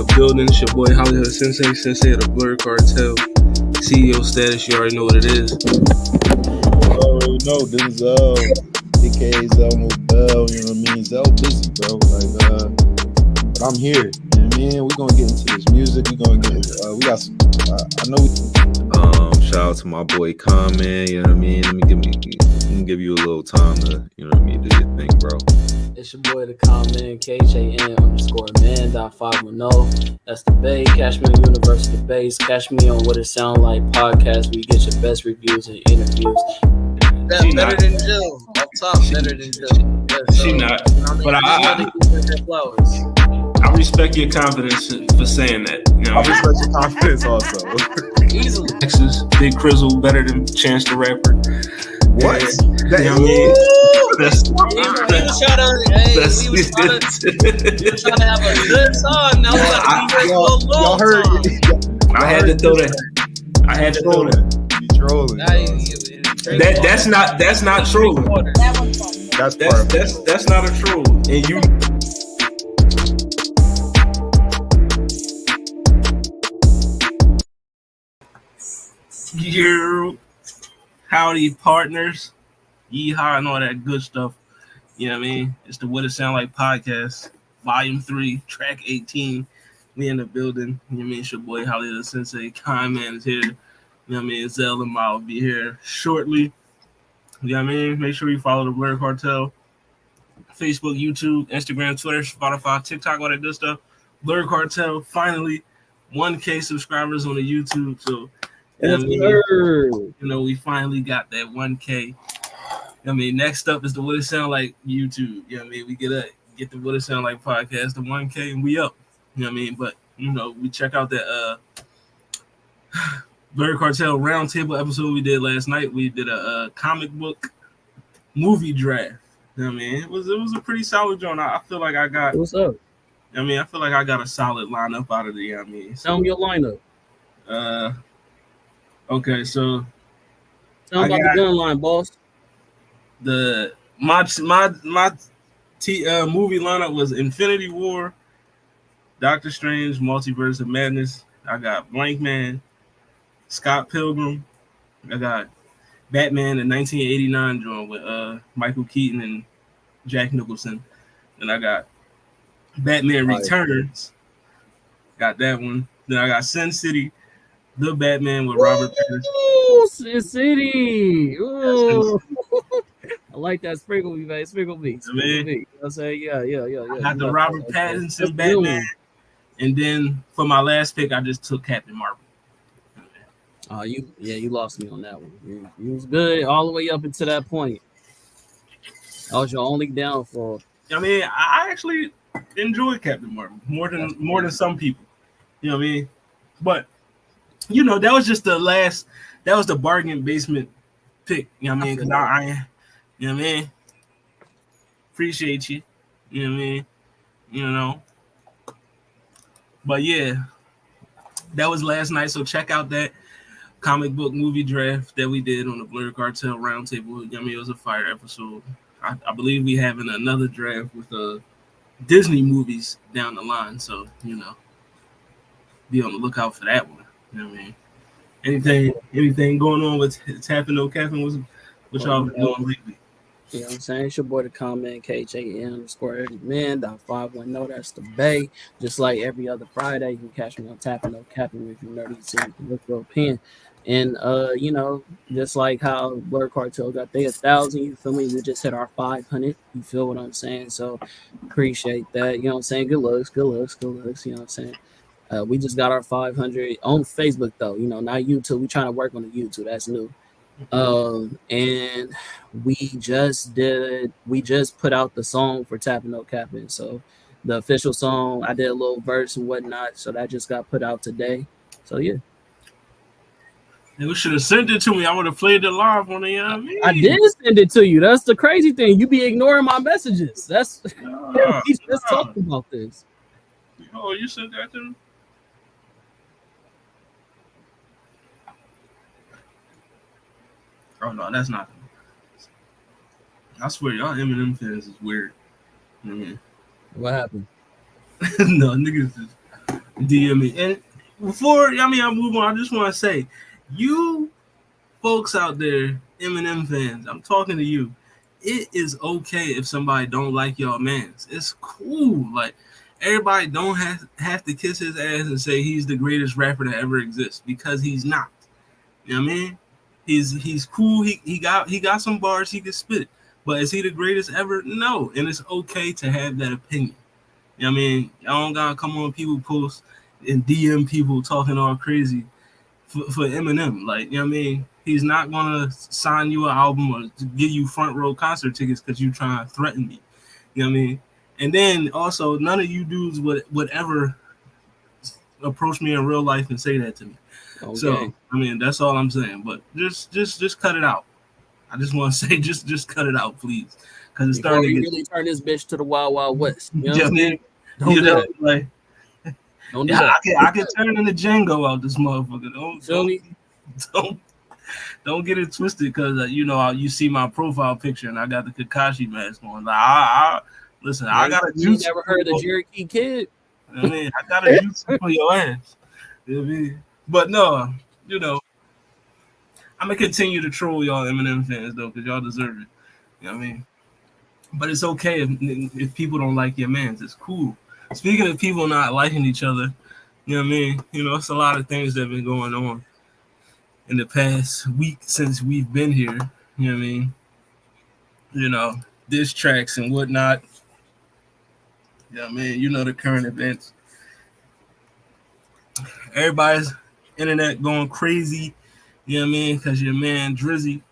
the building. It's your boy Hollywood Sensei of the Blur Cartel. CEO status, you already know what it is. I already know this is aka Zell Mobile, you know what I mean? Zell busy, bro. But I'm here. You know what I mean? We're gonna get into this music. We're gonna get into we got some I know shout out to my boy Common, you know what I mean? Let me give you a little time to, you know what I mean, do your thing, bro. It's your boy the Common, KJN_man.510. That's the Bay. Catch me on University Base. Catch me on What It Sound Like podcast, where you get your best reviews and interviews. That's better than Jill. Up top, better than Jill. Yeah, She not. But I respect your confidence for saying that. You know, I respect your confidence also. easily. Texas, Big Crizzle, better than Chance the Rapper. What? You know what I mean? That's He was trying to have a good song. Now y'all heard. I had to throw that. You trolling. That's not trolling. That's not a troll. And you. You, howdy partners, yeehaw and all that good stuff. You know what I mean? It's the What It Sound Like podcast, volume 3, track 18. We in the building. You know what I mean? It's your boy Hollywood Sensei. Man is here. You know what I mean? Zell and Ma will be here shortly. You know what I mean? Make sure you follow the Blur Cartel. Facebook, YouTube, Instagram, Twitter, Spotify, TikTok, all that good stuff. Blur Cartel, finally 1K subscribers on the YouTube. So you know, we finally got that 1K. I mean, next up is the What It Sound Like YouTube. You know what I mean? We get the What It Sound Like podcast, the 1K, and we up. You know what I mean? But, you know, we check out that Blur Cartel roundtable episode we did last night. We did a comic book movie draft. You know what I mean? It was a pretty solid joint. I feel like I got... What's up? I mean, I feel like I got a solid lineup out of the... You know what I mean? Tell me your lineup. Okay, so tell me about the gun line, boss. My movie lineup was Infinity War, Doctor Strange, Multiverse of Madness. I got Blank Man, Scott Pilgrim. I got Batman in 1989 joint with Michael Keaton and Jack Nicholson. And I got Batman Returns. Got that one. Then I got Sin City, The Batman with Robert Pattinson. Ooh, Sin City. Ooh. I like that. Sprinkle me, man. Sprinkle me. You know what I'm saying? Yeah. I got the Robert Pattinson Batman. And then for my last pick, I just took Captain Marvel. You lost me on that one. You was good all the way up until that point. That was your only downfall. I mean, I actually enjoyed Captain Marvel more than some people. You know what I mean? But you know, that was just that was the bargain basement pick. You know what I mean? Because I you know what I mean? Appreciate you. You know what I mean? You know. But yeah, that was last night. So check out that comic book movie draft that we did on the Blur Cartel roundtable. You know what I mean? It was a fire episode. I believe we having another draft with Disney movies down the line. So, you know, be on the lookout for that one. You know what I mean? Anything going on with Tapping No Capping? What y'all been doing lately? You know what I'm saying? It's your boy the Comment, KJN_man.510. That's the Bay. Just like every other Friday, you can catch me on Tapping No Capping if you're nerdy, so you can look for a pen. And you know, just like how Blur Cartel got their 1,000, you feel me? We just hit our 500. You feel what I'm saying? So appreciate that. You know what I'm saying? Good looks. You know what I'm saying? We just got our 500 on Facebook though. You know, not YouTube. We trying to work on the YouTube. That's new. And we just put out the song for Tapping No Capping. So the official song, I did a little verse and whatnot. So that just got put out today. So yeah. You should have sent it to me. I would have played it live on the. You know what I mean? I did send it to you. That's the crazy thing. You be ignoring my messages. That's we just talked about this. Oh, you sent that to me? Oh no, that's not. I swear, y'all Eminem fans is weird. What happened? No, niggas DM me. And before I move on, I just want to say, you folks out there, Eminem fans, I'm talking to you. It is okay if somebody don't like your mans. It's cool. Like everybody don't have to kiss his ass and say he's the greatest rapper that ever exists, because he's not. You know what I mean? He's cool. He got some bars he can spit. But is he the greatest ever? No. And it's okay to have that opinion. You know what I mean? Y'all don't gotta come on people posts and DM people talking all crazy for Eminem. Like, you know what I mean? He's not gonna sign you an album or give you front row concert tickets because you trying to threaten me. You know what I mean? And then also, none of you dudes would ever approach me in real life and say that to me. Okay. So I mean, that's all I'm saying. But just cut it out. I just want to say, just cut it out, please, because it's starting to really turn this bitch to the Wild Wild West. You know what I mean? Don't do that. Like, don't do that. I can turn into Django out this motherfucker. Don't get it twisted, because you see my profile picture and I got the Kakashi mask on. Like, listen, I got a juice. You never heard of Cherokee Kid? I mean, I got a juice for your ass. You know what I mean? But no, I'm gonna continue to troll y'all Eminem fans though, because y'all deserve it. You know what I mean? But it's okay if people don't like your mans. It's cool. Speaking of people not liking each other, you know what I mean? It's a lot of things that have been going on in the past week since we've been here. You know what I mean? Diss tracks and whatnot. You know what I mean? The current events. Everybody's internet going crazy. You know what I mean? Because your man Drizzy, you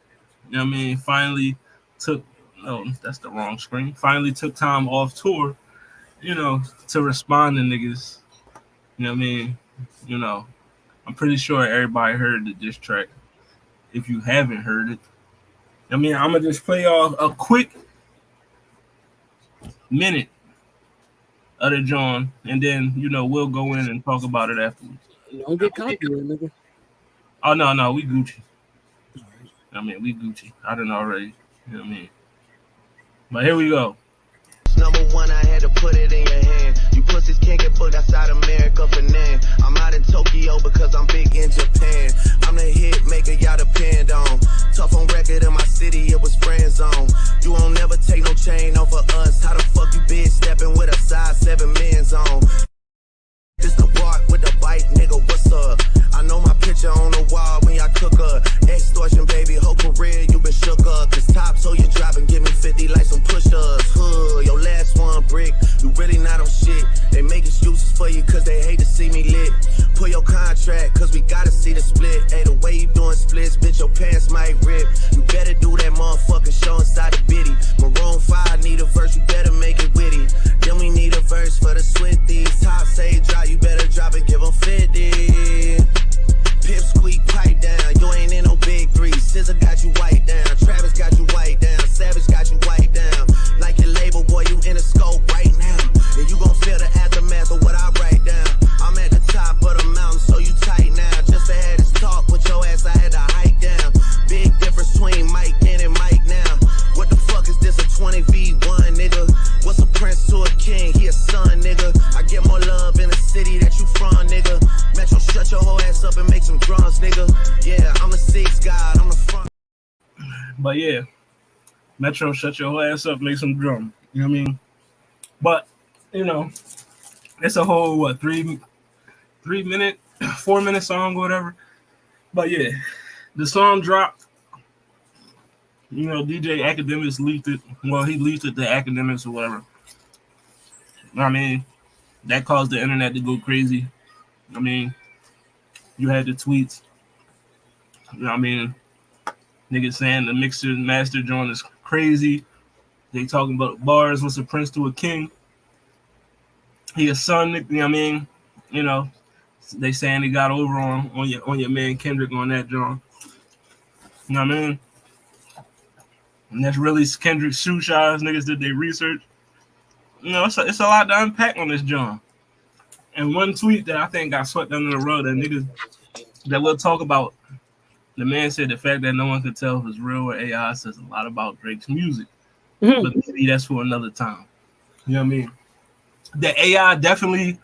know what I mean, finally took time off tour, to respond to niggas. You know what I mean? I'm pretty sure everybody heard the diss track. If you haven't heard it, I mean, I'm gonna just play y'all a quick minute of the John, and then we'll go in and talk about it afterwards. Don't get copyrighted, nigga. Oh no, we Gucci. I mean, we Gucci. I done already. You know what I mean? But here we go. Number one, I had to put it in your hand. You pussies can't get booked outside America for nan. I'm out in Tokyo because I'm big in Japan. I'm the hit maker y'all depend on. Tough on record in my city, it was friend zone. You won't never take no chain off of us. How the fuck you bitch stepping with a size 7 men's on? This the bark with the bite, nigga, what's up? I know my picture on the wall when y'all cook up. Extortion, baby, whole career you been shook up. Cause top so you drop and give me 50 like some push-ups. Your last one brick, you really not on shit. They make excuses for you cause they hate to see me lit. Pull your contract cause we gotta see the split. Hey, the way you doing splits, bitch, your pants might rip. You better do that motherfucking show inside the bitty. Maroon 5 need a verse, you better make it witty. Then we need a verse for the Swifties. Top say drop, you better drop and give them 50. Pip squeak pipe down, you ain't in no big three. Scissor got you white down, Travis got you white down, Savage got you white down. Like your label, boy, you in the scope right now. And you gon' feel the aftermath of what I write down. I'm at the top of the mountain, so you tight now. Just to have this talk with your ass, I had to hike down. Big difference between Mike then and Mike now. What the fuck is this, a 20v1, nigga? What's a prince to a king? He a son, nigga. I get more love in the city that you from, nigga. Metro, shut your whole ass up and make some drums, nigga. Yeah, I'm the 6th god, I'm the front. But yeah, Metro, shut your whole ass up, make some drum. You know what I mean? But it's a whole 3 minute, 4 minute song or whatever. But yeah, the song dropped. DJ Academics leaked it. Well, he leaked it to Academics or whatever. I mean, that caused the internet to go crazy. I mean, you had the tweets. I mean, niggas saying the mixer master joint is crazy. They talking about bars. What's a prince to a king? He a son. You know what I mean? They saying he got over on your man Kendrick on that joint. You know what I mean? And that's really Kendrick's shoe shots. Niggas did their research. It's a lot to unpack on this joint. And one tweet that I think got swept under the rug that niggas that we'll talk about. The man said the fact that no one could tell if it's real or AI says a lot about Drake's music. Mm-hmm. But maybe that's for another time. You know what I mean? The AI definitely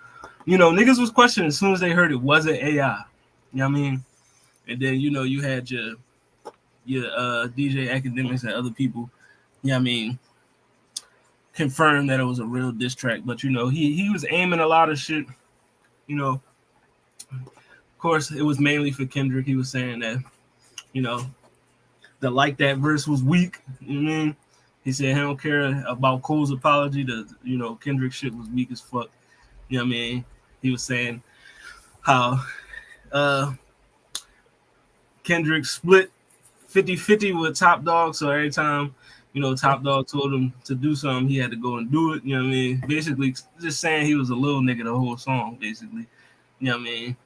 Niggas was questioning as soon as they heard it wasn't AI. You know what I mean? And then you had your DJ academics and other people. You know what I mean? Confirmed that it was a real diss track, but he was aiming a lot of shit. Of course, it was mainly for Kendrick. He was saying that the Like That verse was weak. You know what I mean? He said he don't care about Cole's apology. Kendrick shit was weak as fuck. You know what I mean? He was saying how Kendrick split 50-50 with Top Dog, so every time Top Dog told him to do something, he had to go and do it. You know what I mean? Basically, just saying he was a little nigga the whole song, basically. You know what I mean?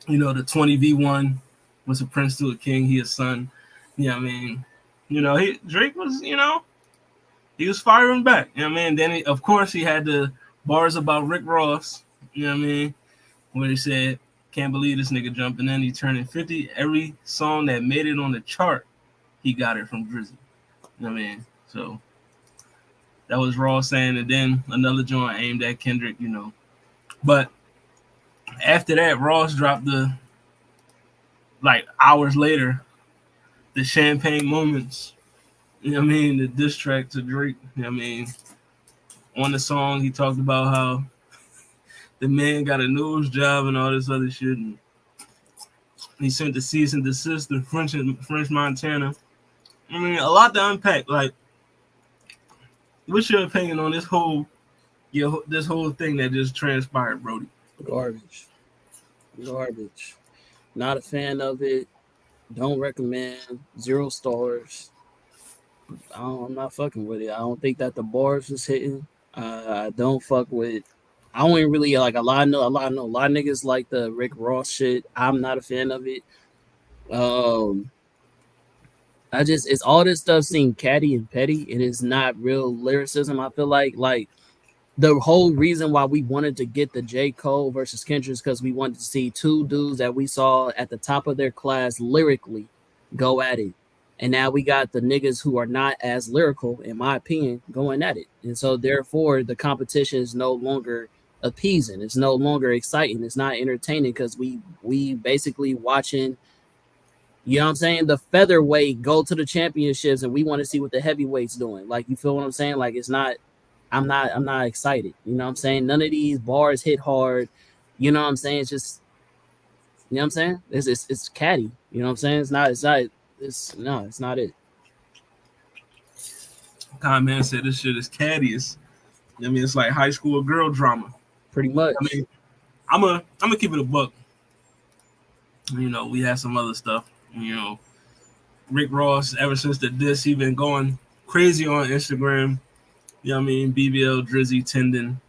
The 20v1 was a prince to a king, he a son. You know what I mean? Drake was, he was firing back. You know what I mean? Then, of course, he had the bars about Rick Ross. You know what I mean? Where he said, can't believe this nigga jumping in. He turning 50. Every song that made it on the chart, he got it from Drizzy. You know what I mean? So that was Ross saying, and then another joint aimed at Kendrick, But after that, Ross dropped hours later, the Champagne Moments. You know what I mean? The diss track to Drake. You know what I mean? On the song, he talked about how the man got a nose job and all this other shit. And he sent the cease and desist to French Montana. I mean, a lot to unpack. Like, what's your opinion on this whole thing that just transpired, Brody? Garbage. Not a fan of it. Don't recommend. 0 stars. I'm not fucking with it. I don't think that the bars was hitting. I don't fuck with. I don't even really like a lot of niggas like the Rick Ross shit. I'm not a fan of it. It's all this stuff seemed catty and petty. It is not real lyricism. I feel like the whole reason why we wanted to get the J. Cole versus Kendrick is because we wanted to see two dudes that we saw at the top of their class lyrically go at it. And now we got the niggas who are not as lyrical, in my opinion, going at it. And so therefore the competition is no longer appeasing. It's no longer exciting. It's not entertaining because we basically watching, you know what I'm saying, the featherweight go to the championships and we want to see what the heavyweights doing. Like, you feel what I'm saying? Like, it's not, I'm not excited. You know what I'm saying? None of these bars hit hard. You know what I'm saying? It's just, you know what I'm saying? It's catty. You know what I'm saying? It's not it. Con Man said this shit is catty. I mean, it's like high school girl drama. Pretty much. I mean, I'm gonna keep it a buck. We had some other stuff. Rick Ross, ever since the diss, he been going crazy on Instagram. You know what I mean? BBL Drizzy trending.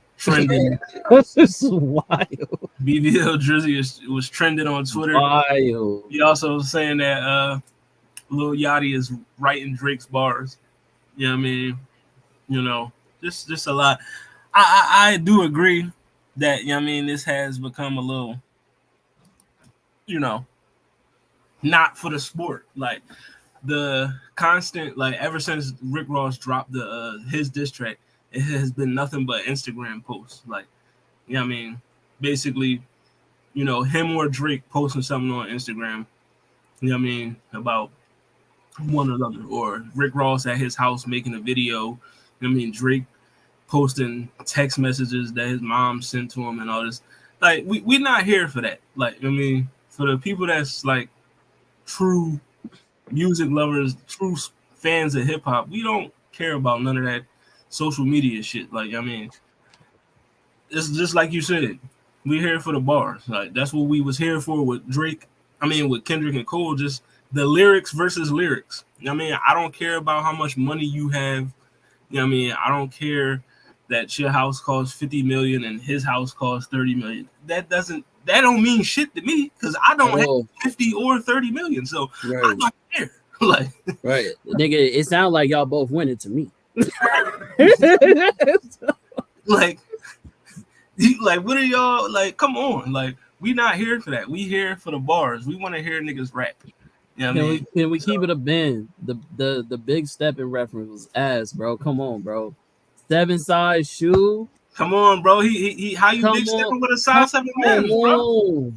This is wild. BBL Drizzy was trending on Twitter. Wild. He also was saying that Lil Yachty is writing Drake's bars. You know what I mean? Just a lot. I do agree that, you know what I mean, this has become a little, not for the sport. Like, the constant, like, ever since Rick Ross dropped his diss track, it has been nothing but Instagram posts. Like, you know what I mean? Basically, him or Drake posting something on Instagram, you know what I mean, about one another, or Rick Ross at his house making a video. You know what I mean? Drake posting text messages that his mom sent to him and all this. Like, we're not here for that. Like, I mean, for the people that's like true music lovers, true fans of hip hop, we don't care about none of that social media shit. Like, I mean, it's just like you said, we're here for the bars. Like, that's what we was here for with Drake. I mean, with Kendrick and Cole, just the lyrics versus lyrics. I mean, I don't care about how much money you have. You know what I mean? I don't care that your house costs $50 million and his house costs $30 million. That don't mean shit to me because I don't have 50 or 30 million. So right. I don't care. Like, right. Nigga, it sounds like y'all both winning to me. like, what are y'all, like, come on. Like, we not here for that. We here for the bars. We want to hear niggas rap. You know what I mean? Can we keep it a bend? The big step in reference was ass, bro. Come on, bro. 7 size shoe. Come on, bro. He how you Come big stepping on. with a size 7 men's, bro?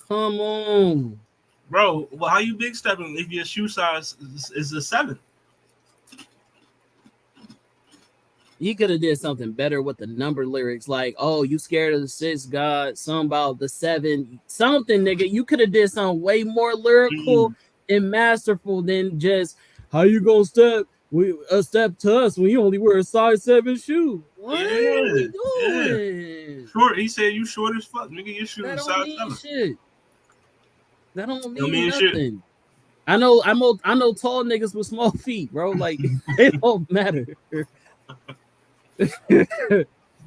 Come on. Bro, well, how you big stepping if your shoe size is a 7? He could have did something better with the number lyrics, like, "Oh, you scared of the 6 God?" Something about the 7, something, nigga. You could have did something way more lyrical and masterful than just how you gonna step a step to us when you only wear a size 7 shoe. What are we Yeah. doing? Short. He said you short as fuck, nigga. Your shoe That is don't size mean 7. shit. That don't Don't mean mean shit. nothing. I know tall niggas with small feet, bro. Like it don't matter.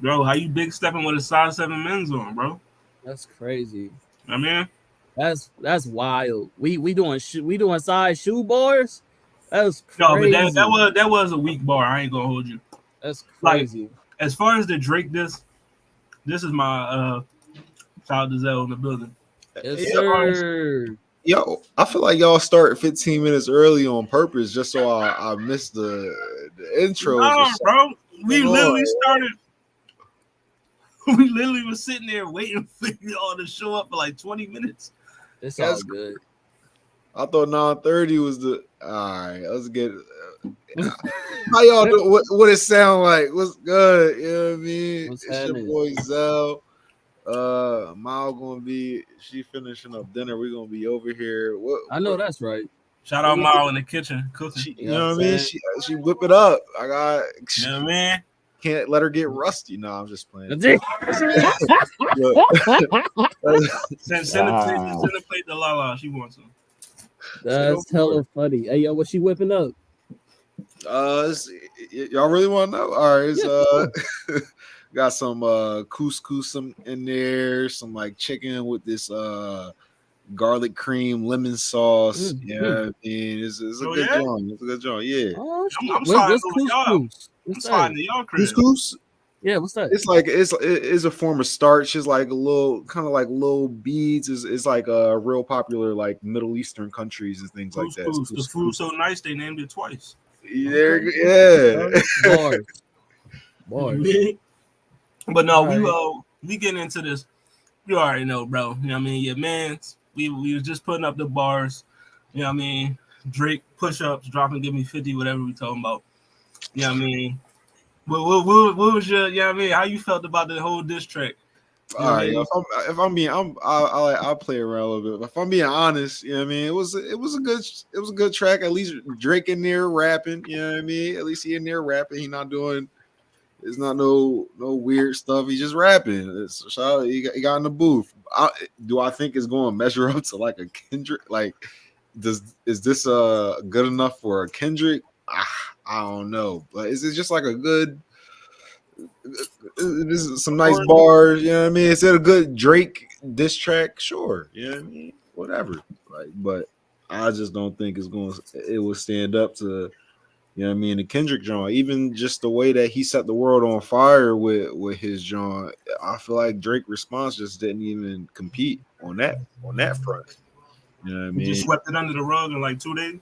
Bro, how you big stepping with a size 7 men's on, bro? That's crazy. I mean, That's wild. We doing size shoe bars. That's no, but crazy. that was a weak bar. I ain't gonna hold you. That's Like, crazy. as far as the Drake this is my shout out to Zell in the building. Yes, Yeah, sir. yo, I feel like y'all start 15 minutes early on purpose just so I missed the intros. Nah, bro. We Come literally on. started. We literally was sitting there waiting for y'all to show up for like 20 minutes. It's That's all good. I thought 9:30 was the all right. Let's get how y'all do what it sound like? What's good? You know what I mean? What's It's happening? your boy Zell. Mal gonna be she finishing up dinner. We're gonna be over here. I know that's right. Shout out Mao in the kitchen cooking. She, you You know know what I what I'm mean? saying? She whip it up. I got You know what I mean? can't let her get rusty. No, I'm just playing. Send a plate to Lala. She wants some. That's hella funny. Hey, yo, what she whipping up? Y'all really want to know? All right, it's Yeah, got some couscous in there, some like chicken with this garlic cream lemon sauce. Mm-hmm. Yeah, I mean, it's a Oh, good yeah? joint. It's a good joint. Yeah. Oh, shit. I'm sliding What's over y'all. couscous? I'm What's sliding that? to y'all crib. Couscous. Yeah, what's that? It's like it's a form of starch. It's like a little kind of like little beads. It's like real popular like Middle Eastern countries and things like that. Couscous. The food's so nice they named it twice. There, yeah. Bars. Bars. But no, All we getting into this. You already know, bro. You know what I mean? Your man's we was just putting up the bars. You know what I mean? Drake push-ups, dropping, give me 50, whatever we talking about. You know what I mean? What was your, you know what I mean? How you felt about the whole diss track? You know All what I right, mean? if I'm being, I'll play around a little bit. If I'm being honest, you know what I mean, it was a good track. At least Drake in there rapping, you know what I mean. At least he in there rapping. He not doing, it's not no weird stuff. He just rapping. He got in the booth. Do I think it's going to measure up to like a Kendrick? Like, is this good enough for a Kendrick? I don't know, but is it just like a good? This is some nice bars, you know what I mean? Is it a good Drake diss track? Sure, you know what I mean? Whatever. Like, but I just don't think it will stand up to, you know what I mean, the Kendrick joint. Even just the way that he set the world on fire with his joint, I feel like Drake response just didn't even compete on that front. You know what I mean? He just swept it under the rug in like 2 days.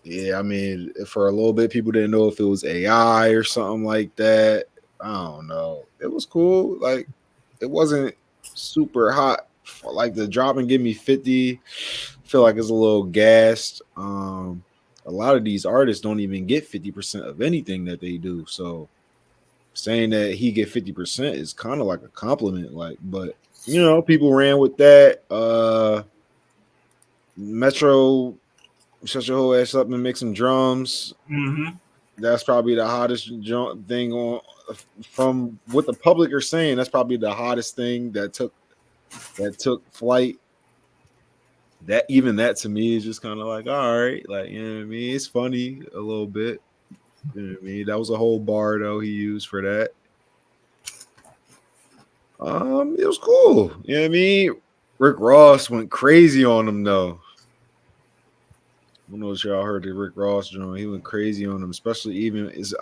Yeah, I mean, for a little bit, people didn't know if it was AI or something like that. I don't know. It was cool. Like, it wasn't super hot. Like the drop and give me 50. I feel like it's a little gassed. A lot of these artists don't even get 50% of anything that they do. So saying that he get 50% is kind of like a compliment. Like, but you know, people ran with that. Metro, shut your whole ass up and make some drums. Mm-hmm. That's probably the hottest thing on from what the public are saying. That's probably the hottest thing that took flight. That to me is just kind of like, all right, like, you know what I mean? It's funny a little bit. You know what I mean? That was a whole bar though he used for that. It was cool. You know what I mean? Rick Ross went crazy on him though. I don't know if y'all heard the Rick Ross joint. He went crazy on him, especially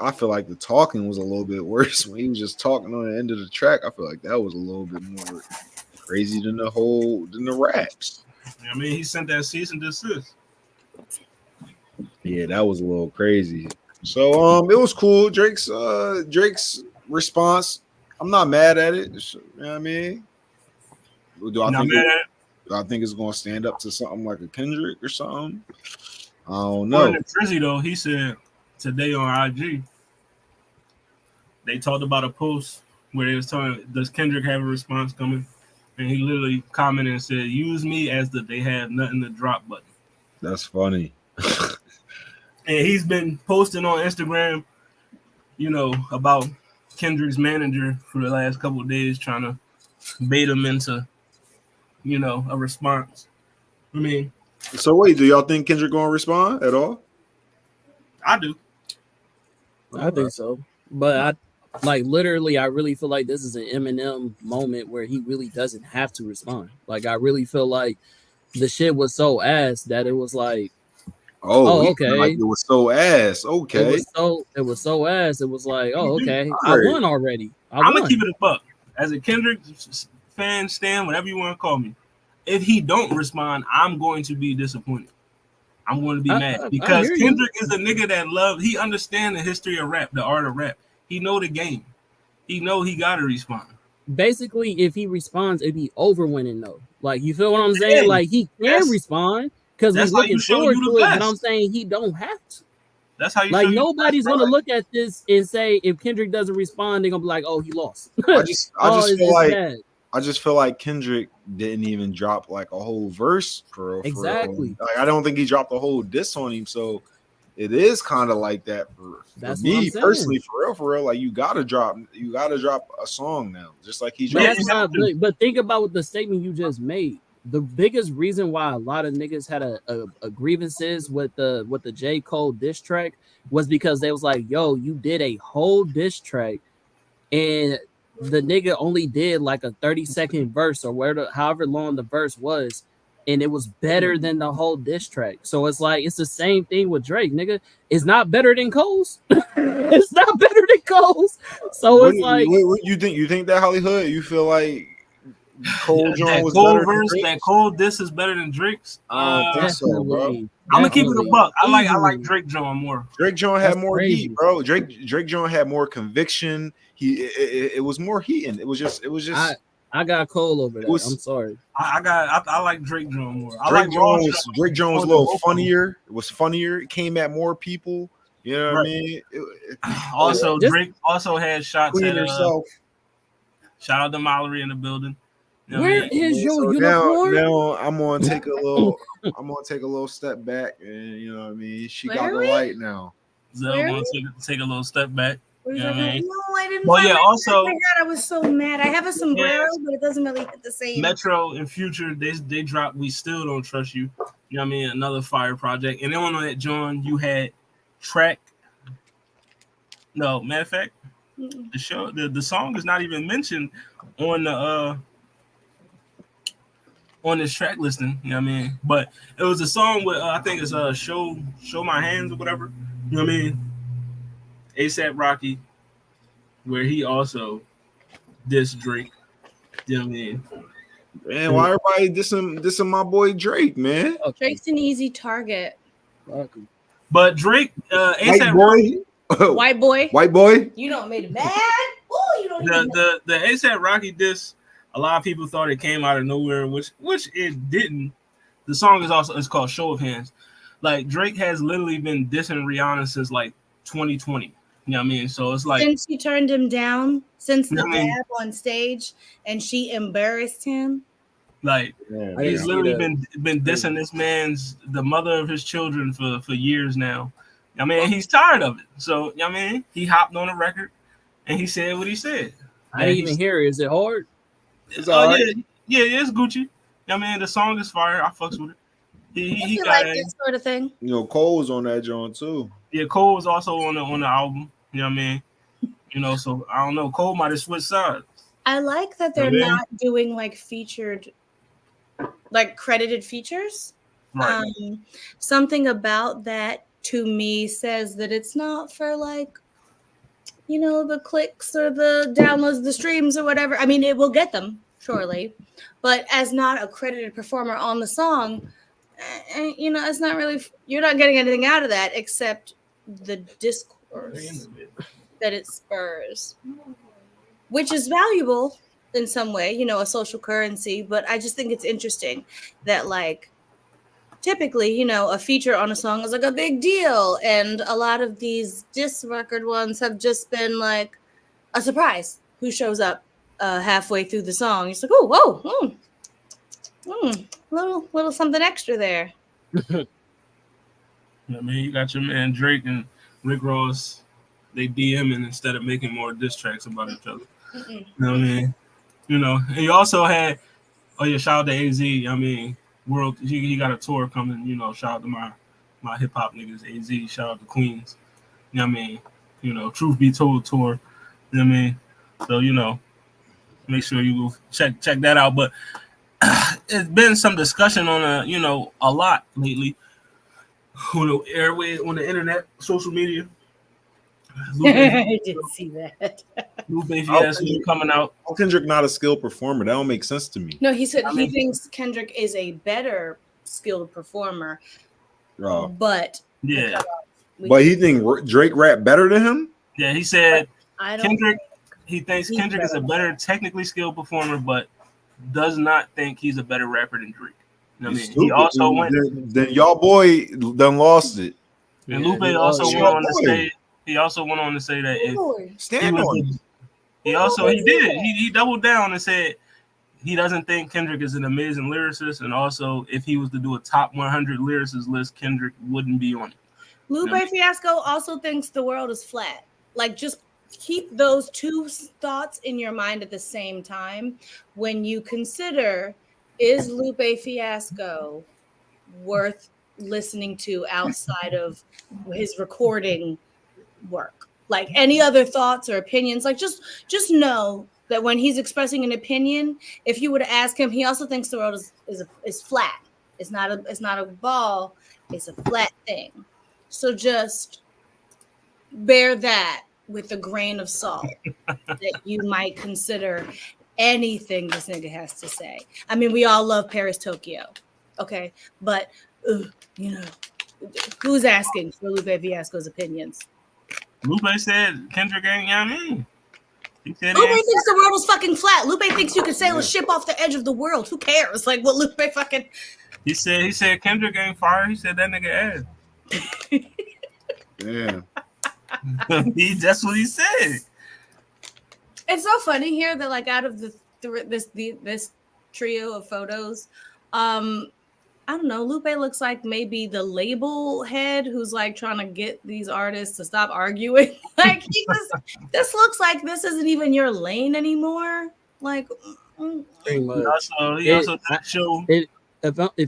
I feel like the talking was a little bit worse when he was just talking on the end of the track. I feel like that was a little bit more crazy than the raps. I mean, he sent that cease and desist. Yeah, that was a little crazy. So it was cool. Drake's response I'm not mad at it. You know what I mean? Do I Not think mad at it. do I think it's gonna stand up to something like a Kendrick or something? I don't According know. to Drizzy, though, he said today on IG, they talked about a post where they was talking, does Kendrick have a response coming? And he literally commented and said, use me as the they have nothing to drop button. That's funny. And he's been posting on Instagram, about Kendrick's manager for the last couple of days, trying to bait him into, a response. I mean, So wait, do y'all think Kendrick gonna respond at all? I do. I think so, but I literally, I really feel like this is an Eminem moment where he really doesn't have to respond. Like, I really feel like the shit was so ass that it was like, Oh, okay, like it was so ass. Okay, it was so ass. It was like, oh, okay, All I right. won already. I'm gonna won. keep it a buck. As a Kendrick fan, stan, whatever you want to call me, if he don't respond, I'm going to be disappointed. I'm going to be mad because Kendrick is a nigga that he understand the history of rap, the art of rap. He know the game. He know he got to respond. Basically, if he responds, it'd be over winning though. Like, you feel what I'm saying? Like, he can respond because we're looking forward to it, but I'm saying he don't have to. That's how you like, nobody's gonna look at this and say if Kendrick doesn't respond, they're gonna be like, "Oh, he lost." I just feel like Kendrick didn't even drop like a whole verse for real. Exactly. Like, I don't think he dropped a whole diss on him, so it is kind of like that for me personally. For real. Like, you gotta drop a song now, just like he dropped. But think about the statement you just made. The biggest reason why a lot of niggas had a grievances with the J. Cole diss track was because they was like, yo, you did a whole diss track and the nigga only did like a 30-second verse or however long the verse was, and it was better than the whole diss track. So it's like, it's the same thing with Drake, nigga. It's not better than Cole's. It's not better than Cole's. So it's like, what you think? You think that Hollywood? You feel like Cole John was Cole better verse, that Cole diss is better than Drake's? I don't think so, bro. I'm gonna keep it a buck. I like Drake John more. Drake John had more heat, bro. Drake John had more conviction. It was more heat, and it was just. I got Cole over there. I'm sorry. I like Drake John more. Drake John was a little funnier. It was funnier. It came at more people. You know what I mean? Also, Drake also had shots at yourself. Shout out to Mallory in the building. You know Where is your uniform? Now I'm gonna take a little step back, and you know what I mean. She got the light now. Zell gonna take a little step back. You know what I mean? No, I didn't. Well, yeah. Also, oh my God, I was so mad. I have a sombrero, but it doesn't really hit the same. Metro and Future, they dropped. We Still Don't Trust You. You know what I mean? Another fire project. And then on that, John, you had track. No, matter of fact, the song is not even mentioned on the on this track listing, you know what I mean? But it was a song with I think it's Show My Hands or whatever, you know what I mean? ASAP Rocky, where he also dissed Drake, you know what I mean? Man, why everybody dissing my boy Drake, man? Drake's an easy target. But Drake, ASAP Rocky, white boy, you don't made it mad. Oh, you don't. The ASAP Rocky diss. A lot of people thought it came out of nowhere, which it didn't. The song is called Show of Hands. Like, Drake has literally been dissing Rihanna since like 2020. You know what I mean? So it's like, since she turned him down, since the dab on stage, and she embarrassed him. Like, he's literally been dissing this the mother of his children for years now. I mean, he's tired of it. So, you know what I mean? He hopped on a record and he said what he said. I didn't even hear it. Is it hard? It's all right. Yeah, it's Gucci. You know what I mean? The song is fire. I fucks with it. He got like this sort of thing. You know, Cole was on that joint too. Yeah, Cole was also on the album. You know what I mean? You know, so I don't know. Cole might have switched sides. I like that they're not doing like featured, like credited features. Right. Something about that to me says that it's not for like, you know, the clicks or the downloads, the streams or whatever. I mean, it will get them surely, but as not a credited performer on the song, you know, it's not really. You're not getting anything out of that except the discourse that it spurs. which is valuable in some way, you know, a social currency. But I just think it's interesting that, like, typically, you know, a feature on a song is like a big deal. And a lot of these diss record ones have just been like a surprise who shows up halfway through the song. It's like, oh, whoa, little something extra there. I mean, you got your man Drake and Rick Ross. They DMing instead of making more diss tracks about each other. You know what I mean? You know, and you also had, shout out to AZ. I mean, world, he got a tour coming. You know, shout out to my hip hop niggas, AZ. Shout out to Queens. You know what I mean? You know, Truth Be Told tour. You know what I mean? So, you know, make sure you check that out. But it's been some discussion on a lot lately on the airway, on the internet, social media. I didn't see that. Lupe Fiasco coming out. Kendrick not a skilled performer. That don't make sense to me. No, he said he thinks Kendrick is a better skilled performer. Oh. But yeah, but he think Drake rap better than him? Yeah, he said Kendrick. He thinks Kendrick is a better technically skilled performer, but does not think he's a better rapper than Drake. You know what I mean? He also went. Then y'all boy done lost it. And Lupe also went on to say. He also went on to say that he doubled down and said he doesn't think Kendrick is an amazing lyricist, and also if he was to do a top 100 lyricists list, Kendrick wouldn't be on it. Lupe Fiasco also thinks the world is flat. Like, just keep those two thoughts in your mind at the same time when you consider, is Lupe Fiasco worth listening to outside of his recording work? Like, any other thoughts or opinions, like just know that when he's expressing an opinion, if you were to ask him, he also thinks the world is flat. It's not a ball, it's a flat thing. So just bear that with a grain of salt that you might consider anything this nigga has to say. I mean, we all love Paris, Tokyo, okay, but you know, who's asking for Lupe Fiasco's opinions? Lupe said Kendrick ain't, you know what I mean? He said Lupe thinks the world was fucking flat. Lupe thinks you can sail a ship off the edge of the world. Who cares? Like, what Lupe fucking... He said Kendrick ain't fire. He said that nigga ass. Yeah. That's what he said. It's so funny here that, like, out of this trio of photos, I don't know, Lupe looks like maybe the label head who's like trying to get these artists to stop arguing. Like, this looks like this isn't even your lane anymore. Like, if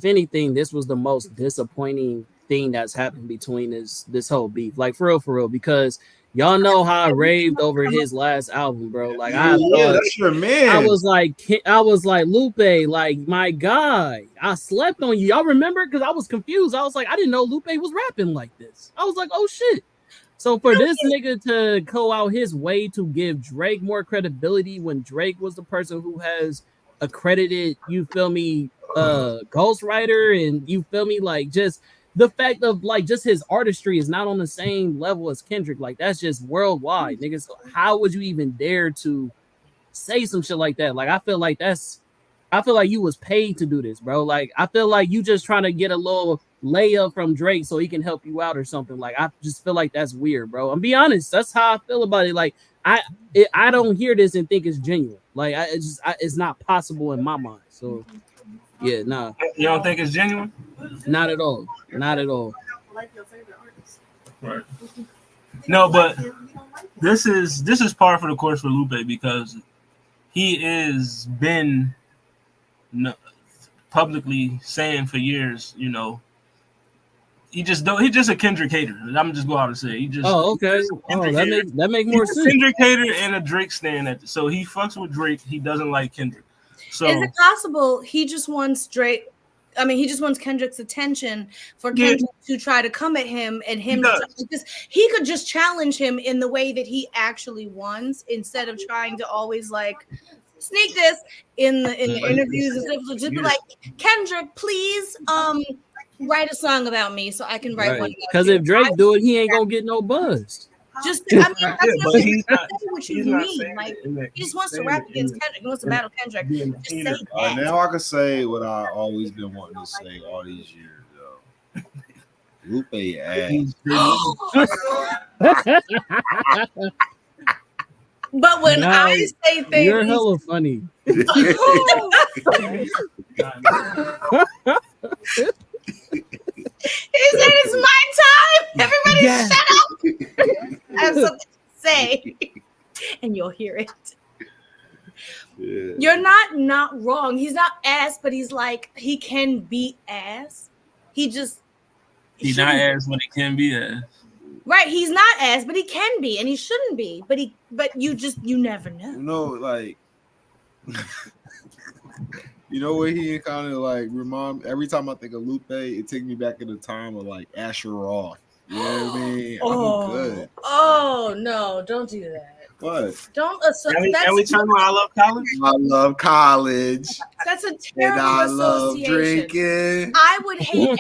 anything, this was the most disappointing thing that's happened between this whole beef. Like, for real, because y'all know how I raved over his last album, bro. Like, that's your man. I was like, Lupe, like, my guy, I slept on you. Y'all remember? Because I was confused. I was like, I didn't know Lupe was rapping like this. I was like, oh shit. So for this nigga to go out his way to give Drake more credibility when Drake was the person who has accredited, you feel me, ghostwriter, and you feel me, like, just the fact of, like, just his artistry is not on the same level as Kendrick. Like, that's just worldwide, niggas. How would you even dare to say some shit like that? Like, I feel like you was paid to do this, bro. Like, I feel like you just trying to get a little layup from Drake so he can help you out or something. Like, I just feel like that's weird, bro. And be honest, that's how I feel about it. Like, I don't hear this and think it's genuine. Like, it's not possible in my mind. So, yeah, nah. You don't think it's genuine? Not at all. Not at all. Right. No, but this is par for the course for Lupe, because he is been publicly saying for years, you know, he's just a Kendrick hater. I'm just go out and say he just. Oh, okay. That make more sense. Kendrick hater and a Drake stan. So he fucks with Drake. He doesn't like Kendrick. So is it possible he just wants Drake? I mean, he just wants Kendrick's attention for Kendrick to try to come at him and him because he could just challenge him in the way that he actually wants, instead of trying to always like sneak this in the interviews and stuff. So just be like, Kendrick, please write a song about me so I can write one. Because if Drake do it, he ain't gonna get no buzz. Just, I mean, that's Yeah, what but I'm he's not. saying. What you He's not mean? saying Like, it in that. he just wants to saying rap it against in Kendrick. He wants to in battle Kendrick. being a Just say hater. All right, that. now I can say what I always been wanting to say all these years, yo. Lupe ass. But when Now, I say you're things, hella funny. he said it's my time. Everybody Yeah. shut up. I have something to say. And you'll hear it. Yeah. You're not wrong. He's not ass, but he's like, he can be ass. He just He's not shouldn't be. ass when it can be ass. Right, he's not ass, but he can be, and he shouldn't be. But you never know. You know, like, you know what he kind of like remind. Every time I think of Lupe, it takes me back in the time of like Asher Roth. You know what I mean? I'm good. Oh no! Don't do that. What? Don't. Every time I love college. I love college. That's a And terrible I love association. drinking. I would hate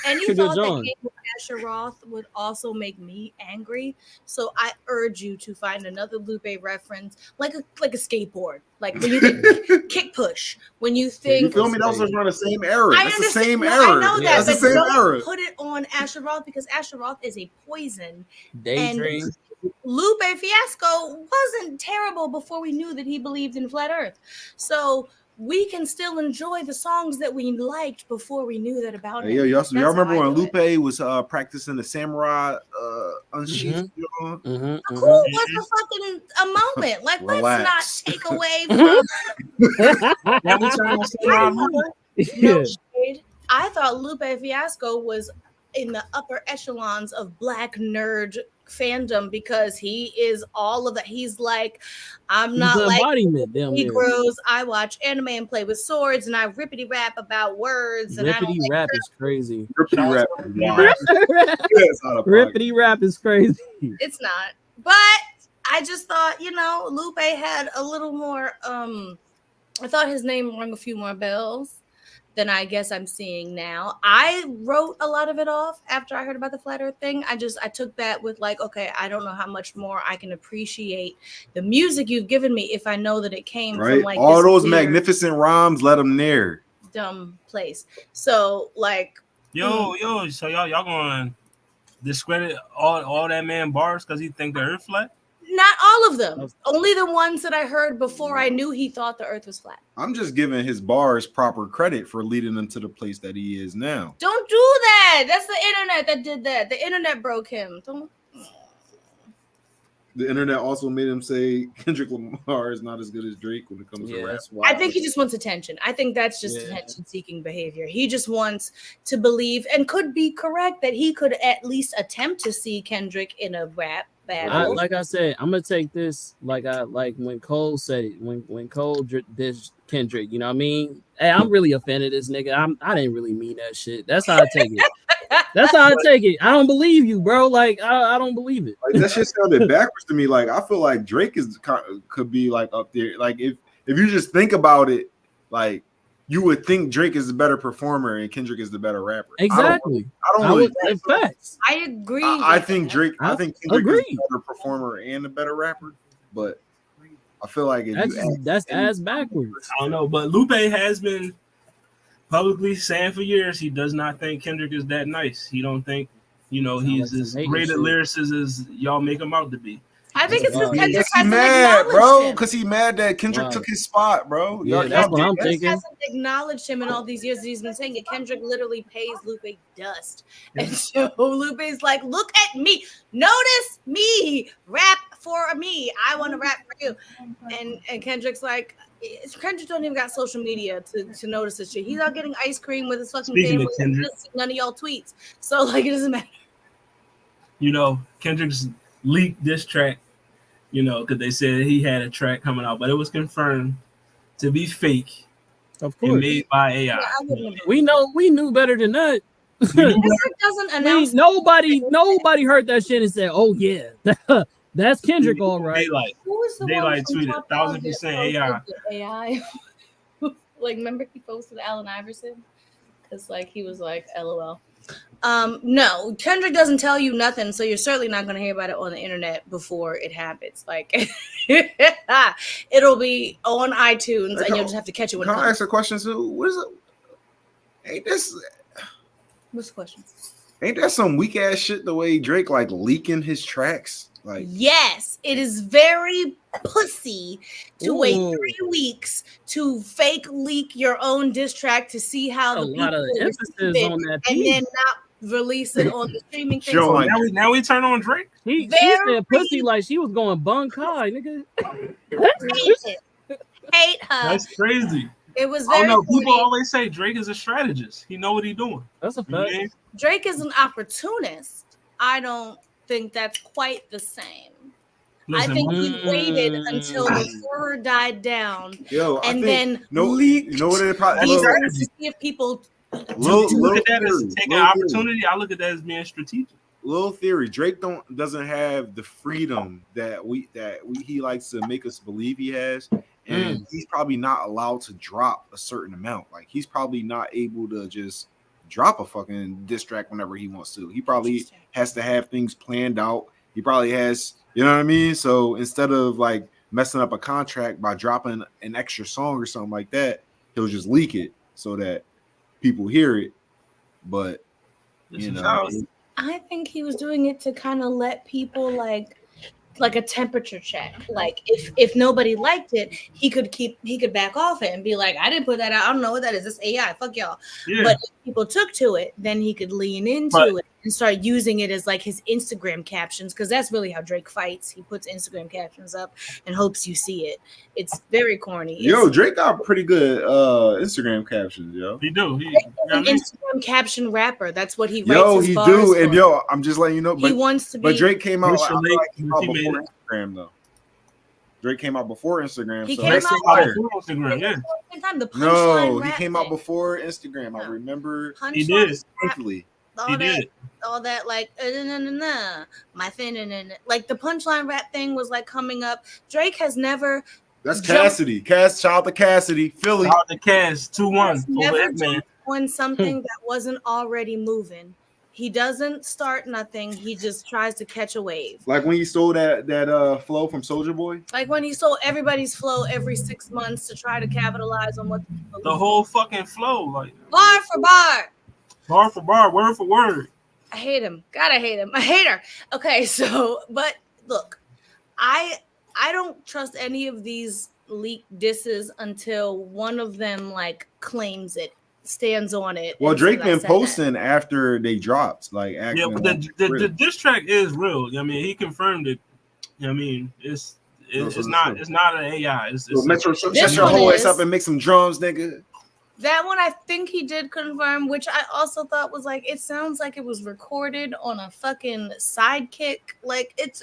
any Good thought that John. came with Asher Roth would also make me angry. So I urge you to find another Lupe reference, like a skateboard, like when you think kick push, when you think. You feel me? That was around the same era. I That's the understand. same No, era. I know that, That's the but same don't era. put it on Asher Roth because Asher Roth is a poison. Daydream. And Lupe Fiasco wasn't terrible before we knew that he believed in flat Earth. So we can still enjoy the songs that we liked before we knew that about him. Hey, y'all That's remember how I when do it. Lupe was practicing the samurai unsheathed? Who was a fucking a moment? Like, Relax. let's not take away from. Every time I say my mother, No shade. I thought Lupe Fiasco was in the upper echelons of black nerd fandom because he is all of that. He's like, I'm He's not the like embodiment, damn near. Negroes. I watch anime and play with swords, and I rippity rap about words. And I don't Rippity like rap is crazy. Rippity rap. It's out of pocket. Rippity rap is crazy. It's not. But I just thought, Lupe had a little more. I thought his name rang a few more bells than I guess I'm seeing now. I wrote a lot of it off after I heard about the flat earth thing. I took that with like, okay, I don't know how much more I can appreciate the music you've given me if I know that it came from like all this those weird, magnificent rhymes, let them near. dumb place. So like, yo, so y'all going to discredit all that man bars because he think the earth flat? not all of them. Only the ones that I heard before I knew he thought the earth was flat. I'm just giving his bars proper credit for leading him to the place that he is now. Don't do that. That's the internet that did that. The internet broke him. Don't. The internet also made him say Kendrick Lamar is not as good as Drake when it comes to rap. I think he just wants attention. I think that's just attention-seeking behavior. He just wants to believe, and could be correct, that he could at least attempt to see Kendrick in a rap battle. Like I said, I'm gonna take this like when Cole said it. When Cole dissed Kendrick, you know what I mean? Hey, I'm really offended this nigga. I didn't really mean that shit. That's how I take it. That's how I take it. I don't believe you, bro. Like I don't believe it. Like, that shit sounded backwards to me. Like I feel like Drake could be like up there. Like if you just think about it, like you would think Drake is the better performer and Kendrick is the better rapper. Exactly. I don't really in facts. I agree. I think Drake. I think Kendrick agree. is a better performer and a better rapper. But I feel like that's ass backwards. I don't know, but Lupe has been publicly saying for years he does not think Kendrick is that nice. He don't think, he's as great a lyricist as y'all make him out to be. I think it's because Kendrick He hasn't mad, acknowledged bro. him. Because he mad that Kendrick took his spot, bro. Yeah, that's what I'm thinking. Hasn't acknowledged him in all these years that he's been saying it. Kendrick literally pays Lupe dust, and so Lupe's like, "Look at me, notice me, rap for me. I want to rap for you." And Kendrick's like, Kendrick don't even got social media to notice this shit. He's out getting ice cream with his fucking family. None of y'all tweets, so like it doesn't matter. Kendrick's leaked this track. Because they said he had a track coming out, but it was confirmed to be fake. Of course, and made by AI. We knew better than that. Doesn't announce. Nobody heard that shit and said, "Oh yeah, that's Kendrick, all right." Daylight tweeted 1,000% AI. AI. Like, remember he posted Allen Iverson because like he was like, "LOL." No, Kendrick doesn't tell you nothing, so you're certainly not going to hear about it on the internet before it happens. Like, it'll be on iTunes, and you'll just have to catch it when it Can I comes. ask a question too? What is it? What's the question? Ain't that some weak ass shit? The way Drake like leaking his tracks, like Yes, it is very pussy to wait Ooh. 3 weeks to fake leak your own diss track to see how A the lot of people emphasis receive it, on that and piece. then not release it on the streaming thing. Joe, So like, now we turn on Drake. She Very- said pussy like she was going bun kai, nigga. Hate it. Hate her. That's crazy. It was I very don't know. People corny. always say Drake is a strategist. He know what he's doing. That's a You know what fact. I mean? Drake is an opportunist. I don't think that's quite the same. Listen, I think he waited Mm. until the furor died down yo, I and think, then no, leaked you know what it probably these Look, things to see if people. to look at that as taking an opportunity, I look at that as being strategic. Little theory: Drake doesn't have the freedom that he likes to make us believe he has, and he's probably not allowed to drop a certain amount. Like he's probably not able to just drop a fucking diss track whenever he wants to. He probably has to have things planned out. He probably has, you know what I mean? So instead of like messing up a contract by dropping an extra song or something like that, he'll just leak it so that people hear it. But you know, I think he was doing it to kind of let people like a temperature check. Like if nobody liked it, he could back off it and be like, I didn't put that out. I don't know what that is. It's AI. Fuck y'all. Yeah. But if people took to it, then he could lean into it and start using it as like his Instagram captions, because that's really how Drake fights. He puts Instagram captions up and hopes you see it. It's very corny. Yo, Drake got pretty good Instagram captions, yo. He do. He's an Instagram caption rapper. That's what he writes. Yo, his he bars do, for. and yo, I'm just letting you know. But, he wants to be. but Drake came out, Mr. I feel Lake, like he came out he made before it. Instagram though. Drake came out before Instagram. He so came that's out fire. before Instagram, yeah. The No, punchline he rap came out thing. before Instagram. I remember He did. distinctly. He did. All that like my thing, like the punchline rap thing was like coming up. Drake has never. That's Cassidy. Shout out to Cassidy, Philly. Shout out to Cass 2-1 has over never Hitman. jumped on something that wasn't already moving. He doesn't start nothing. He just tries to catch a wave. Like when he stole that flow from Soulja Boy. Like when he stole everybody's flow every 6 months to try to capitalize on what The whole fucking flow, like bar for bar, word for word. I hate him. God, I hate him. I hate her. Okay, so but look, I don't trust any of these leaked disses until one of them like claims it, stands on it. Well, and Drake says, "I been said posting after they dropped, like Yeah, acting. but like the diss track is real. I mean, he confirmed it. I mean, it's not an AI. It's Metro, This shut your one whole ass is- up and make some drums, nigga. That one I think he did confirm, which I also thought was like, it sounds like it was recorded on a fucking sidekick. Like it's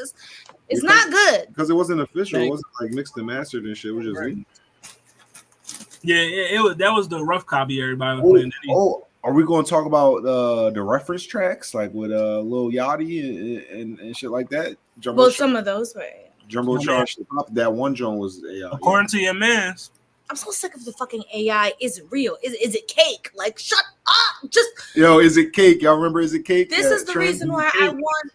not good. Because it wasn't official. It wasn't like mixed and mastered and shit. It was just leaked. Yeah, it was. That was the rough copy everybody was playing. Are we going to talk about the reference tracks like with Lil Yachty and shit like that? Some of those were. Jumbotron shit pop. That one joint was AI. According to your man's. I'm so sick of the fucking AI. Is it real? Is it cake? Like, shut up! Just is it cake? Y'all remember Is It Cake? This is the reason why I want.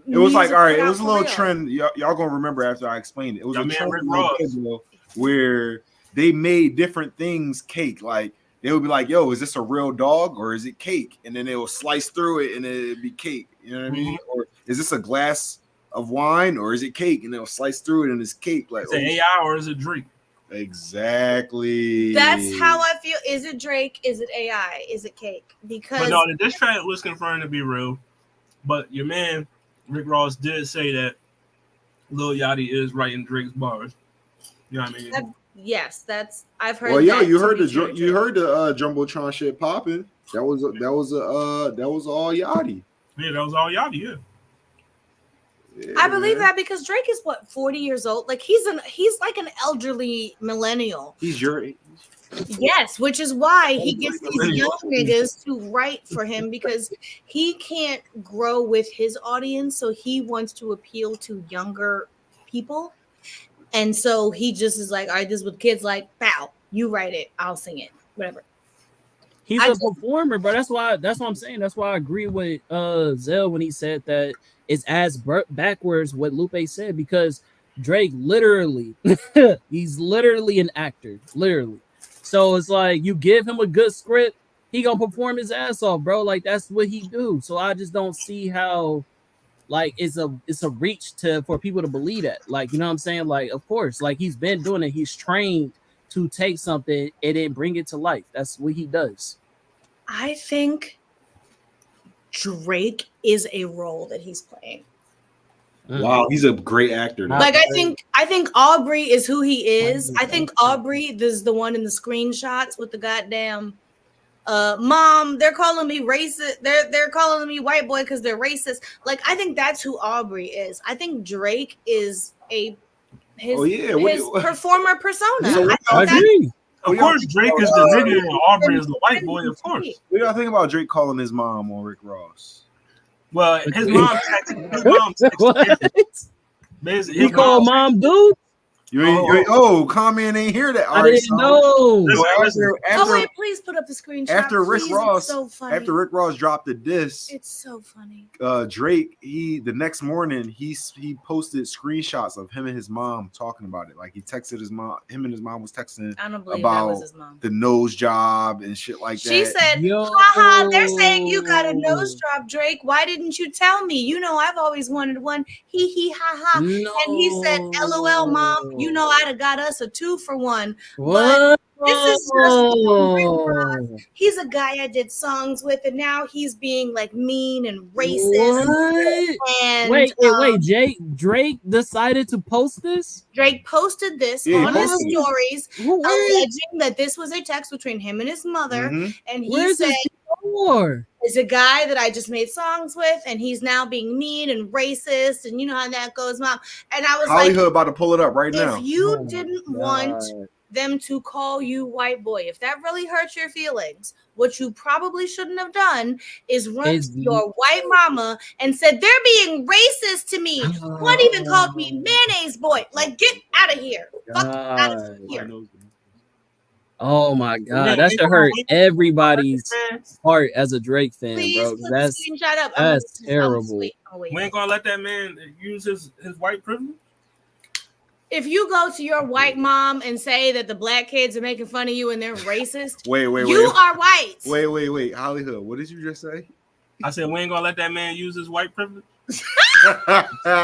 It was like, all right, it was a for little real. trend. Y'all gonna remember after I explained it. It was a man, trend Rick in Ross. Kidwell where they made different things cake. Like they would be like, "Yo, is this a real dog or is it cake?" And then they will slice through it and it'd be cake. You know what I mean? Or is this a glass of wine or is it cake? And they'll slice through it and it's cake. Like, Is it AI or is it Drake? Exactly. That's how I feel. Is it Drake? Is it AI? Is it cake? Because But no, this track was confirmed to be real. But your man Rick Ross did say that Lil Yachty is writing Drake's bars. You know what I mean? yes, that's I've heard. Well, yeah, that you to heard be the true. Jumbotron shit popping. That was all Yachty. Yeah, that was all Yachty. Yeah. Yeah, I believe man. that because Drake is 40 years old. Like he's like an elderly millennial. He's your age. Yes, which is why he gets these young niggas to write for him because he can't grow with his audience, so he wants to appeal to younger people. And so he just is like, all right, this is what kids like. Pow, you write it, I'll sing it, whatever. He's a performer, bro. That's what I'm saying. That's why I agree with Zell when he said that it's as backwards what Lupe said, because Drake literally he's literally an actor, literally. So it's like you give him a good script, he gonna perform his ass off, bro. Like that's what he do. So I just don't see how like it's a reach for people to believe that. Like, you know what I'm saying? Like, of course, like he's been doing it. He's trained to take something and then bring it to life. That's what he does. I think Drake is a role that he's playing. Wow, he's a great actor. Though. Like I think Aubrey is who he is. I think Aubrey is the one in the screenshots with the goddamn mom, they're calling me racist. They're calling me white boy because they're racist. Like I think that's who Aubrey is. I think Drake is his performer persona. So I agree. Of course, Drake is the nigga and Aubrey is the white boy, of course. What do y'all think about Drake calling his mom on Rick Ross? Well, his mom texted. He called mom dude? Comment ain't hear that. I didn't know. Wait, please put up the screenshot. After Rick Ross, it's so funny. after Rick Ross dropped the diss, it's so funny. Drake, the next morning he posted screenshots of him and his mom talking about it. Like he texted his mom. Him and his mom was texting about the nose job and shit like that. She said, "Haha, they're saying you got a nose job, Drake. Why didn't you tell me? You know I've always wanted one. Hee hee ha ha." No. And he said, "LOL, mom. You know I'd have got us a 2-for-1." What? But this is just he's a guy I did songs with, and now he's being like mean and racist. What? And wait, Drake decided to post this? Drake posted this on his stories, alleging that this was a text between him and his mother, and he said, "It's a guy that I just made songs with, and he's now being mean and racist, and you know how that goes, mom." And I was Hollywood about to pull it up right now. If you didn't want them to call you white boy, if that really hurts your feelings, what you probably shouldn't have done is run to your white mama and said they're being racist to me. One even called me mayonnaise boy. Like, get out of here. Fuck out of here. Oh my god, that should hurt everybody's heart as a Drake fan, bro. That's terrible. We ain't gonna let that man use his white privilege. If you go to your white mom and say that the black kids are making fun of you and they're racist, wait, you are white. Wait, Hollywood, what did you just say? I said we ain't gonna let that man use his white privilege.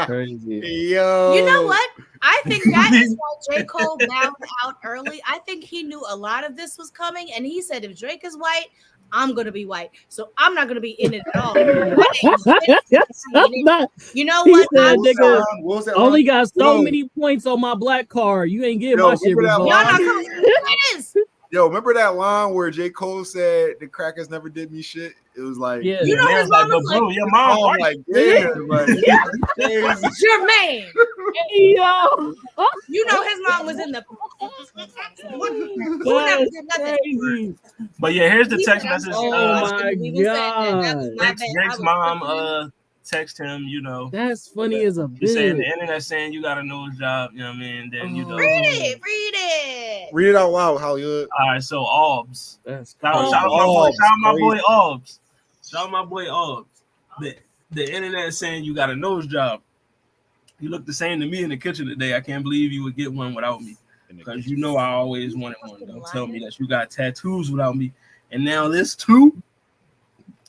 Crazy. Yo, you know what? I think that is why J. Cole bowed out early. I think he knew a lot of this was coming, and he said, if Drake is white, I'm gonna be white, so I'm not gonna be in it at all. You know what? Said, nigga, only got so many points on my black card. You ain't getting my shit. Y'all not coming to Yo, remember that line where J. Cole said the crackers never did me shit? It was like, you know his mom was like, your mom, like, damn, like, it's your man. Yo, you know his mom was in the. Who never did nothing. But yeah, here's the text message. Oh my god, Drake's mom text him, you know. That's funny as a bitch. Saying the internet saying you got a nose job, you know what I mean? Then you know. Read it. Read it out loud, Hollywood. All right, so Albs. Shout out my boy Albs. The internet is saying you got a nose job. You look the same to me in the kitchen today. I can't believe you would get one without me. Because you know I always wanted one. Don't tell me that you got tattoos without me. And now this too.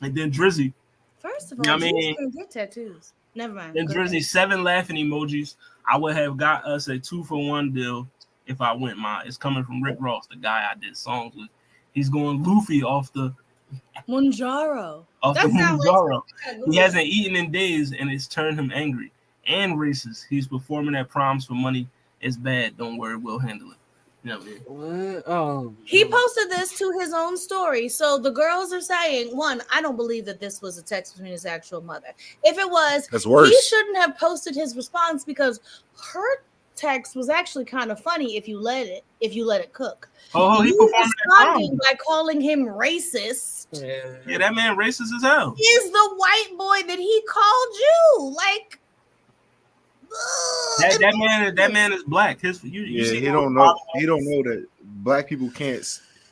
And then Drizzy. First of all, you can get tattoos. Never mind. Then Drizzy 7 laughing emojis. I would have got us a 2-for-1 deal if I went mine. It's coming from Rick Ross, the guy I did songs with. He's going Luffy off the Monjaro. He hasn't eaten in days and it's turned him angry and racist. He's performing at proms for money. It's bad. Don't worry, we'll handle it. You know what I mean? Oh, he posted this to his own story. So the girls are saying, one, I don't believe that this was a text between his actual mother. If it was, that's worse. He shouldn't have posted his response because her text was actually kind of funny if you let it cook. He responding by calling him racist. Yeah, that man racist as hell. Is the white boy that he called you like? That man is black. He don't know that black people can't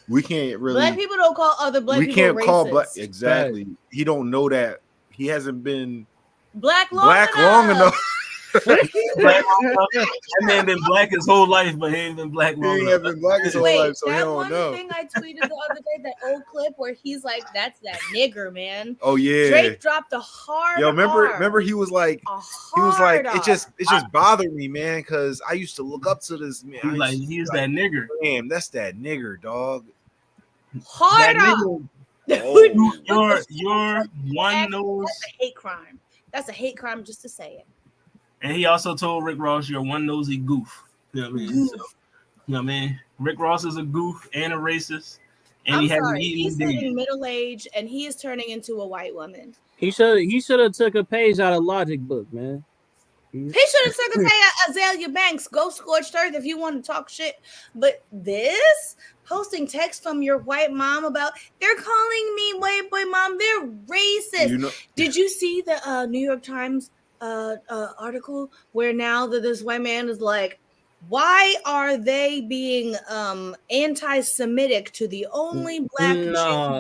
we can't really. Black people don't call other black we people can't racist. call black exactly. He don't know that he hasn't been black long black enough. long enough. Black long enough. That man been black his whole life, but he ain't been black He long ain't enough. been black his whole Wait, life, so he that don't one know. thing I tweeted the other day, that old clip where he's like, "That's that nigger, man." Oh yeah. Drake dropped a hard. Remember he was like, R. it just bothered me, man, because I used to look up to this man. He's like, he's that nigger. Damn, that's that nigger, dog. hard That R. nigger, your one nose. That's a hate crime. That's a hate crime just to say it. And he also told Rick Ross, "You're one nosy goof." You know what I mean? So, you know what I mean? Rick Ross is a goof and a racist, and I'm he hasn't sorry. eaten He's dick. getting middle age, and he is turning into a white woman. He should have took a page out of Logic book, man. He should have took a pay Azalea Banks. Go scorched earth if you want to talk shit. But this posting text from your white mom about they're calling me white boy mom. They're racist. You know, Did you see the New York Times article where now that this white man is like, why are they being anti-Semitic to the only black Jew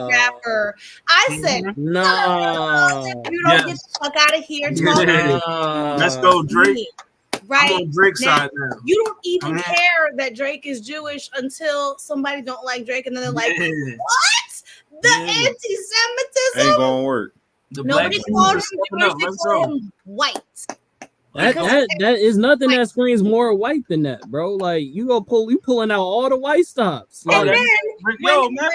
rapper? I said, no. you don't get the fuck out of here. Let's go, Drake. Right. I'm on Drake's Now, side now. you don't even care that Drake is Jewish until somebody don't like Drake, and then they're like, "What? The anti-Semitism ain't gonna work." The Nobody black called him people Jewish. stepping up. They Let's called go. him white. That is nothing that screams more white than that, bro. Like you pulling out all the white stops. Oh, And Like, then, Yo, man.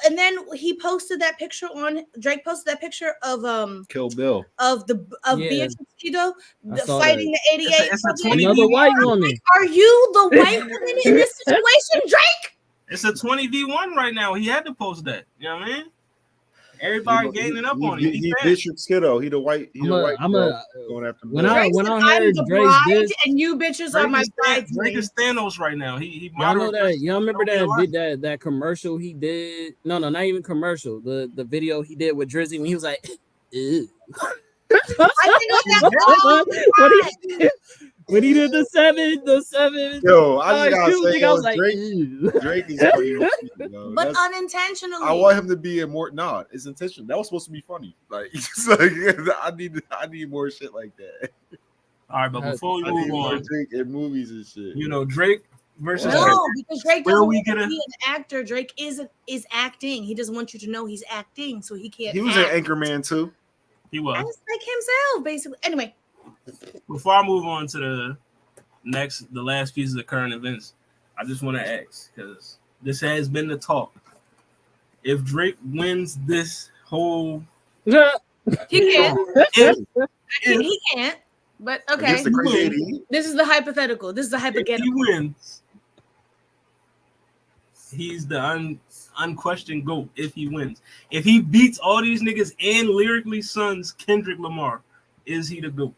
and then he posted that picture on Drake posted that picture of Kill Bill. of Yeah. Beatrice Kiddo I saw fighting the 88. It's a 20 another white woman. Are you the white woman in this situation, Drake? It's a 20v1 right now. He had to post that. You know what I mean? Everybody gaining up on him. He Bishop Skiddo. He the white. He the white. Going after when Bill. I I'm heard the Drake's bride, diss, and you bitches are my Drake bridesmaids. is Thanos right now. He y'all know that. Y'all remember Don't be that commercial he did? No, not even commercial. The video he did with Drizzy when he was like, ew. I think that when he did the seven. Yo, I just gotta say, I was like, Drake. ew. Drake is funny. but unintentionally. I want him to be in more. Nah, it's intentional. That was supposed to be funny. Like, it's like I need more shit like that. All right, but before we I need move more on, Drake in movies and shit. you know, Drake versus No, because Drake Where doesn't we want to gonna- be an actor. Drake is acting. He doesn't want you to know he's acting, so he can't. He was act. an Anchorman too. He was. That's like himself, basically. Anyway, Before I move on to the last pieces of current events, I just want to ask, because this has been the talk. If Drake wins this whole, he can't. if He can't. But okay, Against the Crazy 88. this is the hypothetical. This is the if he hypothetical. wins, he's the unquestioned GOAT. If he wins, if he beats all these niggas and lyrically sons Kendrick Lamar, is he the GOAT?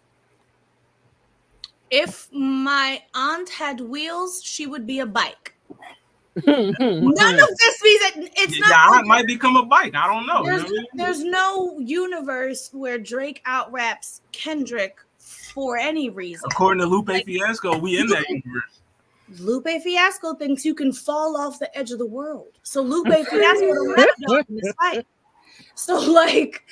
If my aunt had wheels, she would be a bike. None of this means that it's not. Yeah, I might become a bike. I don't know. There's no universe where Drake outraps Kendrick for any reason. According to Lupe Fiasco, we in that universe. Lupe Fiasco thinks you can fall off the edge of the world. So Lupe Fiasco don't have no in this fight. So like,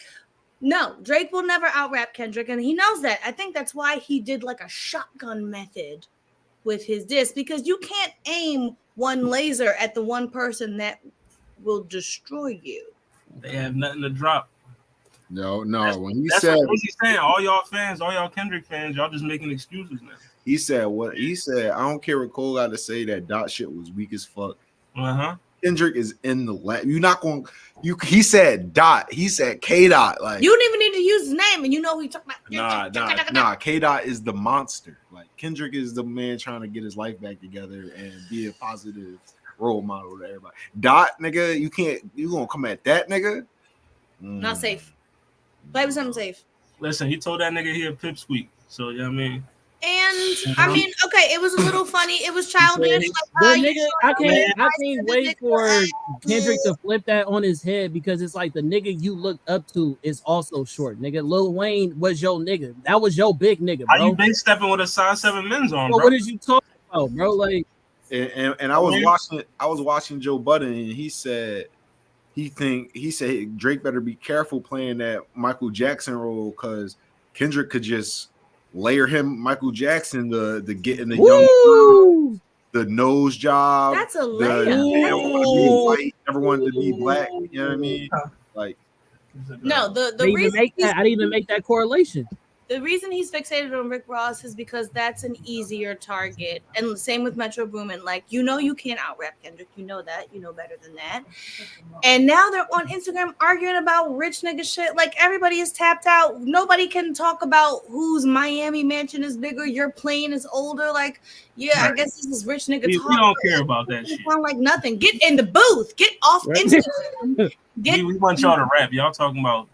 no, Drake will never outrap Kendrick, and he knows that. I think that's why he did like a shotgun method with his diss, because you can't aim one laser at the one person that will destroy you. They have nothing to drop. No. When he That's said, what he's saying. All y'all fans, all y'all Kendrick fans, y'all just making excuses now. he said what he said. I don't care what Cole got to say. That Dot shit was weak as fuck. Kendrick is in the lab. You're not going. He said Dot. He said K Dot. Like You don't even need to use his name, and you know who he talking about. Nah. K Dot is the monster. Like Kendrick is the man trying to get his life back together and be a positive role model to everybody. Dot, nigga, you gonna come at that nigga? Not safe. Play with something safe. Listen, he told that nigga he a pipsqueak. So, you know what I mean? And I mean, okay, it was a little funny. It was childish. But nigga, I can't wait for Kendrick to flip that on his head, because it's like the nigga you looked up to is also short. Nigga, Lil Wayne was your nigga. That was your big nigga, bro. How you big stepping with a size 7 men's on, Well, bro? what is you talking about, bro? Like, And I was watching Joe Budden, and he said Drake better be careful playing that Michael Jackson role because Kendrick could just layer him Michael Jackson the getting the young the nose job. That's a Never layup. wanted to be white, never wanted to be black. You know what I mean? Like No, the I didn't even make that correlation. The reason he's fixated on Rick Ross is because that's an easier target. And the same with Metro Boomin. Like, you know you can't out-rap Kendrick. You know that. You know better than that. And now they're on Instagram arguing about rich nigga shit. Like, everybody is tapped out. Nobody can talk about whose Miami mansion is bigger, your plane is older. Like, yeah, I guess this is rich nigga talk. We don't care about that shit. Sound like nothing. Get in the booth. Get off Instagram. We want y'all to rap. Y'all talking about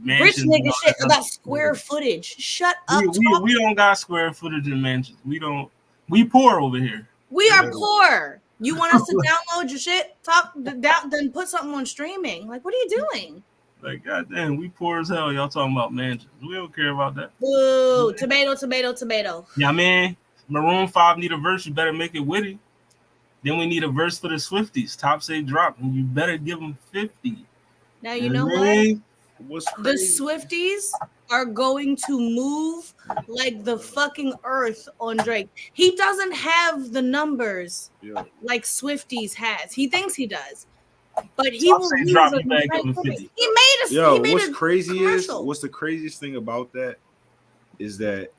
rich nigga shit about square footage. Shut up. We don't got square footage in mansions. We poor over here. We are poor. You want us to download your shit? Then put something on streaming. Like, what are you doing? Like, goddamn, we poor as hell. Y'all talking about mansions. We don't care about that. Boo. Tomato. Yeah, man. Maroon 5 need a verse. You better make it witty. Then we need a verse for the Swifties. Top say drop. And you better give them 50. Now, you know what? The Swifties are going to move like the fucking earth on Drake. He doesn't have the numbers like Swifties has. He thinks he does, but he will lose. He made us. What's the craziest thing about that is that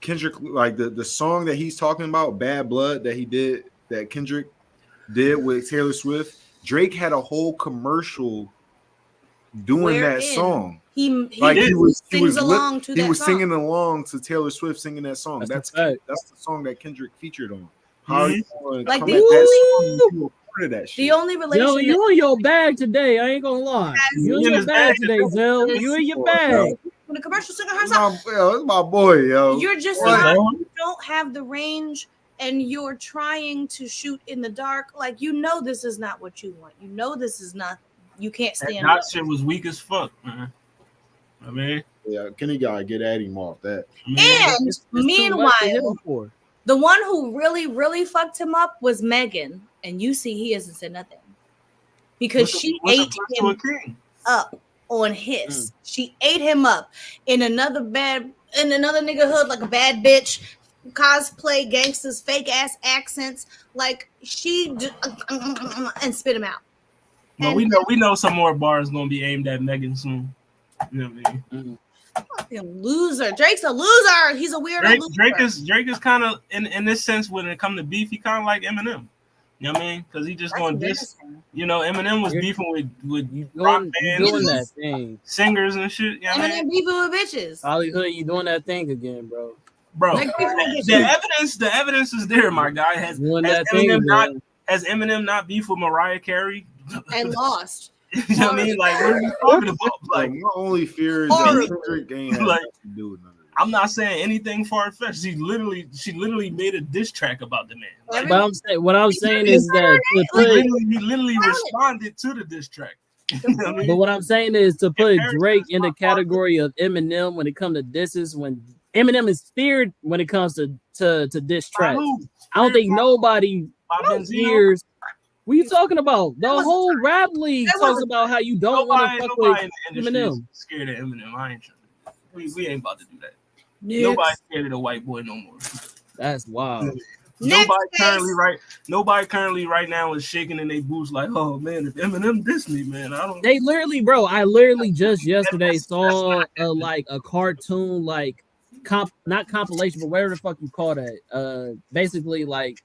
Kendrick, like the song that he's talking about, Bad Blood, that Kendrick did with Taylor Swift. Drake had a whole commercial doing that song. He was singing along to Taylor Swift singing that song. That's the song that Kendrick featured on. How you like come at that song, part of that shit. The only relation you in your bag today. I ain't gonna lie. You in your bag today, Zell. You in your bag. When the commercial singer herself, it's my boy, yo. You're just you don't have the range, and you're trying to shoot in the dark. Like, you know this is not what you want. You know this is not. You can't stand that shit was weak as fuck, man. I mean, Kenny gotta get at him off that. And meanwhile, the one who really, really fucked him up was Megan, and you see he hasn't said nothing because she ate him up on his. She ate him up in another nigga hood, like a bad bitch, cosplay gangsters, fake ass accents, like and spit him out. No, we know some more bars gonna be aimed at Megan soon. You know what I mean? Loser. Drake's a loser. He's a weirdo. Drake is kind of in this sense when it comes to beef, he kind of like Eminem. You know what I mean? Because he just going this. You know, Eminem was beefing with rock bands, doing that thing, singers and shit. You know Eminem beefing with bitches. Hollywood, you doing that thing again, bro? Bro, the evidence is there, my guy. Has Eminem not beef with Mariah Carey? And lost. You know what I mean? Like, what are you talking about? Like, my only fear is that Kendrick ain't have to do with none of that. I'm not saying anything far-fetched. She literally made a diss track about the man. Like, what I'm saying is that he literally responded to the diss track. You know what I mean? But what I'm saying is to put Drake in the category of Eminem when it comes to disses, when Eminem is feared when it comes to diss tracks. I don't think nobody fears. What are you talking about? The whole rap league talks about how you don't want to fuck with Eminem. Scared of Eminem. I ain't trying. We ain't about to do that. Nobody's scared of the white boy no more. That's wild. Nobody currently right now is shaking in their boots like, oh man, if Eminem diss me, man, I don't. They literally, bro. I literally just yesterday saw a cartoon not compilation, but whatever the fuck you call that. Basically like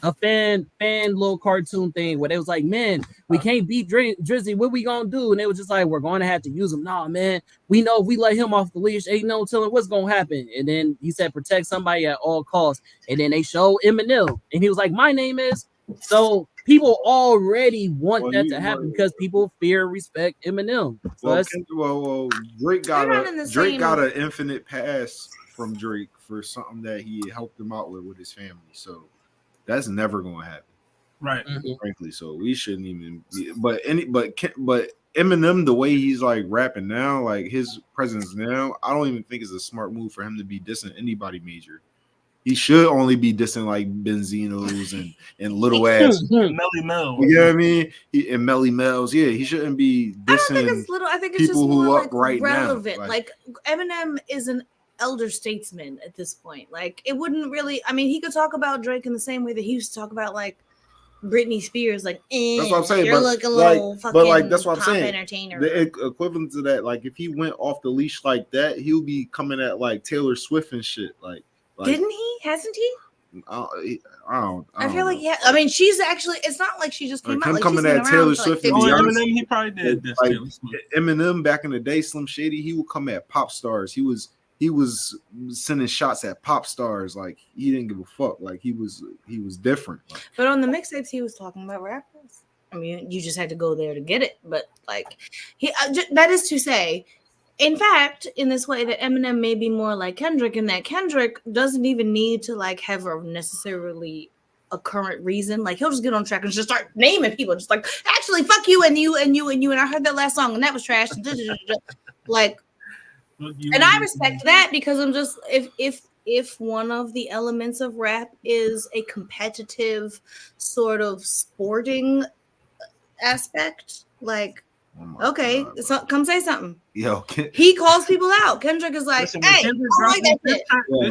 a fan little cartoon thing where they was like, man, we can't beat Drizzy. What we gonna do? And they was just like, we're going to have to use him. Nah, man, we know if we let him off the leash, ain't no telling what's gonna happen. And then he said, protect somebody at all costs. And then they show Eminem, and he was like, my name is. So people already want that to happen because people fear, respect Eminem. So Drake got an infinite pass from Drake for something that he helped him out with his family. So. That's never going to happen, right? Frankly, so we shouldn't even. But Eminem, the way he's like rapping now, like his presence now, I don't even think it's a smart move for him to be dissing anybody major. He should only be dissing like Benzinos and little ass. Melly Mel. You know what I mean? And Melly Mel's. Yeah, he shouldn't be dissing. I don't think it's little. I think it's just people more who like up right relevant. now. Like Eminem is an elder statesman at this point. Like it wouldn't really. I mean, he could talk about Drake in the same way that he used to talk about like Britney Spears. Like that's what I'm saying. You're But like a like, little fucking but like that's what I'm pop saying. entertainer. The equivalent to that, like if he went off the leash like that, he'll be coming at like Taylor Swift and shit. Like didn't he? Hasn't he? I feel like yeah. I mean, she's actually. It's not like she just came like out. him Like coming she's been at around Taylor for, Swift like, and Beyonce. Eminem, he probably did this. Like Eminem back in the day, Slim Shady, he would come at pop stars. He was sending shots at pop stars. Like he didn't give a fuck. Like he was different. Like, but on the mixtapes, he was talking about rappers. I mean, you just had to go there to get it. But like that is to say. In fact, in this way, that Eminem may be more like Kendrick, in that Kendrick doesn't even need to like have a necessarily a current reason. Like he'll just get on track and just start naming people, just like actually fuck you and you and you and you. And I heard that last song and that was trash. Like, and I respect that because I'm just if one of the elements of rap is a competitive sort of sporting aspect, like. Okay, God, come say something. Yo, he calls people out. Kendrick is like, "Hey, I don't like that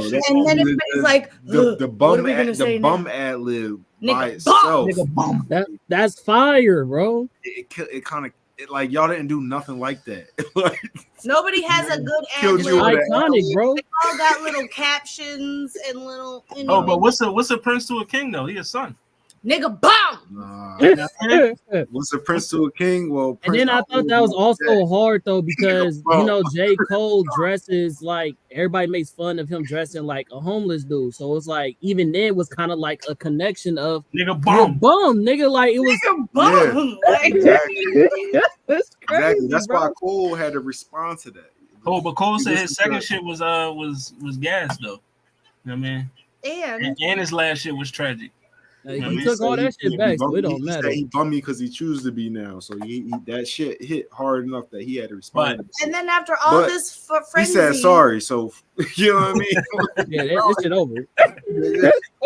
shit." And then it's like, the bum ad lib by itself. That's fire, bro. It kind of like y'all didn't do nothing like that. Like nobody has a good ad lib. Iconic, bro. They all got little captions and little. Oh, but what's a prince to a king though? He a son. Nigga, bomb. What's a prince to a king? Well, Prince, and then I thought that was also hard though because you know J. Cole dresses like everybody makes fun of him dressing like a homeless dude. So it's like even then was kind of like a connection of nigga bum, nigga like it was nigga bum. Yeah, exactly. That's crazy. Exactly. That's bro. why Cole had to respond to that. Oh, but Cole said his second shit was gas though. You know what I mean? Yeah. And his last shit was tragic. He took all that shit back, so it don't matter. He bummed me because he chooses to be now. So he that shit hit hard enough that he had to respond. And then after all this frenzy, he said sorry. So you know what I mean? Yeah, this shit over.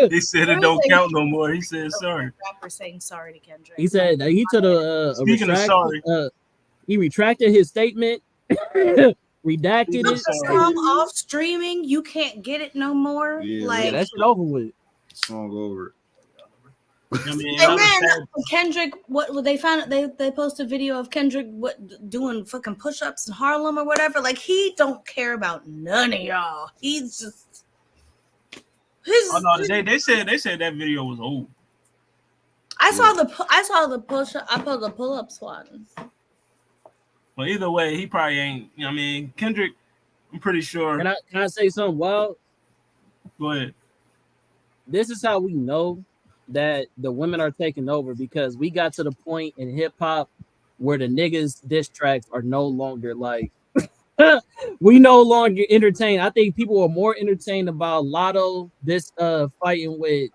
He said it don't count no more. He said sorry. Rapper saying sorry to Kendrick. He said he took speaking of sorry. He retracted his statement. Redacted it. Song off streaming, you can't get it no more. Yeah, like that shit over with. Song over. I mean, and then Kendrick, what they found, they posted a video of Kendrick doing fucking push-ups in Harlem or whatever. Like he don't care about none of y'all. He's just oh no, they said that video was old. I saw the pull-ups one. Well, either way, he probably ain't. You know what I mean, Kendrick, I'm pretty sure. Can I say something wild? Go ahead. This is how we know that the women are taking over because we got to the point in hip hop where the niggas diss tracks are no longer like we no longer entertain. I think people are more entertained about Lotto this fighting with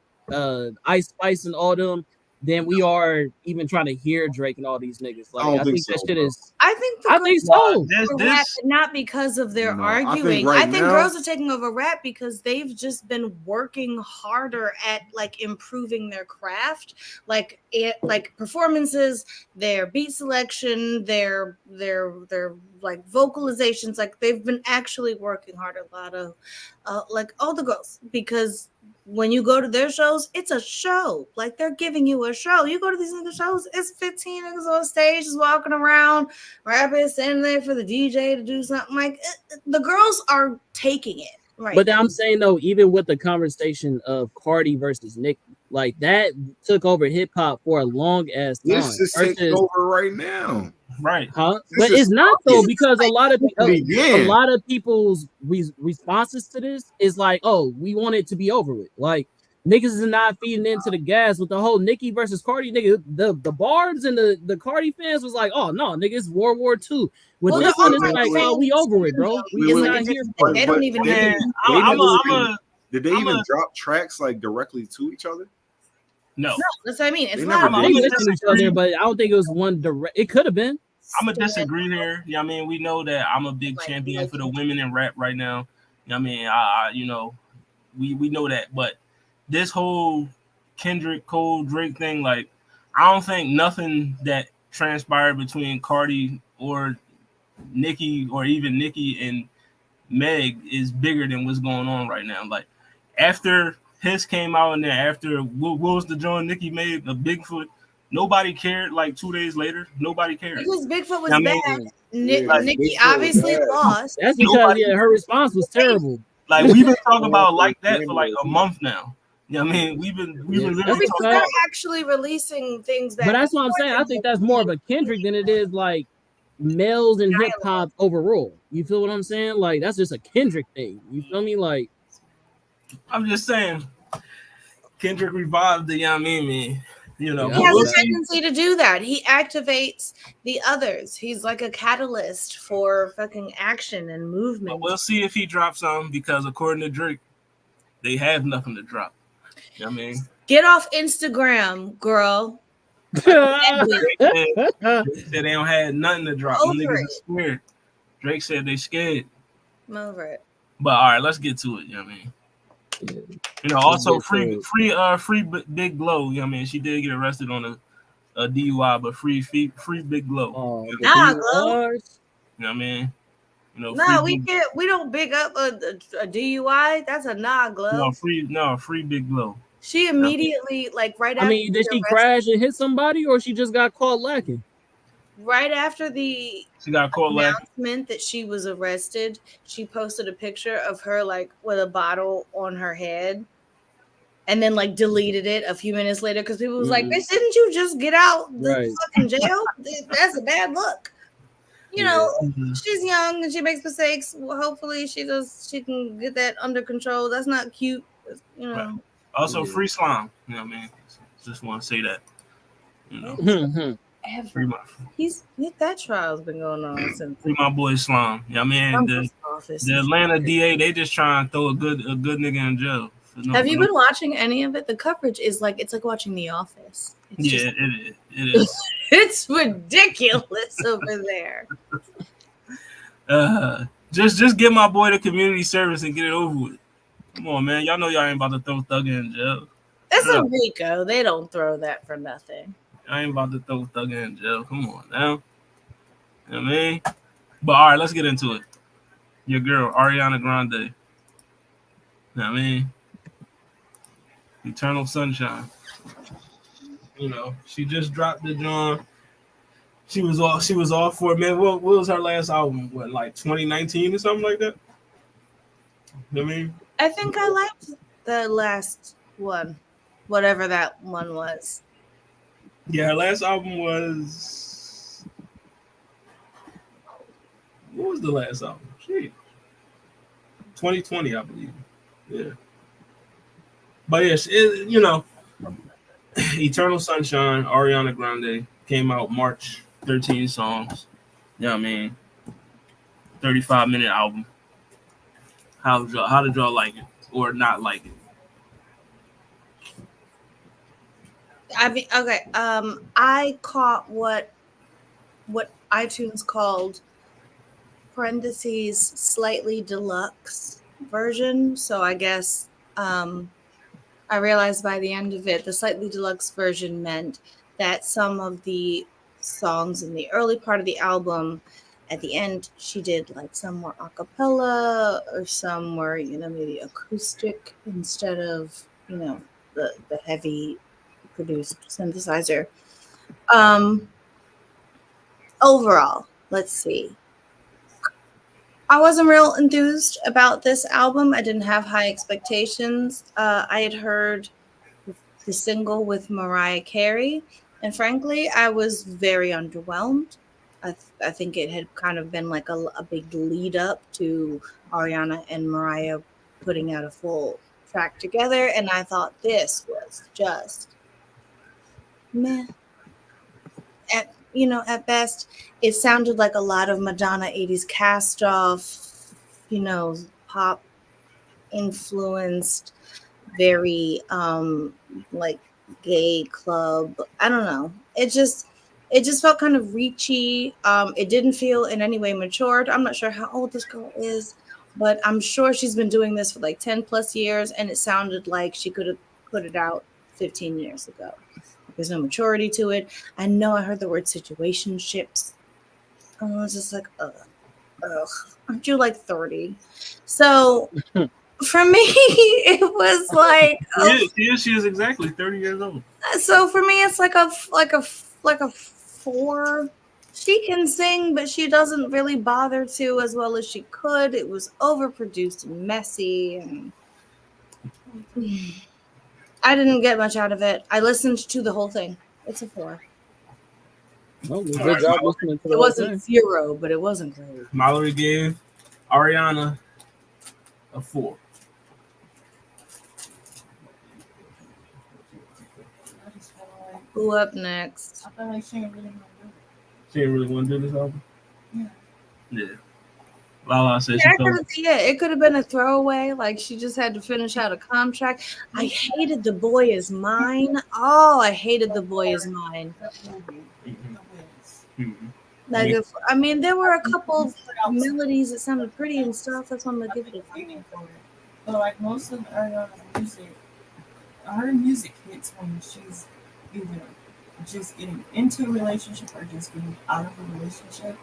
Ice Spice and all them than we are even trying to hear Drake and all these niggas. Like I think that shit is. I think so. Rap, not because of their arguing. I think girls are taking over rap because they've just been working harder at like improving their craft, like performances, their beat selection, their like vocalizations. Like they've been actually working harder. A lot of like all the girls, because when you go to their shows, it's a show. Like they're giving you a show. You go to these niggas shows, it's 15 niggas on stage just walking around, rappers standing there for the DJ to do something. Like the girls are taking it. Right. But I'm saying though, even with the conversation of Cardi versus Nicki, like that took over hip hop for a long ass time. This is taking over right now. Right. Huh? But it's not though, because a lot of people's responses to this is like, oh, we want it to be over with. Like niggas is not feeding into the gas with the whole Nicki versus Cardi. Nigga, the Barbs and the Cardi fans was like, oh no, nigga, it's World War II. With this one, it's like, oh, we over it, bro. We not here. They don't even have. Did they even drop tracks like directly to each other? No, that's what I mean. It's not. They listen to each other, but I don't think it was one direct. It could have been. I'm gonna disagree here. Yeah, I mean, we know that I'm a big champion for the women in rap right now. I mean, We know that. But this whole Kendrick Cole Drake thing, like, I don't think nothing that transpired between Cardi or Nicki or even Nicki and Meg is bigger than what's going on right now. Like, after his came out and then after what was the joint Nicki made, the Bigfoot, nobody cared. Like 2 days later, nobody cared. Because Bigfoot was I mean, bad. like, Nikki Bigfoot was obviously bad. lost. That's because Nobody- her response was terrible. Like, we've been talking about like that for like a month now. You know what I mean? We've been Yeah, literally that's talking They're about. actually releasing things that. But that's what I'm saying. I think that's more of a Kendrick than it is like males in hip hop overall. You feel what I'm saying? Like that's just a Kendrick thing. You feel me? Like I'm just saying, Kendrick revived the, you know what I mean, man. You know, Yeah, He but has we'll a see. tendency to do that. He activates the others. He's like a catalyst for fucking action and movement. But we'll see if he drops something because according to Drake, they have nothing to drop. You know what I mean? Get off Instagram, girl. Drake said they don't have nothing to drop. Them Over niggas it. are scared. Drake said they scared. I'm over it. But all right, let's get to it. You know what I mean? You know, also free Big Glow. You know what I mean? She did get arrested on a DUI, but free Big Glow. Oh, you the know Nah, DURs? what I mean? You know, No, free we Big- can't. We don't big up a DUI. That's a nah, Glow. free Big Glow. She immediately, like right I after, mean, did she the crash and hit somebody, or she just got caught lacking? right after the She got caught last. announcement that she was arrested, she posted a picture of her like with a bottle on her head, and then like deleted it a few minutes later because people was like, "Bitch, didn't you just get out the Right. fucking jail? That's a bad look." You know, Mhm. she's young and she makes mistakes. Well, hopefully, she can get that under control. That's not cute, you know. Right. Also, Yeah. free slime. You know what I mean? Just want to say that. You know, free That trial's been going on since free my boy slime. You know what I mean? Trump's office. The Atlanta DA, they just trying to throw a good nigga in jail. Have you been watching any of it? The coverage is like it's like watching The Office. It's Yeah, just, it is. it's ridiculous over there. Just get my boy to community service and get it over with. Come on, man. Y'all know y'all ain't about to throw Thugger in jail. It's Yeah. a Rico. They don't throw that for nothing. I ain't about to throw Thugger in jail. Come on now. You know what I mean? But all right, let's get into it. Your girl, Ariana Grande. You know what I mean? Eternal Sunshine. You know, she just dropped the joint. She was off for a minute. What was her last album? What, like 2019 or something like that? You know what I mean? I think I liked the last one, whatever that one was. Yeah, her last album was. What was the last album? Shit. 2020, I believe. Yeah. But yes, you know, Eternal Sunshine, Ariana Grande came out March, 13 songs. You know what I mean? 35-minute album. How did y'all like it or not like it? I mean, okay. I caught what iTunes called parentheses slightly deluxe version. So I guess I realized by the end of it, the slightly deluxe version meant that some of the songs in the early part of the album, at the end, she did like some were a cappella or some were, maybe acoustic instead of, the heavy produced synthesizer. Overall, let's see. I wasn't real enthused about this album. I didn't have high expectations. I had heard the single with Mariah Carey, and frankly, I was very underwhelmed. I think it had kind of been like a big lead up to Ariana and Mariah putting out a full track together, and I thought this was just meh. At best, it sounded like a lot of Madonna 80s cast off, pop influenced, very like gay club. I don't know. It just felt kind of reachy. It didn't feel in any way matured. I'm not sure how old this girl is, but I'm sure she's been doing this for like 10 plus years, and it sounded like she could have put it out 15 years ago. There's no maturity to it. I know I heard the word situationships. I was just like, ugh, aren't you like 30? So for me, it was like, She is exactly 30 years old. so for me, it's like a 4. She can sing, but she doesn't really bother to as well as she could. It was overproduced and messy, and I didn't get much out of it. I listened to the whole thing. It's a 4. Well, good job listening to the It whole wasn't thing. 0, but it wasn't great. Mallory gave Ariana a 4. I just feel like Who up next? I feel like she ain't really gonna do it. She didn't really want to do this album. Yeah. Yeah. Lala said Yeah, she felt. it could have been a throwaway. Like she just had to finish out a contract. I hated The Boy Is Mine. Oh, I hated The Boy Is Mine. That movie, The Wiz. Mhm. Like, there were a couple of melodies that sounded pretty and stuff. That's why I'm gonna give it a 3. But like most of Ariana's music, her music hits when she's either just getting into a relationship or just getting out of a relationship.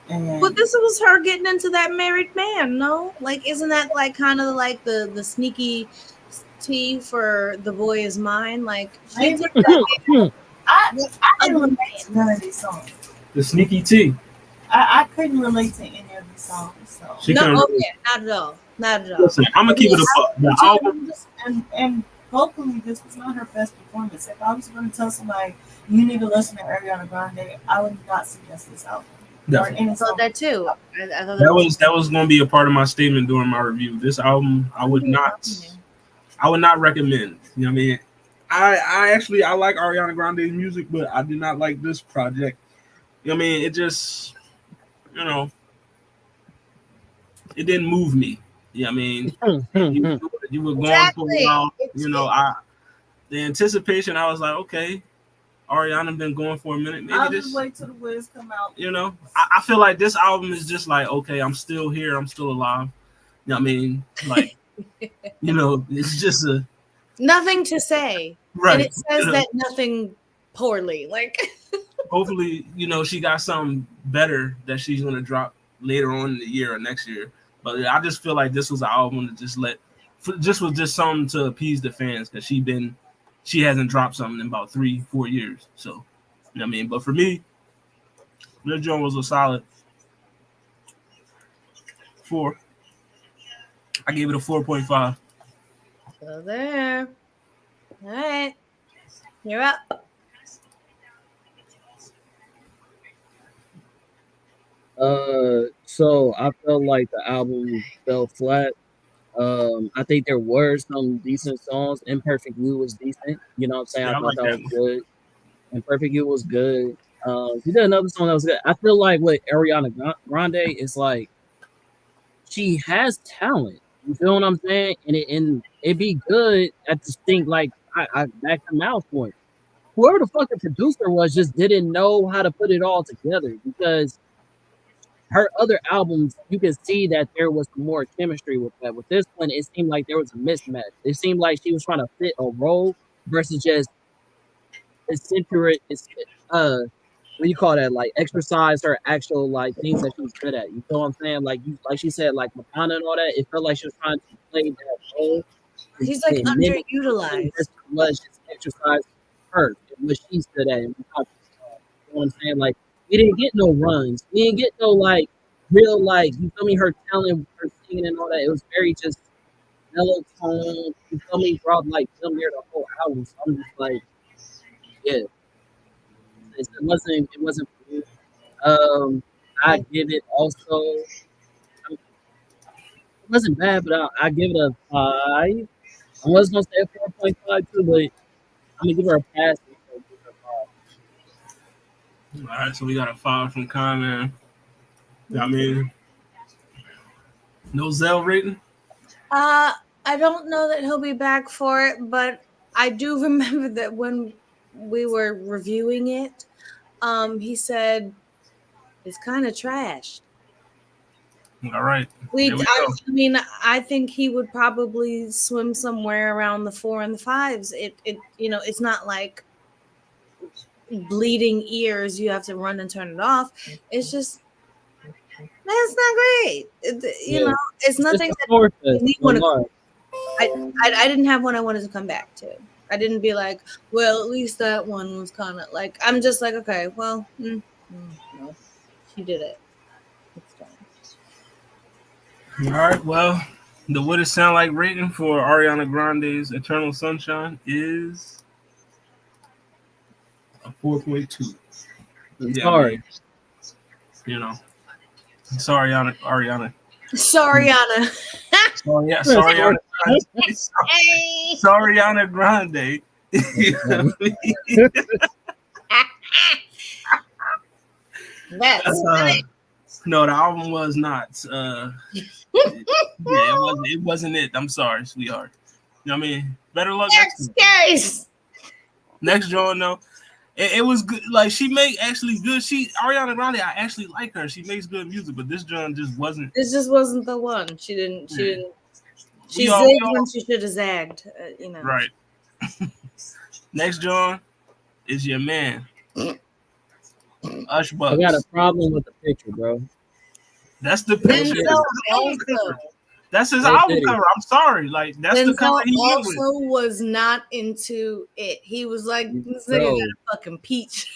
And But this was her getting into that married man, no? Like, isn't that like kind of like the sneaky tea for The Boy Is Mine? Like, she took that I didn't relate to none of these songs. The sneaky T. I couldn't relate to any of these songs. So She no, couldn't. okay, not at all, not at all. Listen, I'm gonna keep it a fuck. The album. and vocally, this was not her best performance. If I was going to tell somebody you need to listen to Ariana Grande, I would not suggest this album. No. Or any I thought song. that too. I thought That was going to be a part of my statement during my review. This album, I would not recommend. You know what I mean? I like Ariana Grande's music, but I did not like this project. You know what I mean? It just, you know, it didn't move me. You know what I mean? You were going for a while. You know, the anticipation, I was like, okay, Ariana been going for a minute. Maybe I'll this, just wait till the Wiz come out. you know, I feel like this album is just like, okay, I'm still here. I'm still alive. You know what I mean? Like, you know, it's just a, nothing to say. right. And it says you know, that nothing poorly. Like, hopefully, you know, she got something better that she's going to drop later on in the year or next year. But I just feel like this was an album to just was just something to appease the fans because she hasn't dropped something in about 3-4 years. So, you know what I mean? But for me, this joint was a solid 4. I gave it a 4.5. so there. All right. You're up. So I felt like the album fell flat. I think there were some decent songs. Imperfect You was decent. You know what I'm saying? Yeah, I I thought like that that was good. Imperfect You was good. He did another song that was good. I feel like with Ariana Grande, it's like she has talent. You feel what I'm saying? And it'd be good at this thing. Like I back to Mal's point. Whoever the fucking producer was just didn't know how to put it all together because her other albums, you can see that there was more chemistry with that. With this one, it seemed like there was a mismatch. It seemed like she was trying to fit a role versus just what do you call that? Like exercise her actual like things that she was good at. You feel what I'm saying? Like she said, like Madonna and all that. It felt like she was trying to play that role. He's like and mimic underutilized. versus was just exercise her and what she's good at. And you know what I'm saying? Like we didn't get no runs. We didn't get no like real like you feel me? Her talent, her singing and all that. It was very just mellow tone. You feel me? Brought like them near the whole album. So I'm just like, yeah. It wasn't for me. I give it also. It wasn't bad, but I give it a 5. I was gonna say a 4.5 too, but I'm gonna give her a pass. All right, so we got a 5 from Con. I mean, no Zell rating. I don't know that he'll be back for it, but I do remember that when we were reviewing it, he said it's kind of trash. All right. We, There we I, go. I mean, I think he would probably swim somewhere around the 4 and the 5s. It's not like bleeding ears. You have to run and turn it off. It's just, that's not great. Yeah. It's It's nothing a that store fest. made me No want to. lie. I didn't have one I wanted to come back to. I didn't be like, well, at least that one was kind of like. I'm just like, okay, well, no, she did it. It's done. All right. Well, the what it sound like rating for Ariana Grande's Eternal Sunshine is a 4.2. I'm Yeah, sorry. man. You know, sorry, Ariana. Sorry, Anna. Sorry, yeah, sorry, Ariana Grande. Sorry, Ariana Grande. You know what I mean? That's funny. No, the album was not. Yeah, it wasn't it. I'm sorry, sweetheart. You know what I mean? Better luck next time. Case. Next John, no. It was good. Like she made actually good. Ariana Grande, I actually like her. She makes good music, but this John just wasn't. This just wasn't the one. She didn't. She Yeah. didn't. She We all- zigged when she should have zagged. Right. Next John is your man, Ush I Bucks. got a problem with the picture, bro. That's the picture. Denzel That's his album also, cover. That's his No album titties. cover. I'm sorry. Like that's the cover Denzel he went with. also was not into it. He was like, this nigga Bro. got a fucking peach.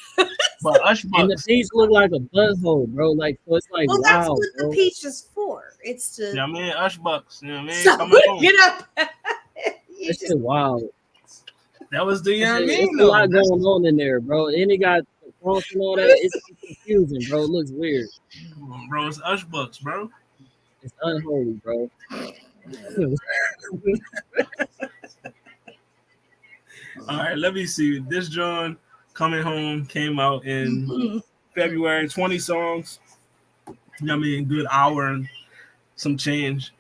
But Ush And the Bucks. piece look like a butthole, bro. Like, so it's like, Well, that's wow, what bro. the peach is for. It's to. Yeah, I mean Ush Bucks. You know what I mean? So, Coming home. get up. You That just- shit wild. That was the you know what I It's mean. a lot though. going on in there, bro. And it got the funk and all that. It's confusing, bro. It looks weird. Come on, bro. It's Ush Bucks, bro. It's unholy, bro. All right, let me see. This John Coming Home came out in February. 20 songs. You know what I mean? Good hour and some change.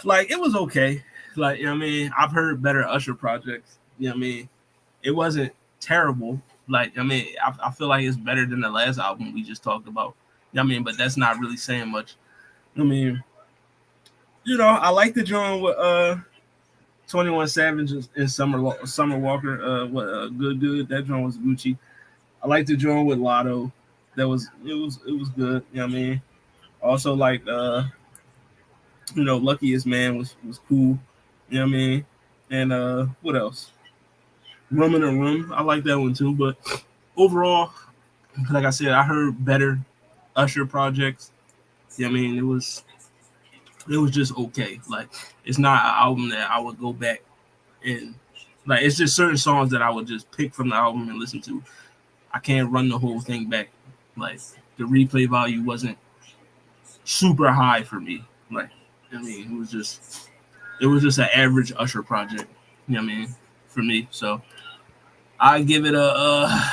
Like it was okay. Like you know what I mean, I've heard better Usher projects. You know what I mean? It wasn't terrible. Like I mean, I feel like it's better than the last album we just talked about. You know what I mean, but that's not really saying much. I mean, I like the joint with 21 Savage and Summer Walker. Good. That joint was Gucci. I like the joint with Lotto. It was good. You know what I mean? Also like Luckiest Man was cool. You know what I mean? And what else? Room in a Room. I like that one too. But overall, like I said, I heard better Usher projects. You know what I mean? It was just okay. Like it's not an album that I would go back and like it's just certain songs that I would just pick from the album and listen to. I can't run the whole thing back. Like the replay value wasn't super high for me. Like I mean, it was just an average Usher project. You know what I mean? For me. So I give it a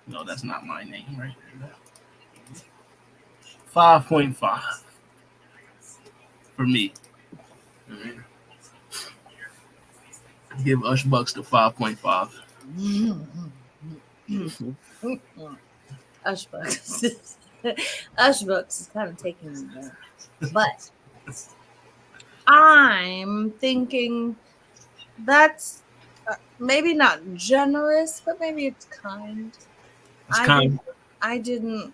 no, that's not my name right there. 5.5 for me. Give Ush Bucks the 5.5. Ush Bucks. Ush Bucks is kind of taking me there. But I'm thinking that's maybe not generous, but maybe it's kind. It's kind. I didn't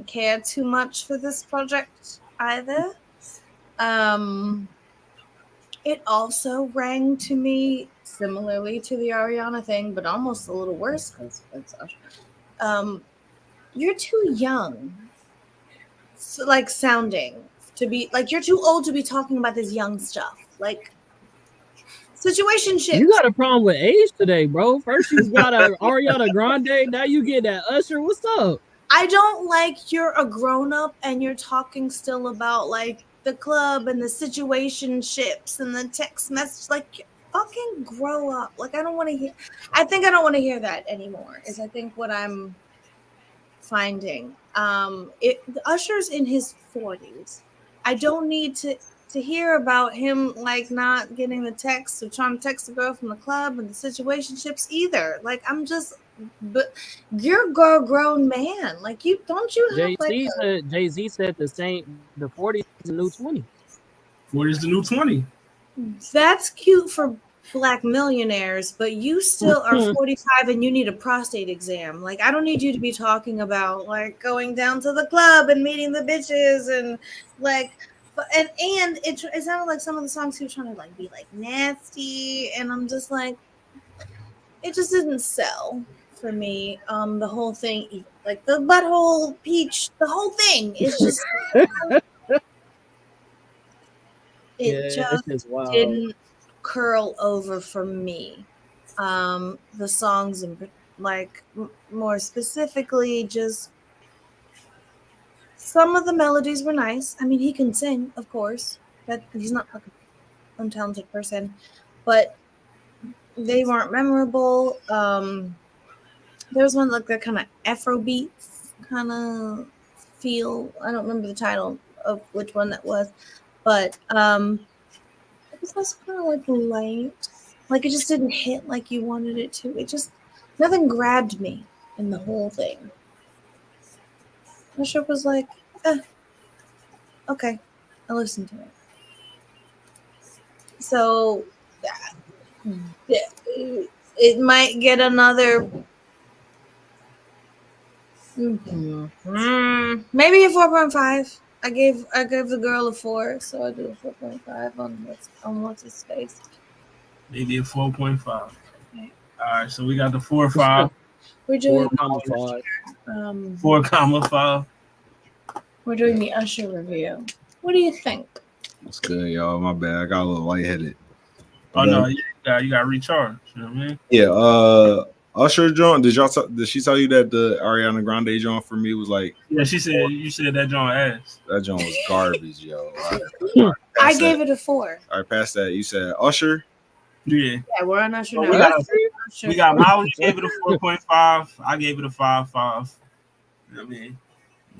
care too much for this project either. It also rang to me similarly to the Ariana thing, but almost a little worse because it's Usher. You're too young, sounding to be like you're too old to be talking about this young stuff, like situationship. You got a problem with age today, bro. First you got a Ariana Grande, now you get that Usher. What's up? I don't like you're a grown up and you're talking still about like the club and the situationships and the text message. Like, fucking grow up. Like, I don't want to hear. I think I don't want to hear that anymore. Is I think what I'm finding. Usher's in his 40s. I don't need to to hear about him like not getting the text or trying to text the girl from the club and the situationships either. Like I'm just, but you're a grown man. Like you don't you have like Jay Z said the same. The 40s is the new 20. What is the new 20? that's cute for black millionaires, but you still are 45 and you need a prostate exam. Like I don't need you to be talking about like going down to the club and meeting the bitches and like and it sounded like some of the songs he was trying to like be like nasty, and I'm just like it just didn't sell for me. The whole thing, like the butthole peach, the whole thing is just it just didn't curl over for me. The songs and like more specifically, just some of the melodies were nice. I mean, he can sing, of course, but he's not like an untalented person, but they weren't memorable. There was one like that kind of Afro beats kind of feel. I don't remember the title of which one that was, but it was also kind of like light. Like it just didn't hit like you wanted it to. It just nothing grabbed me in the whole thing. Usher was like, okay, I listened to it. So it might get another maybe a 4.5. I gave the girl a 4, so I do a 4.5 on what's his face. Maybe a 4.5. Okay. All right, so we got the 4.5. We're doing 4.5. 4.5. We're doing the Usher review. What do you think? What's good, y'all? My bad. I got a little lightheaded. Oh no, you got to recharge. You know what I mean? Yeah. Usher John, did she tell you that the Ariana Grande John for me was like? Yeah, she said you said that John ass. That John was garbage, yo. I gave it a 4. All right, past that, you said Usher. Yeah, we're on Usher now. We got Molly gave it a 4.5. I gave it a 5.5. You know what I mean?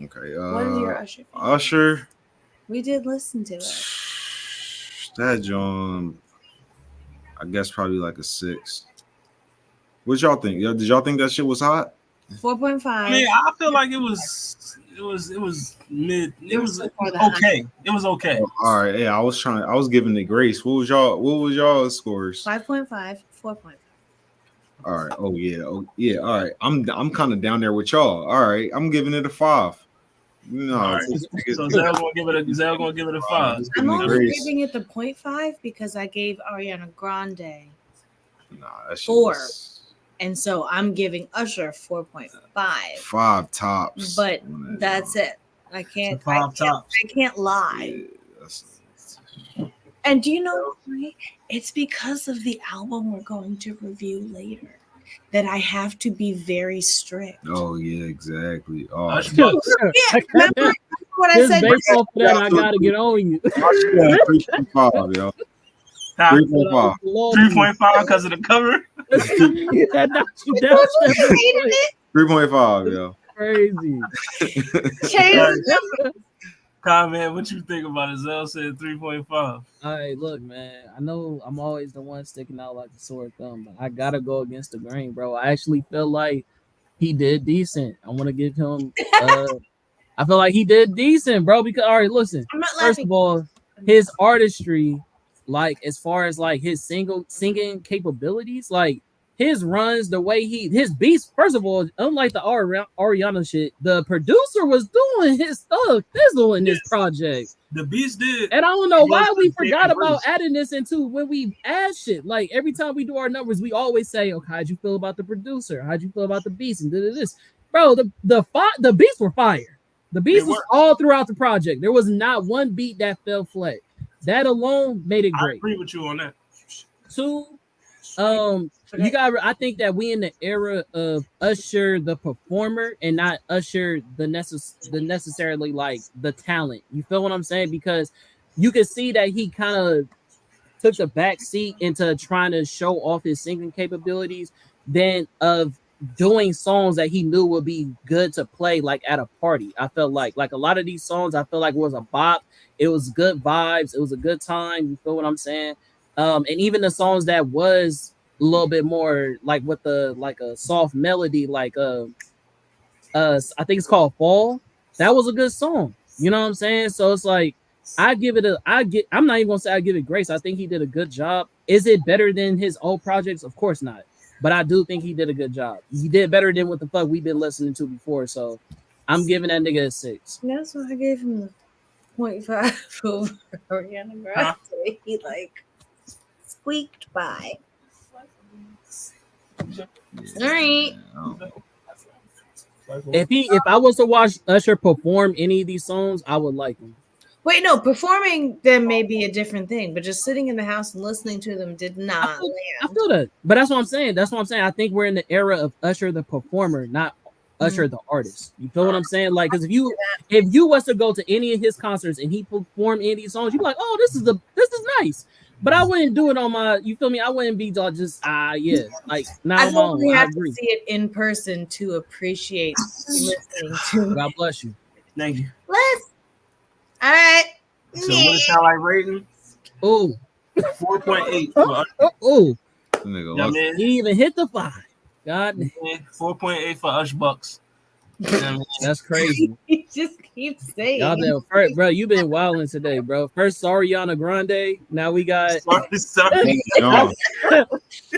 Okay. What is your Usher? Usher. We did listen to it. That John, I guess probably like a 6. What y'all think? Did y'all think that shit was hot? 4.5. I mean, I feel like it was mid. It was okay. It was okay. Oh, all right. Yeah, I was giving it grace. What was y'all scores? 5.5, 4.5. All right. Oh yeah. All right. I'm kind of down there with y'all. All right. I'm giving it a 5. No. Right. So Zell gonna give it a 5. I'm only giving it the 0.5 because I gave Ariana Grande 4. And so I'm giving Usher 4.5. 5 tops. But that's it. I can't lie. Yeah, and do you know why? It's because of the album we're going to review later that I have to be very strict. Oh yeah, exactly. Oh, yeah. Remember what I said? Based off of that, I gotta get on you. 3.5, yo. 3.5. 3.5 because of the cover. 3.5, yo. Crazy. Man, what you think about it? Zell said 3.5. All right, look, man. I know I'm always the one sticking out like a sore thumb, but I gotta go against the grain, bro. I actually feel like he did decent. I want to give him. I feel like he did decent, bro. Because all right, listen. First of all, his artistry, like as far as like his singing capabilities, like his runs, the way his beats. First of all, unlike the Ariana shit, the producer was doing his stuff. Doing this project. The beats did, and I don't know why we forgot about adding this into when we add shit. Like every time we do our numbers, we always say, "Okay, how'd you feel about the producer? How'd you feel about the beats?" And this, bro. The beats were fire. The beats was all throughout the project. There was not one beat that fell flat. That alone made it great. I agree with you on that. 2, you got. I think that we in the era of Usher the performer and not Usher the necessarily like the talent. You feel what I'm saying? Because you can see that he kind of took the back seat into trying to show off his singing capabilities than of doing songs that he knew would be good to play like at a party. I felt like a lot of these songs I feel like was a bop. It was good vibes. It was a good time. You feel what I'm saying? And even the songs that was a little bit more like with the like a soft melody, like I think it's called Fall. That was a good song. You know what I'm saying? So it's like I'm not even gonna say I give it grace. I think he did a good job. Is it better than his old projects? Of course not. But I do think he did a good job. He did better than what the fuck we've been listening to before. So I'm giving that nigga a 6. That's why I gave him the 0.5 over Ariana Grande. Huh? He like squeaked by. Yeah, All right. If I was to watch Usher perform any of these songs, I would like him. Wait, no, performing them may be a different thing, but just sitting in the house and listening to them did not I land. feel that. But that's what I'm saying. I think we're in the era of Usher the performer, not Usher the artist. You feel what I'm saying? Like, because if you was to go to any of his concerts and he performed any of these songs, you'd be like, oh, this is nice. But I wouldn't do it on my. You feel me? I wouldn't be all just yeah, like not I on my hope we own. I have to agree. see it in person to appreciate listening to. God bless you. Thank you. Let's. All right. So what it sound like rating? Oh, 4.8 for Usher. oh, Nigga, Yeah, what? man. he even hit the 5. God, 4.8 for Ush Bucks. Yeah, man. that's crazy. He just keeps saying. Y'all been first, bro. You been wilding today, bro. First, Ariana Grande. Now we got Sorry. John,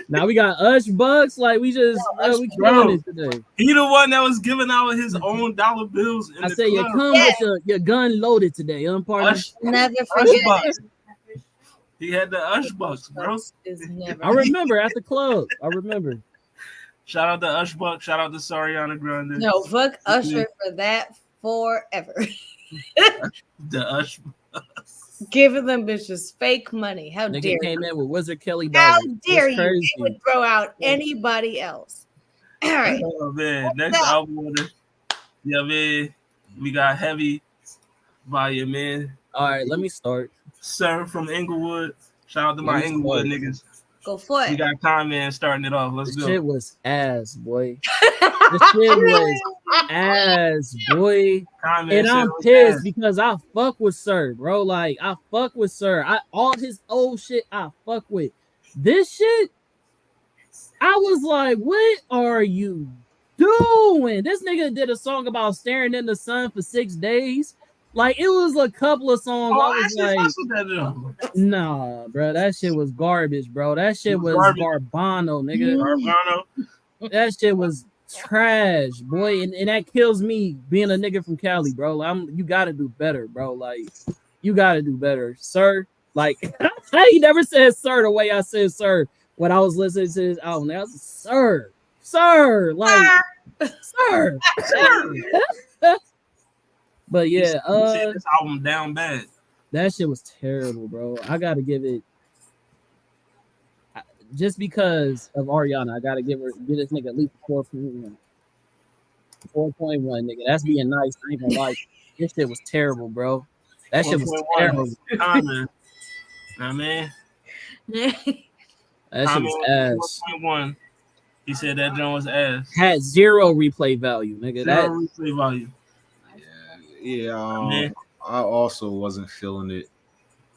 now we got Ush Bucks. Like we just we Bro. killing it today. He the one that was giving out his own dollar bills in I the said you club. come with your gun loaded today. Pardon me. Ush, Never Ush forget Bucks. He had the Ush Bucks, bro. is never. I remember at the club. I remember. Shout out to Ush Bucks. Shout out to Ariana Grande. No, fuck Usher for that forever. The Ush. Giving them bitches fake money. How dare Nigga you? came in with Wizard Kelly How Dollar. dare It's you? crazy. They would throw out anybody else. All right. Oh man, next album order. Yeah, man. We got Heavy by your man, All right, let me start. Sir from Inglewood. Shout out to my Let me Inglewood start. niggas. Go for We it. got Con Man starting it off. Let's This go. shit was ass, boy. This shit was ass, boy. Con Man And said I'm it was pissed ass. because I fuck with Sir, bro. Like I fuck with Sir. All his old shit I fuck with. This shit, I was like, what are you doing? This nigga did a song about staring in the sun for 6 days. Like it was a couple of songs. Oh, I I was actually like, fucks with that joint. nah, bro. That shit was garbage, bro. That shit was garbage. Garbano, nigga. Gargano. That shit was trash, boy. And that kills me being a nigga from Cali, bro. Like, you gotta do better, bro. Like, you gotta do better, Sir. Like, he never said Sir the way I said Sir when I was listening to his album. I was Sir, like, Sir. But yeah, this album down bad. that shit was terrible, bro. I gotta give it. Just because of Ariana, I gotta give this nigga at least 4.1. 4.1, nigga. That's being nice. I ain't gonna lie. This shit was terrible, bro. That shit was 4.1. terrible. Common. Nah, man. That shit Common was ass. 4.1. He said that joint was ass. Had 0 replay value, nigga. Zero replay value. yeah. Man. I also wasn't feeling it.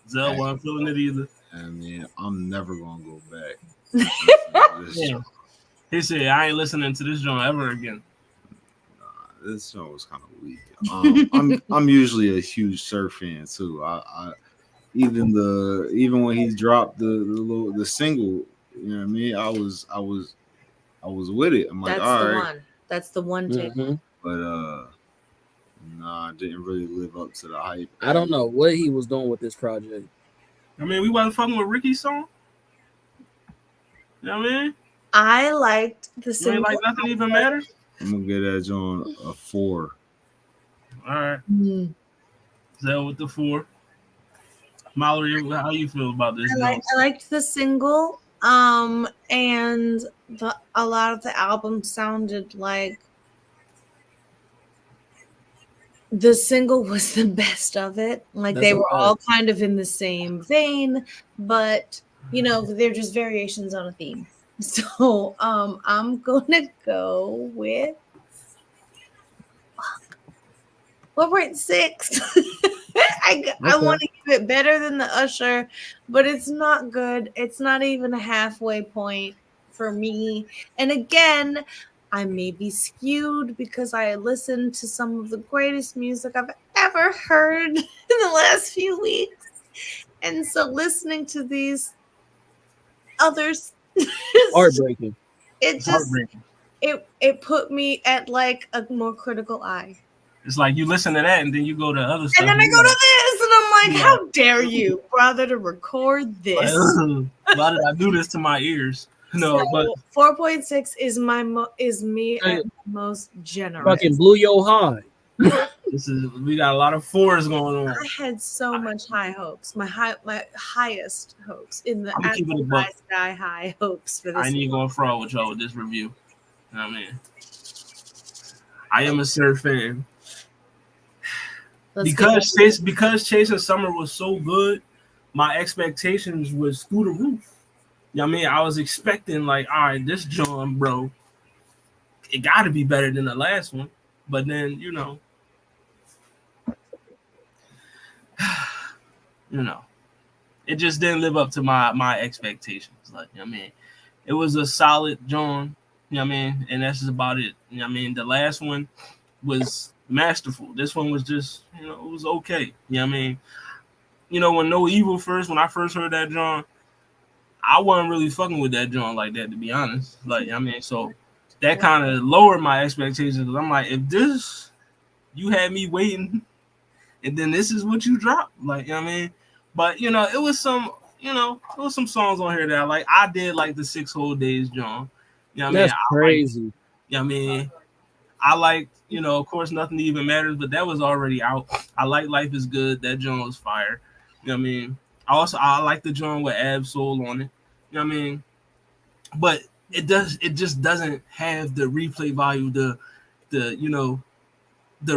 Zell wasn't feeling it either. I mean, I'm never gonna go back. Yeah. He said, I ain't listening to this joint ever again. This show was kind of weak. I'm usually a huge Sir fan too. I even when he dropped the single, you know what I mean. I was with it. I'm like, That's all the right, one. That's the one take. Mhm. but nah, I didn't really live up to the hype. I don't know what he was doing with this project. I mean, we wasn't fucking with Ricky's song. You know what I mean? I liked the You ain't single. like nothing even matters? I'm gonna get that joint a 4. All right. Mm. Zell with the 4. Mallory, how you feel about this? I liked the single. And a lot of the album sounded like the single was the best of it. Like That's they a were fact. all kind of in the same vein, but you know, they're just variations on a theme. So I'm gonna go with 4.6. I Okay. want to give it better than the Usher, but it's not good. It's not even a halfway point for me. And again, I may be skewed because I listened to some of the greatest music I've ever heard in the last few weeks. And so listening to these others, Heartbreaking. it It's just heartbreaking. it put me at like a more critical eye. It's like you listen to that and then you go to other And stuff. then I go to this, and I'm like, Yeah. how dare you, brother, to record this? Why did I do this to my ears? No, So, but 4.6 is me Hey. at my most generous. Fucking blew your high. we got a lot of fours going on. I had so much high hopes, my highest hopes in the I'ma keep it a buck. sky high hopes for I this. ain't even going to fraud with y'all with this review. You know what I mean? I am a Sir fan. Let's Because Chasing Summer was so good, my expectations was through the roof. You know what I mean? I was expecting like, all right, this John, bro, it got to be better than the last one. But then, it just didn't live up to my expectations. Like, you know what I mean? It was a solid John, you know what I mean? And that's just about it. You know what I mean? The last one was masterful. This one was just, it was okay. You know what I mean? When No Evil when I first heard that John, I wasn't really fucking with that John like that, to be honest. Like, I mean, so that kind of lowered my expectations because I'm like, if this, you had me waiting, and then this is what you dropped, like, you know what I mean? But, it was some songs on here that I like. I did like the 6 Whole Days, John. You know what I mean? That's crazy. You know what I mean? I like, of course, Nothing Even Matters, but that was already out. I like Life Is Good. That John was fire. You know what I mean? I like the John with Ab Soul on it. You know what I mean? But it just doesn't have the replay value, the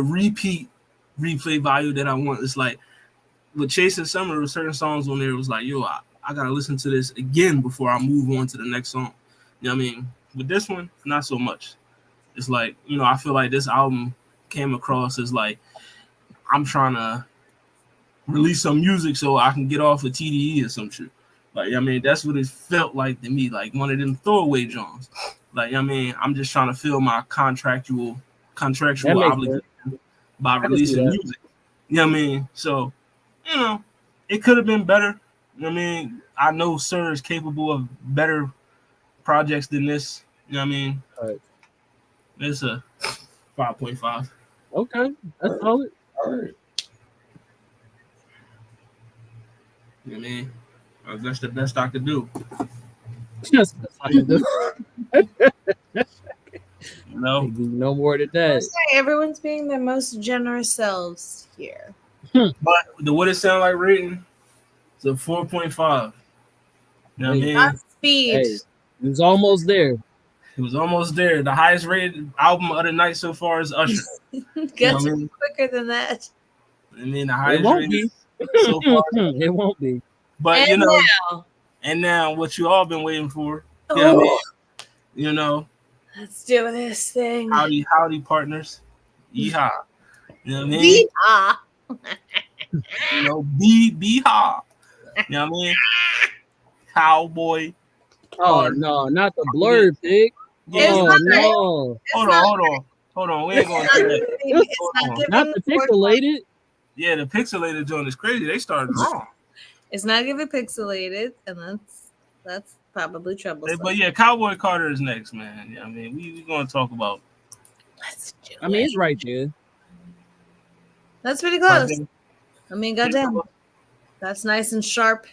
repeat replay value that I want. It's like with Chasing Summer, there were certain songs on there. It was like, yo, I gotta listen to this again before I move on to the next song. You know what I mean? With this one, not so much. It's like, I feel like this album came across as like I'm trying to release some music so I can get off of TDE or some shit. Like, I mean, that's what it felt like to me, like one of them throwaway Johns. Like, I mean, I'm just trying to fill my contractual obligation by releasing music. You know what I mean? So, it could have been better. You know what I mean? I know Sir is capable of better projects than this. You know what I mean? Right. It's a 5.5. Okay, that's solid. All right. You know what I mean? That's the best I could do. Just no more than that. Everyone's being their most generous selves here. But the what it sound like rating is a 4.5. You know what I mean? Not speed. Hey, it was almost there. It was almost there. The highest rated album of the night so far is Usher. Gets quicker than that. I mean, the It highest won't rated be. so far. It won't be. But And now what you all been waiting for. Oh. You know what I mean? Let's do this thing. Howdy partners. Yeehaw. You know what I mean? Beehaw. You know what I mean? Cowboy. Oh no, not the blurred pig. Oh no. Hold on. We ain't going to do that. Not the pixelated. Yeah, the pixelated joint is crazy. They started wrong. It's not giving pixelated, and that's probably troublesome. But yeah, Cowboy Carter is next, man. Yeah, I mean, we're gonna talk about. Let's do I mean, it's right there. That's pretty close. I mean, goddamn, that's nice and sharp.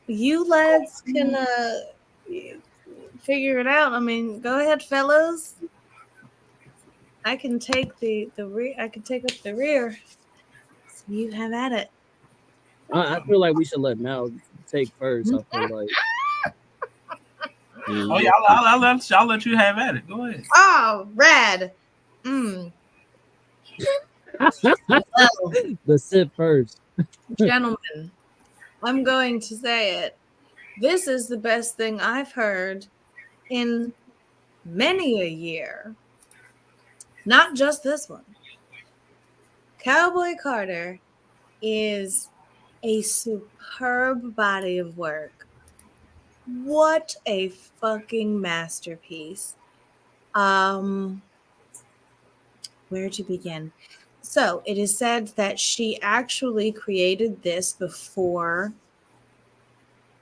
You lads can figure it out. I mean, go ahead, fellas. I can take the rear. I can take up the rear. So you have at it. I feel like we should let Mel take first. I feel like. Oh yeah, I'll let you have at it. Go ahead. Oh, rad. The sip first. Gentlemen, I'm going to say it. This is the best thing I've heard in many a year. Not just this one. Cowboy Carter is a superb body of work. What a fucking masterpiece. Where to begin? So it is said that she actually created this before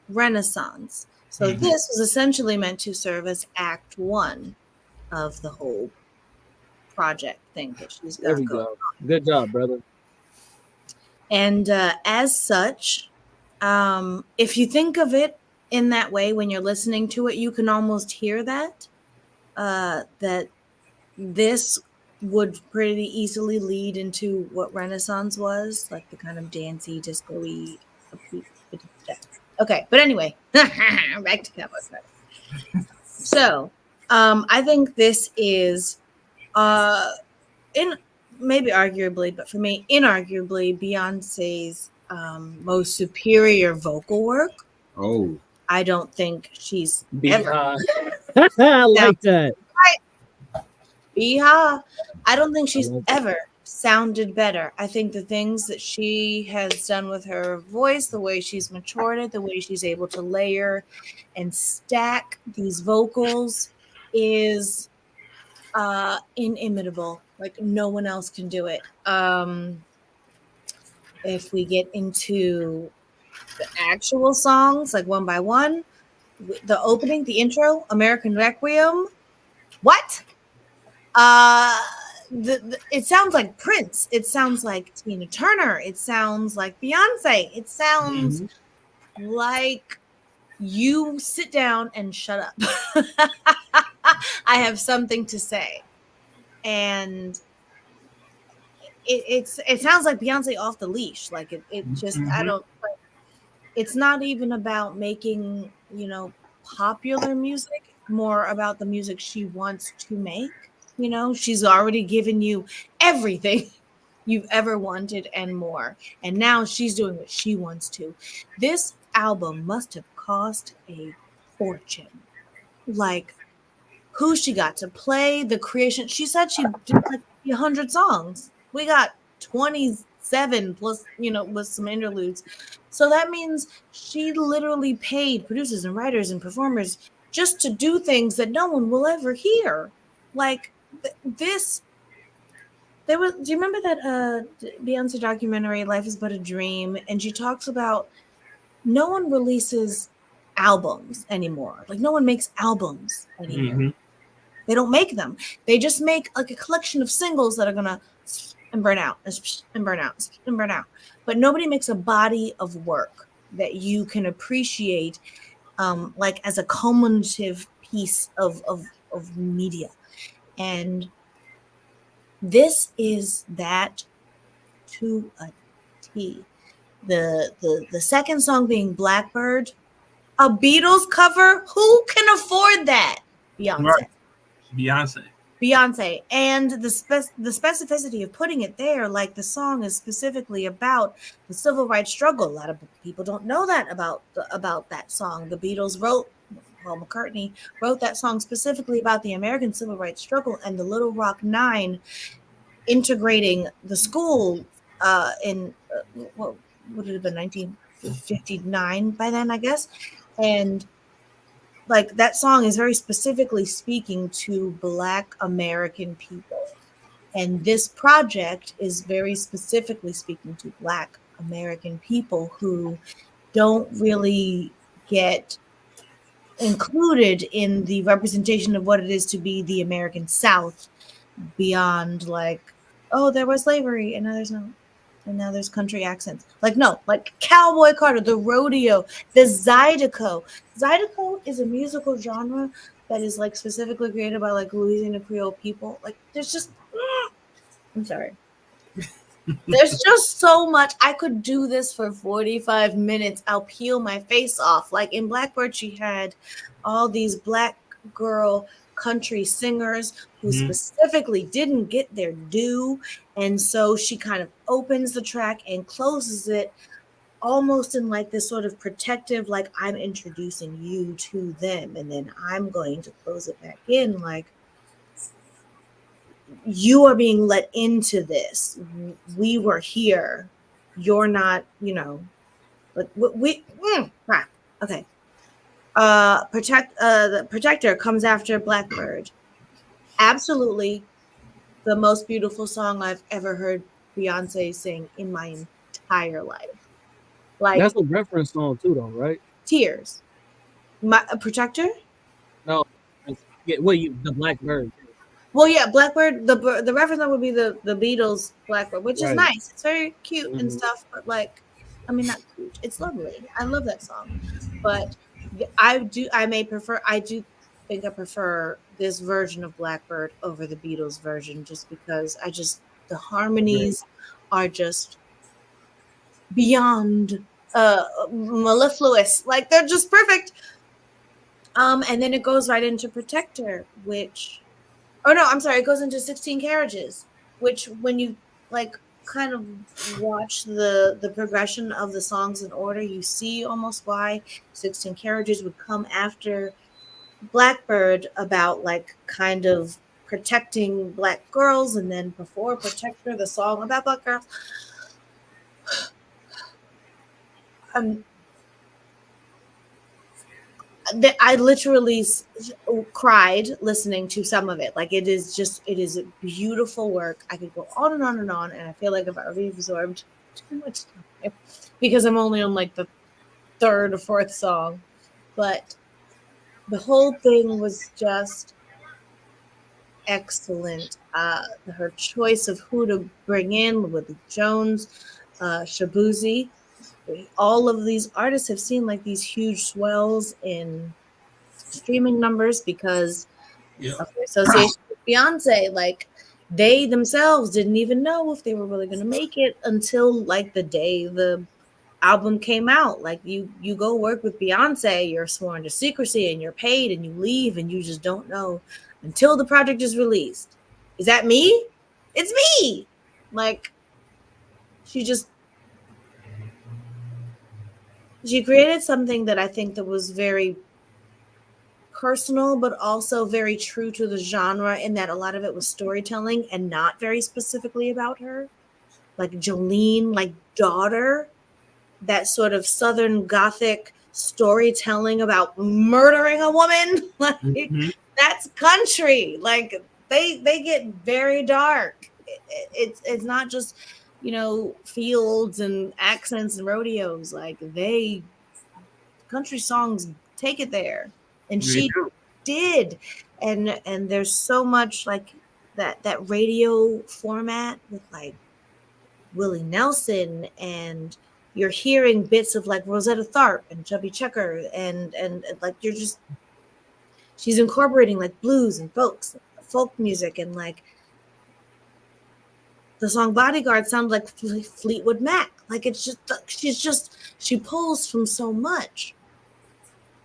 Renaissance. So this was essentially meant to serve as Act 1 of the whole project thing that she's There got we going. go. Good job, brother. And as such, if you think of it in that way, when you're listening to it, you can almost hear that this would pretty easily lead into what Renaissance was, like the kind of dancey, disco-y. Okay, but anyway, back to Cowboy Carter. So, I think this is, in maybe arguably, but for me, inarguably, Beyonce's most superior vocal work. Oh, I don't think she's Beehive. ever. I like that. Beehive. I don't think she's like that. ever sounded better. I think the things that she has done with her voice, the way she's matured it, the way she's able to layer and stack these vocals is inimitable. Like no one else can do it. If we get into the actual songs, like one by one, the opening, the intro, American Requiem, what? It sounds like Prince. It sounds like Tina Turner. It sounds like Beyonce. It sounds like you sit down and shut up. I have something to say. And it sounds like Beyonce off the leash. Like it just, I don't, like, it's not even about making, popular music, more about the music she wants to make. She's already given you everything you've ever wanted and more. And now she's doing what she wants to. This album must have cost a fortune. Like, who she got to play, the creation. She said she did like 100 songs. We got 27 plus, with some interludes. So that means she literally paid producers and writers and performers just to do things that no one will ever hear. Like this. Do you remember that Beyonce documentary, Life is But a Dream? And she talks about no one releases albums anymore. Like no one makes albums anymore. They don't make them. They just make like a collection of singles that are gonna and burn out and burn out and burn out. But nobody makes a body of work that you can appreciate, like as a cumulative piece of media. And this is that to a T. The second song being Blackbird, a Beatles cover. Who can afford that? Beyonce. Right. Beyonce. And the specificity of putting it there, like the song is specifically about the civil rights struggle. A lot of people don't know that about that song. The Beatles wrote, Paul McCartney wrote that song specifically about the American civil rights struggle, and the Little Rock Nine integrating the school in what would it have been, 1959 by then, I guess. And like that song is very specifically speaking to Black American people. And this project is very specifically speaking to Black American people who don't really get included in the representation of what it is to be the American South, beyond like, oh, there was slavery and now there's not. And now there's country accents. Like, no, like Cowboy Carter, the rodeo, the Zydeco. Zydeco is a musical genre that is like specifically created by like Louisiana Creole people. Like, there's just, I'm sorry. There's just so much. I could do this for 45 minutes. I'll peel my face off. Like in Blackbird, she had all these Black girl country singers who specifically didn't get their due. And so she kind of opens the track and closes it almost in like this sort of protective, like I'm introducing you to them and then I'm going to close it back in. Like you are being let into this. We were here. You're not, like crap. Okay. The protector comes after Blackbird. Absolutely the most beautiful song I've ever heard Beyonce sing in my entire life. Like That's a reference song too, though, right? tears. My a protector? No, yeah, well, the Blackbird, Well, yeah, Blackbird. The reference that would be the Beatles Blackbird, which is right? nice. It's very cute and Mhm. stuff. But like, I mean, not cute. It's lovely. I love that song. But I do think I prefer this version of Blackbird over the Beatles version, just because the Agree. harmonies are just beyond mellifluous. Like they're just perfect. And then it goes right into Protector, which oh no, I'm sorry, it goes into 16 Carriages, which when you like kind of watch the progression of the songs in order, you see almost why 16 Carriages would come after Blackbird, about like kind of protecting black girls, and then before Protector, the song about black girls. Um, I literally cried listening to some of it. Like it is a beautiful work. I could go on and on and on, and I feel like if I absorbed too much time because I'm only on like the third or fourth song, but the whole thing was just excellent. Her choice of who to bring in with Jones, Shabuzi, all of these artists have seen like these huge swells in streaming numbers because Yeah. of their association with Beyonce. Like they themselves didn't even know if they were really going to make it until like the day the album came out. Like you go work with Beyonce, you're sworn to secrecy and you're paid and you leave and you just don't know until the project is released. Is that me? It's me. Like she just she created something that I think that was very personal, but also very true to the genre in that a lot of it was storytelling and not very specifically about her. Like Jolene, like Daughter, that sort of Southern Gothic storytelling about murdering a woman. Like Mhm. that's country. Like they get very dark. It's not just fields and accents and rodeos. Like they country songs take it there, and They she do. did. And there's so much like that radio format with like Willie Nelson, and you're hearing bits of like Rosetta Tharpe and Chubby Checker, and like you're just she's incorporating like blues and folk music, and like the song Bodyguard sounds like Fleetwood Mac. Like it's just she pulls from so much.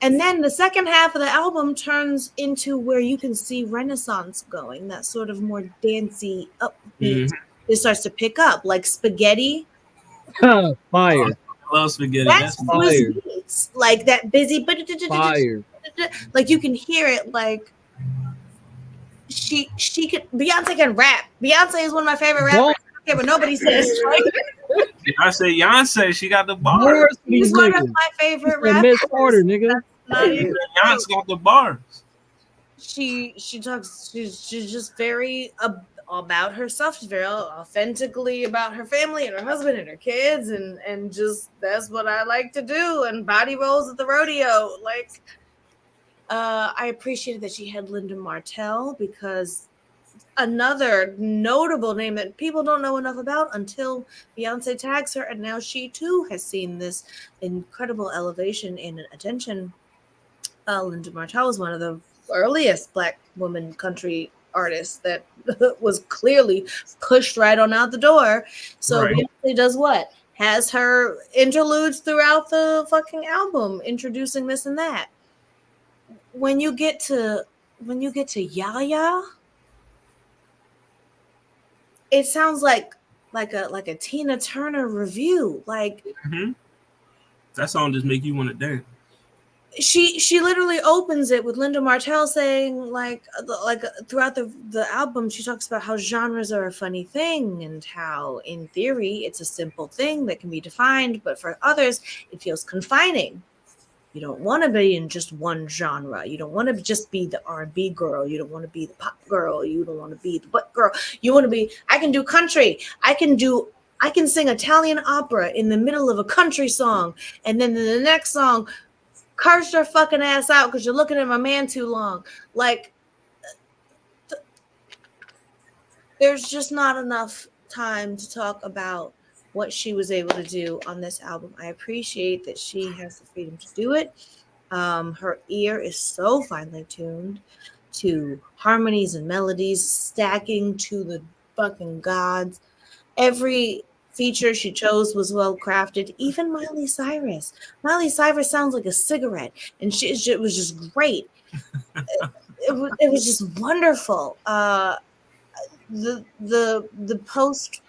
And then the second half of the album turns into where you can see Renaissance going, that sort of more dancey, upbeat. Mhm. It starts to pick up, like Spaghetti. Fire, I love spaghetti. That's That's Swiss fire, beats, like that busy, fire. like you can hear it. Like she could Beyonce can rap. Beyonce is one of my favorite rappers. Bars, I don't care what nobody says. Like, I say Beyonce. She got the bars. bars for she's these one of niggas. my favorite And Miss Carter, rappers. nigga. Not even true. Beyonce got the bars. She talks she's just very about herself. She's very authentically about her family and her husband and her kids, and just that's what I like to do, and body rolls at the rodeo. Like I appreciated that she had Linda Martell, because another notable name that people don't know enough about until Beyonce tags her, and now she too has seen this incredible elevation in attention. Linda Martell was one of the earliest Black woman country artists that was clearly pushed right on out the door. So Right. Beyonce does what? Has her interludes throughout the fucking album, introducing this and that. When you get to Yaya, it sounds like a Tina Turner review. Like Mhm. That song just make you want to dance. She literally opens it with Linda Martell saying like throughout the album she talks about how genres are a funny thing and how in theory it's a simple thing that can be defined, but for others it feels confining. You don't want to be in just one genre. You don't want to just be the R&B girl. You don't want to be the pop girl. You don't want to be the what girl. You want to be, I can do country. I can sing Italian opera in the middle of a country song. And then in the next song, curse your fucking ass out because you're looking at my man too long. Like, there's just not enough time to talk about what she was able to do on this album. I appreciate that she has the freedom to do it. Her ear is so finely tuned to harmonies and melodies, stacking to the fucking gods. Every feature she chose was well crafted. Even Miley Cyrus. Miley Cyrus sounds like a cigarette, and it was just great. It was just wonderful. The Post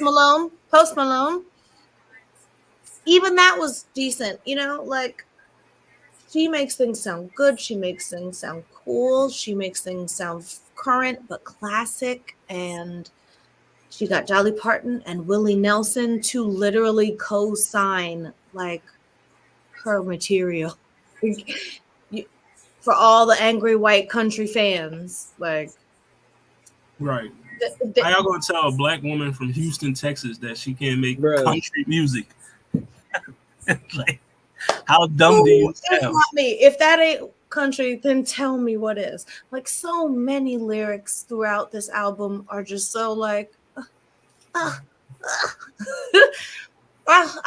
Malone. Even that was decent, like she makes things sound good. She makes things sound cool. She makes things sound current but classic. And she got Dolly Parton and Willie Nelson to literally co-sign like her material. For all the angry white country fans, like right. How y'all gonna tell a black woman from Houston, Texas, that she can't make country music? Like, how dumb do you sound? Not me. If that ain't country, then tell me what is. Like, so many lyrics throughout this album are just so like, I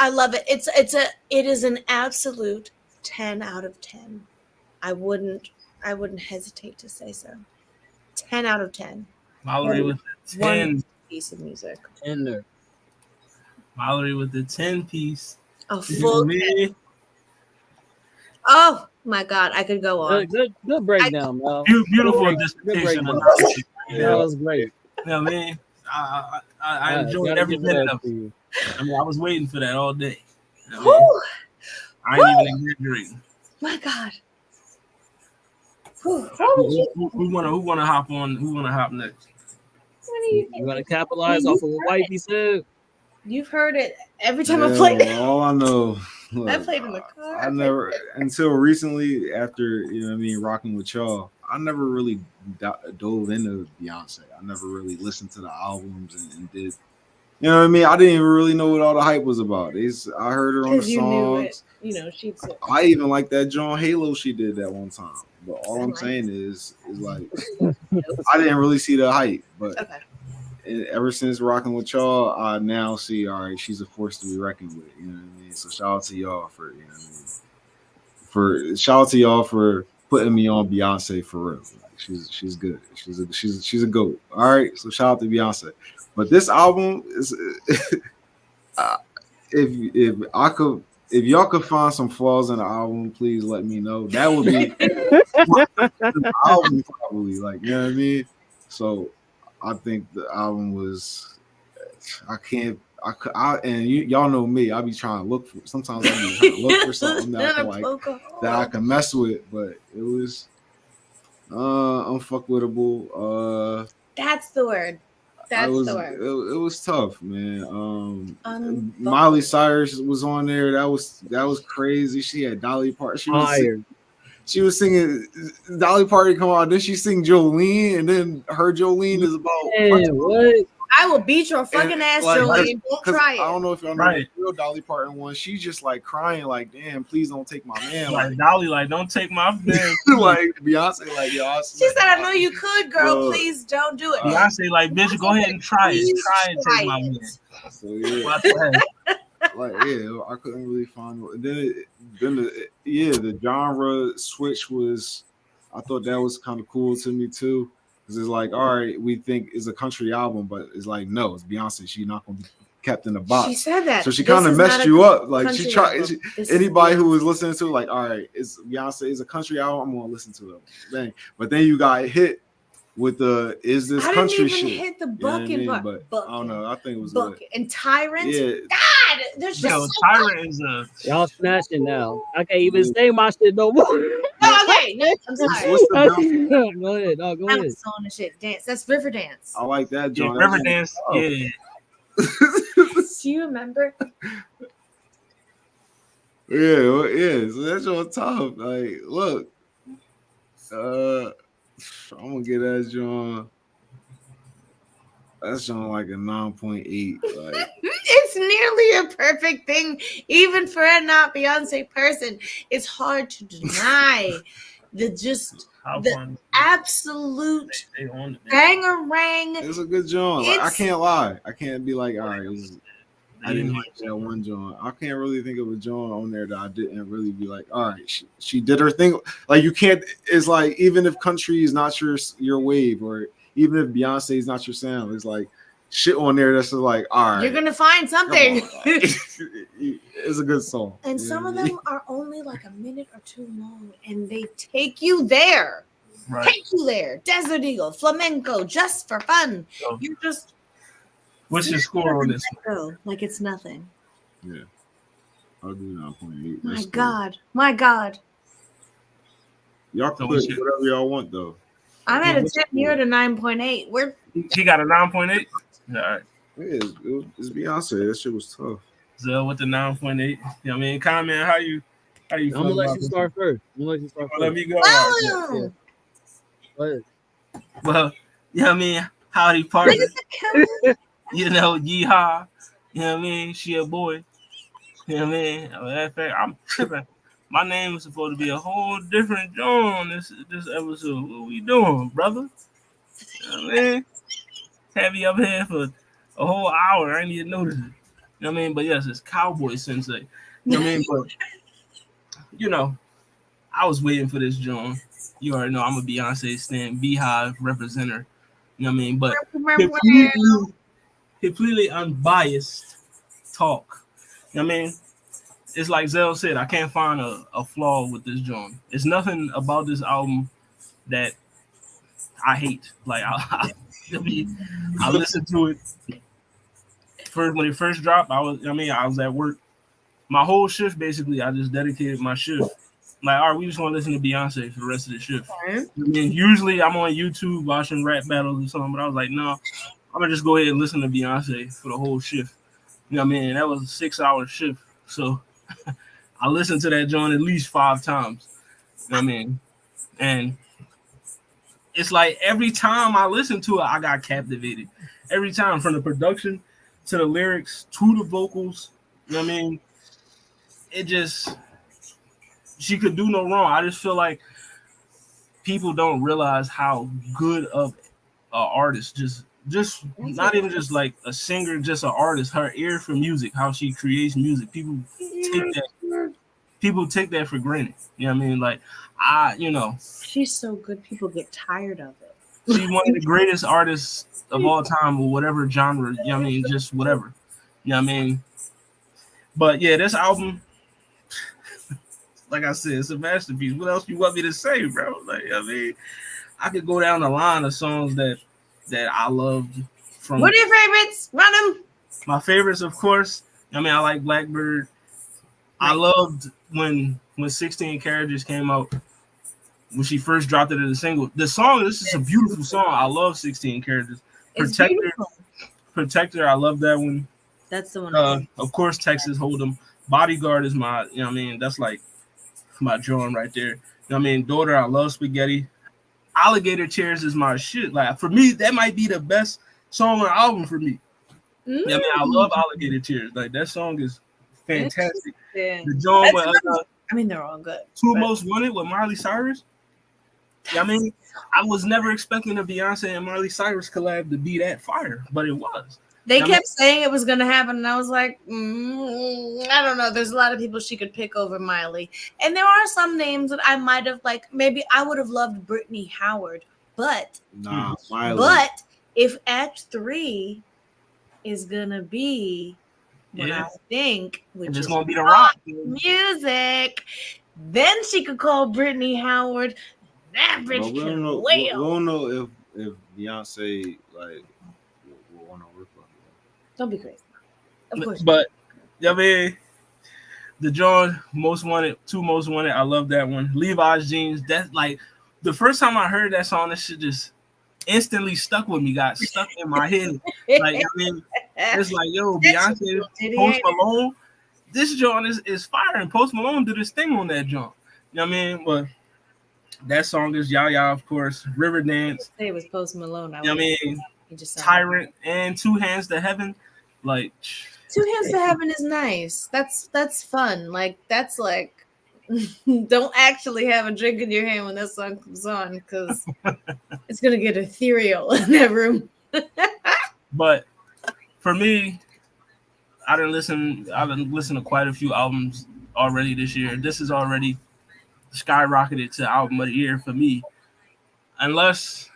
love it. It is an absolute 10 out of 10. I wouldn't hesitate to say so. 10 out of 10. Mallory with the 10 piece of music. Tender. Mallory with the 10 piece. A full 10. Oh my God, I could go on. Good breakdown, Mel. Beautiful dissertation. That was great. You know what I mean? I enjoyed every minute of it. I mean, I was waiting for that all day. You know I ain't even exaggerating. My God. Who wanna hop on? Who wanna hop next? You wanna capitalize off of what Wifey said? You've heard it every time I played it. All I know. Look, I played in the car. I never until recently, after rocking with y'all, I never really dove into Beyonce. I never really listened to the albums and did. You know what I mean? I didn't even really know what all the hype was about. I heard her on the songs. She'd. I even like that John Halo she did that one time. But all I'm saying is like I didn't really see the hype. But ever since rocking with y'all, I now see, all right, she's a force to be reckoned with. You know what I mean? So shout out to y'all for for putting me on Beyonce for real. Like, she's good. She's a GOAT. All right. So shout out to Beyonce. But this album is if y'all could find some flaws in the album, please let me know. That would be the album probably, like, you know what I mean? So I think the album was y'all know me. I be trying to look for sometimes I be trying to look for something that I can mess with, but it was unfuckwittable. That's the word. That's the word. It was tough, man. Miley Cyrus was on there. That was crazy. She had Dolly Parton. She was singing Dolly Parton come on. Then she sing Jolene, and then her Jolene is about what? I will beat your fucking ass, Jolene. Don't try it. I don't know if y'all know the real Dolly Parton one. She's just like crying, like, damn, please don't take my man. Like Dolly, like, don't take my man. Like Beyonce, like, yo. She said, I know you could, girl. Please don't do it. Beyonce, like, bitch, go ahead and try it. Try and take my man. So yeah. Like, yeah, I couldn't really find it. Then the genre switch was, I thought that was kind of cool to me too. Because it's like, all right, we think it's a country album, but it's like, no, it's Beyonce. She's not going to be kept in a box. She said that. So she kind of messed you up. Like, she tried. Anybody who was listening to it, like, all right, it's Beyonce is a country album. I'm going to listen to it. Dang. But then you got hit with the is this country shit? I didn't even hit the bucket, but I don't know. I think it was bucket good. And Tyrant. Yeah. God There's Yo, just so Tyra is a. Y'all snatching now. I can't even say my shit no more. no, okay, no, I'm sorry. What's the bill? Go ahead. No, go ahead. Amazon and shit. Dance. That's river dance. I like that, Yeah, John. Riverdance. Yeah. Do you remember? Yeah. So that's your tough. Like, look, I'm gonna get that John. That's on like a 9.8. Like, It's nearly a perfect thing, even for a not Beyonce person. It's hard to deny the How the fun absolute they on it. bangerang. it's a good John. Like, I It's- can't lie. I can't be like, all right, I They didn't in like that one John. I can't really think of a John on there that I didn't really be like, all right, she did her thing. Like, you can't. It's like, even if country is not your wave, or even if Beyonce is not your sound, it's like shit on there that's just like, all right, You're gonna find come something. on, like, it's a good song. And You some know of what I mean? them are only like a minute or two long, and they take you there. Right. Take you there. Desert Eagle, flamenco, just for fun. So, You just what's your score on this? go like it's nothing. Yeah, I'll do 9.8. My That's cool. God, my God. Y'all So can what's put your- whatever y'all want though. I'm at a What's 10 here to 9.8. We're He got a 9.8. All right. It's Beyonce. That shit was tough. Zell with the 9.8. You know what I mean? Comment how you I'm feel gonna let about you this? start first. I'm gonna let you start Let first. me go. All right. oh, Go ahead. Well, you know what I mean? Howdy partner. You know, yeehaw. You know what I mean? She a boy. You know what I mean? In fact, I'm tripping. My name is supposed to be a whole different John this episode. What we doing, brother? You know what I mean? Have you up here for a whole hour. I ain't even noticed it. You know what I mean? But yes, it's Cowboy Sensei. You know what I mean? But, you know, I was waiting for this John. You already know I'm a Beyonce stan, Beehive representer. You know what I mean? But completely unbiased talk. You know what I mean? It's like Zell said, I can't find a flaw with this joint. It's nothing about this album that I hate. Like I listened to it first when it first dropped. I was at work. My whole shift basically, I just dedicated my shift. Like, all right, we just want to listen to Beyonce for the rest of the shift. okay. I mean, usually I'm on YouTube watching rap battles or something, but I was like, no, I'm gonna just go ahead and listen to Beyonce for the whole shift. You know what I mean? That was a 6-hour shift. So I listened to that joint at least 5 times. You know what I mean? And it's like every time I listened to it, I got captivated. Every time, from the production to the lyrics to the vocals. You know what I mean? It just, she could do no wrong. I just feel like people don't realize how good of an artist, just not even just like a singer, just an artist, her ear for music, how she creates music. People take that for granted. You know what I mean? Like, She's so good, people get tired of it. she's one of the greatest artists of all time, or whatever genre. You know what I mean? Just whatever. You know what I mean? But yeah, this album, like I said, it's a masterpiece. What else you want me to say, bro? Like, I mean, I could go down the line of songs that I loved from. What are your favorites? Run them. My favorites, of course. I mean, I like Blackbird. I loved when 16 Carriages came out, when she first dropped it as a single. The song, this is a beautiful song. I love 16 Carriages. It's Protector, I love that one. That's the one. Of course, Texas Hold'em. Bodyguard is my, you know what I mean? That's like my drawing right there. You know what I mean? Daughter, I love Spaghetti. Alligator Tears is my shit. Like, for me, that might be the best song on the album for me. You know what I mean? I love Alligator Tears. Like, that song is fantastic. The joint with they're all good. Two Most Wanted with Miley Cyrus. Yeah, I mean, I was never expecting a Beyonce and Miley Cyrus collab to be that fire, but it was. They kept saying it was going to happen, and I was like, I don't know. There's a lot of people she could pick over Miley. And there are some names that I might have, like, maybe I would have loved Brittany Howard, but Miley. But if Act 3 is going to be what I think, which is going to be the rock music, then she could call Brittany Howard. That bitch we can don't wail. We don't know if Beyonce like will want to work on it. Don't be crazy. Of course. But I mean, the John Most Wanted, Two Most Wanted. I love that one. Levi's jeans. That's like the first time I heard that song. That shit just instantly stuck with me. Got stuck in my head. Like I mean, it's like yo, Beyonce, Post Malone. This joint is fire, and Post Malone did his thing on that joint. You know what I mean? But that song is Yaya, of course. Riverdance. It was Post Malone. You know what I mean? Just Tyrant and Two Hands to Heaven. Like Two Hands to Heaven is nice. That's fun. Like that's like don't actually have a drink in your hand when that song comes on because it's gonna get ethereal in that room. But for me, I've been listening to quite a few albums already this year. This is already skyrocketed to album of the year for me. Unless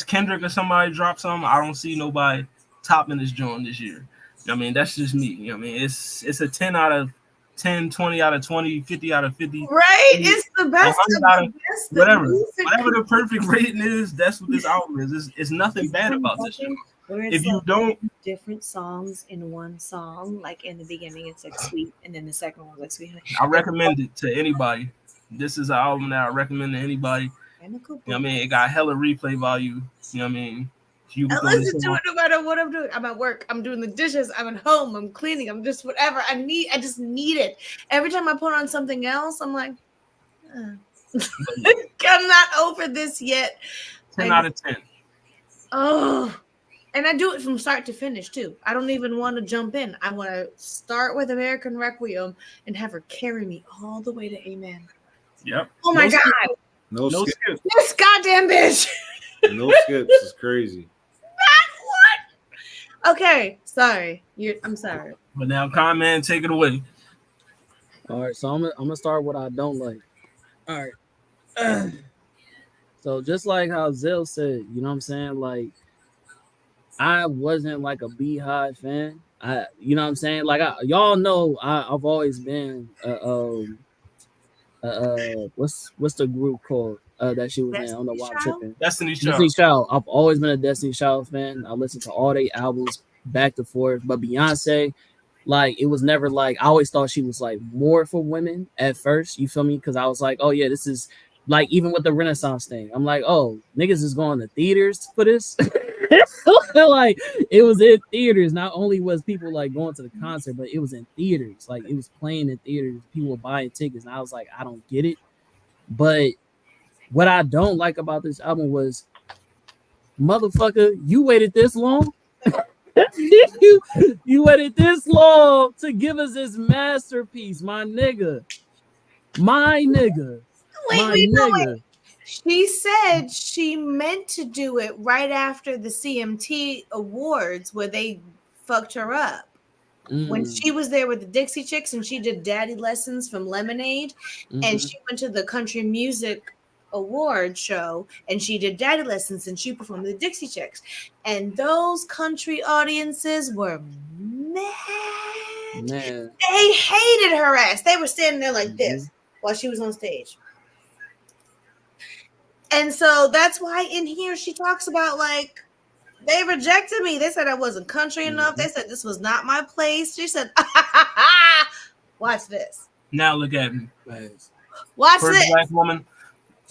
Kendrick or somebody drops something, I don't see nobody topping this joint this year. I mean, that's just me. You know what I mean? It's a 10 out of 10, 20 out of 20, 50 out of 50. Right? It's the best. Whatever the perfect rating is, that's what this album is. It's nothing bad about this joint. If you don't different songs in one song, like in the beginning it's like sweet, and then the second one's like sweet. I recommend it to anybody. This is an album that I recommend to anybody. You know what I mean? It got hella replay value. You know what I mean? I listen to it no matter what I'm doing. I'm at work. I'm doing the dishes. I'm at home. I'm cleaning. I'm just whatever. I just need it. Every time I put on something else, I'm like, I'm not over this yet. 10 out of 10. Oh, and I do it from start to finish too. I don't even want to jump in. I want to start with American Requiem and have her carry me all the way to Amen. Yep. Oh my God. No skips. This goddamn bitch. No skips is crazy. What? Okay, sorry. I'm sorry. But now, comment, take it away. All right, so I'm gonna start what I don't like. All right. So just like how Zell said, you know what I'm saying? Like, I wasn't like a Beehive fan. You know what I'm saying? Like, y'all know I've always been what's the group called that she was in? I don't know why I'm tripping. Destiny's Child. I've always been a Destiny's Child fan. I listened to all their albums back to forth. But Beyonce, like, it was never like, I always thought she was like more for women at first. You feel me? Because I was like, oh yeah, this is like, even with the Renaissance thing, I'm like, oh, niggas is going to theaters for this. Like, it was in theaters. Not only was people like going to the concert, but it was in theaters. Like, it was playing in theaters. People were buying tickets, and I was like, I don't get it. But what I don't like about this album was, motherfucker, you waited this long. you waited this long to give us this masterpiece, my nigga. Wait. She said she meant to do it right after the CMT Awards where they fucked her up. When she was there with the Dixie Chicks and she did Daddy Lessons from Lemonade, and she went to the Country Music Award show and she did Daddy Lessons and she performed with the Dixie Chicks. And those country audiences were mad. They hated her ass. They were standing there like this while she was on stage. And so that's why in here she talks about, like, they rejected me. They said I wasn't country enough. They said this was not my place. She said, watch this. Now look at me. Watch First this. Black woman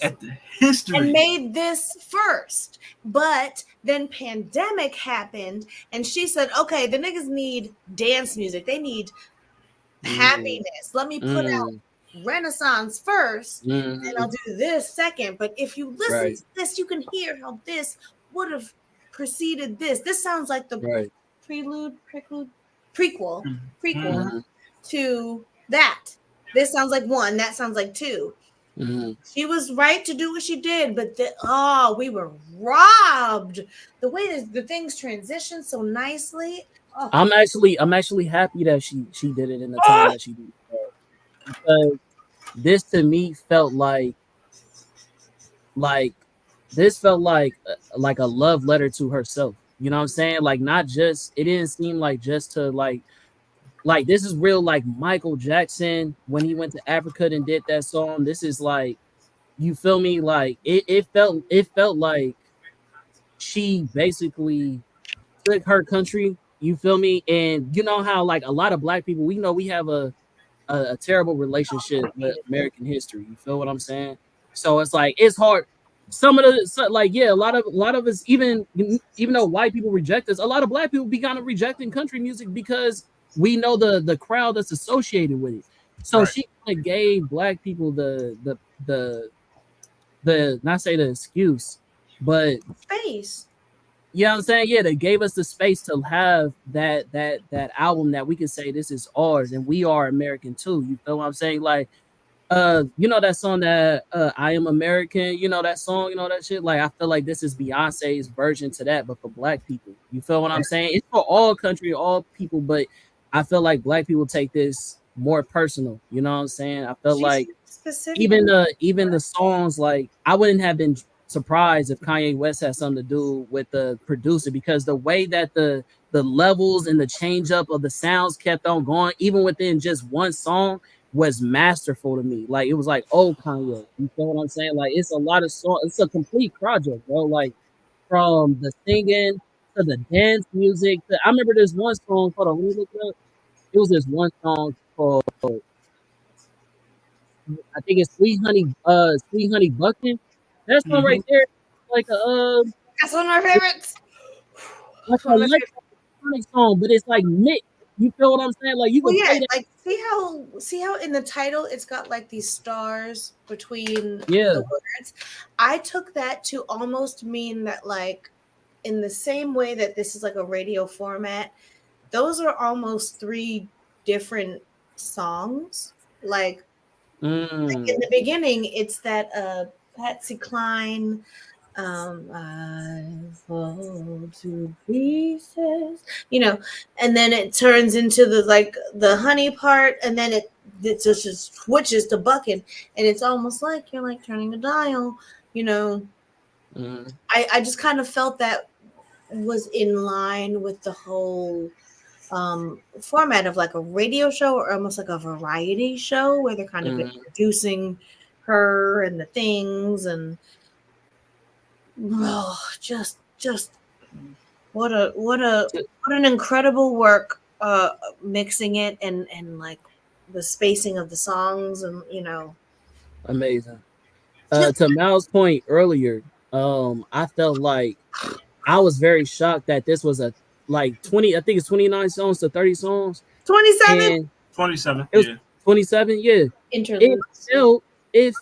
at the history. And made this first. But then pandemic happened and she said, okay, the niggas need dance music. They need happiness. Let me put out Renaissance first, and I'll do this second. But if you listen to this, you can hear how this would have preceded this. This sounds like the prequel to that. This sounds like one. That sounds like two. She was right to do what she did, but we were robbed. The way that the things transitioned so nicely. Oh. I'm actually happy that she did it in the time that she did. Because this to me felt like this felt like a love letter to herself. You know what I'm saying? Like, not just, it didn't seem like just to like this is real, like Michael Jackson when he went to Africa and did that song. This is like, you feel me? Like it felt like she basically took her country, You feel me? And you know how like a lot of black people, we know we have a terrible relationship with American history. You feel what I'm saying? So it's like it's hard. Some of the like yeah, a lot of us even though white people reject us, a lot of black people be kind of rejecting country music because we know the crowd that's associated with it. So Right. she kind of gave black people the not say the excuse, but Space. you know what I'm saying? Yeah, they gave us the space to have that album that we can say this is ours and we are American too. You feel what I'm saying? Like you know that song that I Am American, you know that song, you know that shit. Like I feel like this is Beyonce's version to that, but for black people. You feel what I'm saying? It's for all country, all people, but I feel like black people take this more personal. You know what I'm saying? I feel She's like specific. even the songs, like I wouldn't have been surprised if Kanye West had something to do with the producer because the way that the levels and the change up of the sounds kept on going, even within just one song, was masterful to me. Like it was like, oh Kanye, you feel what I'm saying? Like it's a lot of songs, it's a complete project, bro. Like from the singing to the dance music. I remember this one song. Hold on, let me look it up. It was this one song called I think it's Sweet Honey Buckin'. That song Hmm. right there, like a That's one of my favorites. like It's a one of my favorites. electronic song, but it's like mixed. You feel what I'm saying? Like you Well, can yeah, play that. like see how in the title it's got like these stars between Yeah. the words. I took that to almost mean that like in the same way that this is like a radio format, those are almost three different songs. Like in Mm, the beginning, it's that Patsy Cline I fall to pieces, you know, and then it turns into the like the honey part, and then it just switches to bucking, and it's almost like you're like turning a dial, you know. mm, I just kind of felt that was in line with the whole format of like a radio show or almost like a variety show where they're kind of mm. introducing her and the things and oh, just what an incredible work mixing it and like the spacing of the songs and you know Amazing. just To Mal's point earlier, I felt like I was very shocked that this was a like 20, I think it's 29 songs to 30 songs, 27 and 27. it was Yeah. 27. Yeah, it interludes. felt if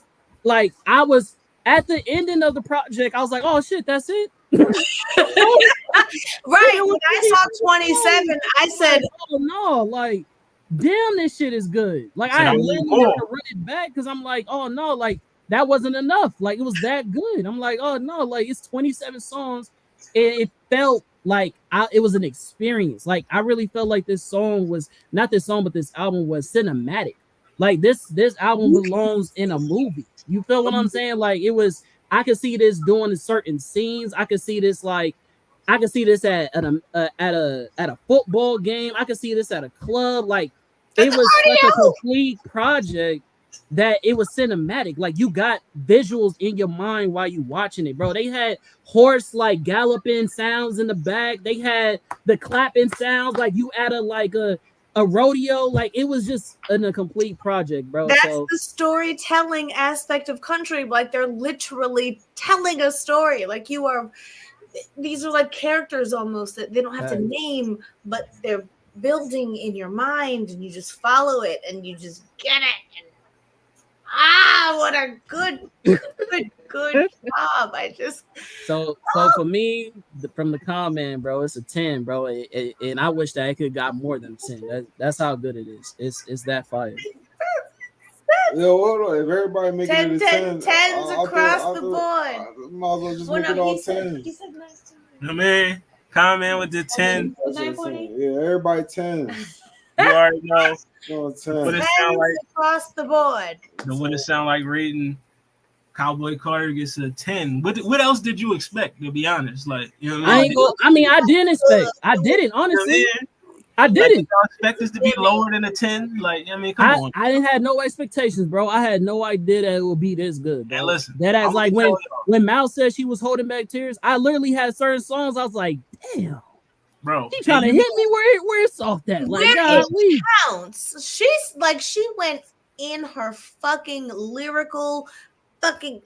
like I was at the ending of the project, I was like, oh shit, that's it. Right, It was when I really saw long. 27 I Like, said oh no, like, damn, this shit is good. Like, Said I I want literally had more. to run it back because I'm like, oh no, like that wasn't enough. Like, it was that good. I'm like, oh no, like it's 27 songs. It felt like it was an experience. Like, I really felt like this song was not this song, but this album was cinematic. Like this album belongs in a movie. You feel what I'm saying? Like it was. I could see this doing certain scenes. I could see this like I can see this at a football game. I can see this at a club. Like at it the was such a audio. complete project that it was cinematic. Like you got visuals in your mind while you watching it, bro. They had horse like galloping sounds in the back. They had the clapping sounds like you at a rodeo. Like it was just a complete project, bro. That's So the storytelling aspect of country. Like they're literally telling a story. Like you are these are like characters almost that they don't have to name, but they're building in your mind and you just follow it and you just get it. And what a good job. I just So for me, from the comment, bro, it's a 10, bro, and I wish that it could got more than 10. That's how good it is. It's that fire. Yo, hold on. If everybody making 10, it a 10 10, tens across the board. I might as well just Well, make it no, all he 10s. said last I mean, comment with the 10. That's what I'm saying. Yeah, everybody 10s. You already know No, what 10. it sound tens like. across the board. What it sound like reading Cowboy Carter gets a 10. What else did you expect, to be honest? Like, you know what I mean? I didn't expect. I didn't, honestly. You know what I mean? I Like, didn't. y'all expect this to be lower than a 10? Like, I mean, come I on. didn't have no expectations, bro. I had no idea that it would be this good, bro. And listen, That as I'm like gonna tell y'all. when Mal said she was holding back tears, I literally had certain songs. I was like, damn. bro. She trying to hit me where it's off that. Like, Where God, it counts. She's like, she went in her fucking lyrical, fucking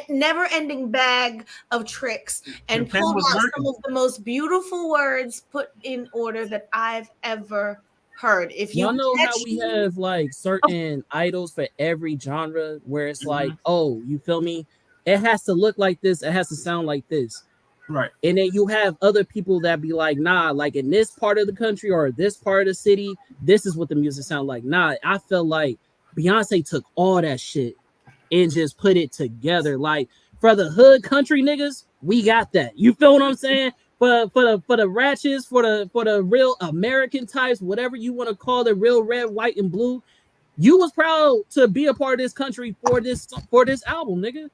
never-ending bag of tricks and The pen pulled was out working. some of the most beautiful words put in order that I've ever heard. If you y'all know how catch we me, have like certain idols for every genre where it's like, oh, you feel me? It has to look like this, it has to sound like this. Right. And then you have other people that be like, nah, like in this part of the country or this part of the city, this is what the music sound like. Nah, I feel like Beyonce took all that shit and just put it together. Like for the hood country niggas, we got that. You feel what I'm saying? For the ratchets, for the real American types, whatever you want to call the real red, white, and blue, you was proud to be a part of this country for this album, nigga.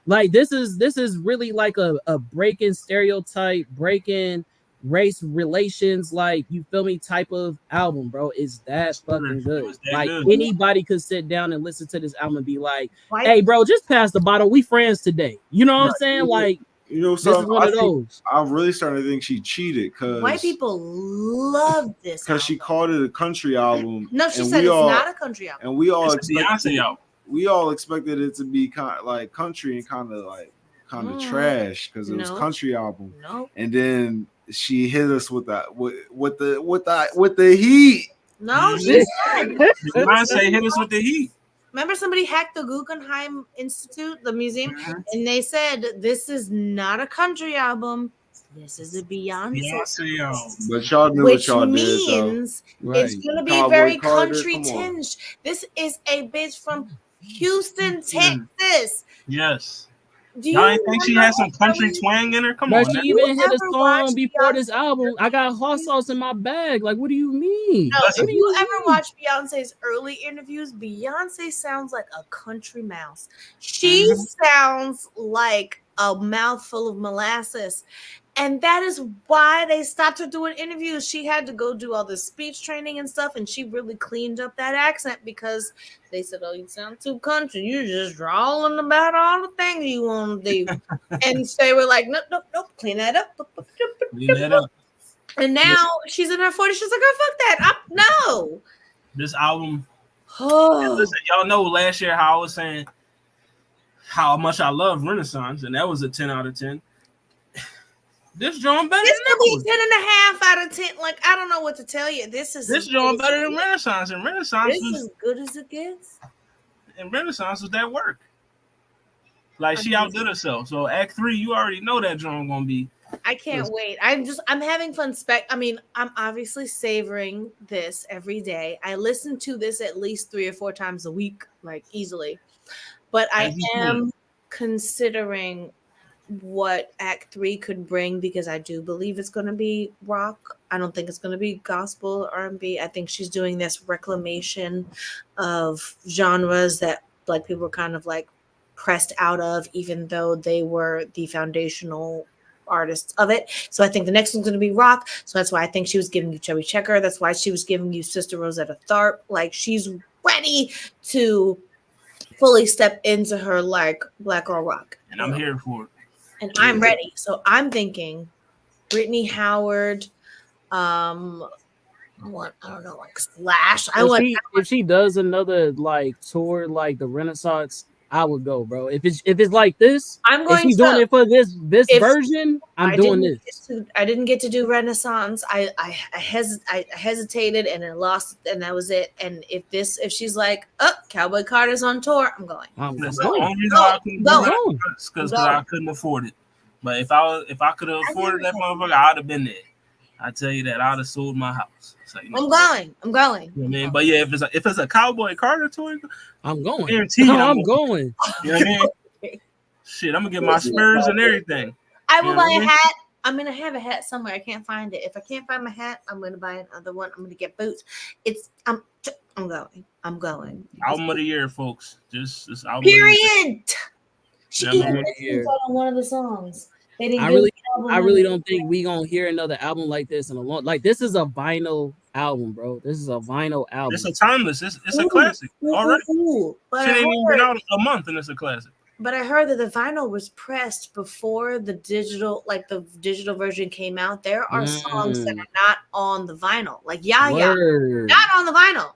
Like this is really like a breaking stereotype, breaking race relations, like you feel me, type of album, bro. It's that fucking It good. was that Like good. anybody could sit down and listen to this album and be like, white, hey, bro, just pass the bottle. We friends today. You know what I'm saying? Like You know, this is so one of those. I'm really starting to think she cheated white because people love this she album. called it a country album. No, she and said we it's all, not a country album. and we all It's a expected Beyonce album. we all expected it to be kind of like country and kind of trash because it was No. country album. No, And then she hit us with that with the heat. no, she said. Beyonce hit us with the heat. Remember, somebody hacked the Guggenheim Institute, the museum, Mhm. and they said this is not a country album. This is a Beyonce. Beyonce album. But y'all knew Which what y'all did, though. means Right. it's gonna be Cowboy very Carter, country come on. tinged. This is a bitch from Houston, Houston. Texas. Yes. Do you Y'all ain't think she had some country remember- twang in her? Come But on. she Now. even hit a ever song watched before this Beyonce? album. I got hot sauce in my bag. Like, what do you mean? No, Listen. if you ever watch Beyonce's early interviews, Beyonce sounds like a country mouse. She sounds like a mouthful of molasses. And that is why they stopped her doing interviews. She had to go do all this speech training and stuff, and she really cleaned up that accent because they said, "Oh, you sound too country. You just drawling about all the things you want to do." And they were like, "Nope, nope, nope, clean that up." Clean that up. And now she's in her 40s. She's like, "Oh, fuck that! No." This album. Oh, Listen, y'all know last year how I was saying how much I love Renaissance, and that was a 10 out of 10. This drawing better this than could be that 10 and a half out of 10. Like, I don't know what to tell you. This is one. This drawing better than Renaissance, and Renaissance This was is good as it gets. that work. Like she outdid herself. So Act 3, you already know that drawing gonna be. I can't wait. I'm having fun. I'm obviously savoring this every day. I listen to this at least 3 or 4 times a week, like easily. But I am considering what Act 3 could bring because I do believe it's going to be rock. I don't think it's going to be gospel or R&B. I think she's doing this reclamation of genres that like people were kind of like pressed out of, even though they were the foundational artists of it. So I think the next one's going to be rock. So that's why I think she was giving you Chubby Checker. That's why she was giving you Sister Rosetta Tharpe. Like she's ready to fully step into her like black girl rock. And I'm here for it. And I'm ready. So I'm thinking Brittany Howard, what I don't know, like Slash. If she does another like tour like the Renaissance, I would go, bro. If it's like this, I'm going if she's doing it for this version, I'm doing this. I didn't get to do Renaissance. I hesitated and I lost, and that was it. And if she's like, oh, Cowboy Carter's on tour, I'm going. That's the only reason why I couldn't do it because I couldn't afford it. But if I could have afforded that motherfucker, I'd have been there. I tell you that I'd have sold my house. Like, I'm going. You know what I mean? But yeah, if it's a Cowboy Carter tour, I'm going. Guarantee you I'm going. You know what I mean? Shit, I'm gonna get my Spurs and everything. I will buy a hat. I'm gonna have a hat somewhere. I can't find it. If I can't find my hat, I'm gonna buy another one. I'm gonna get boots. I'm going. I'm going. Album of the year, folks. Just album. Period. She Yeah, even man. listens on one of the songs. They didn't I give really, the album I really number. don't think we gonna hear another album like this in a long. Like this is a vinyl album, bro. This is a vinyl album. It's a timeless. It's a classic already. But Shit ain't even been out a month and it's a classic. But I heard that the vinyl was pressed before the digital version came out. There are songs that are not on the vinyl, like Yeah, not on the vinyl.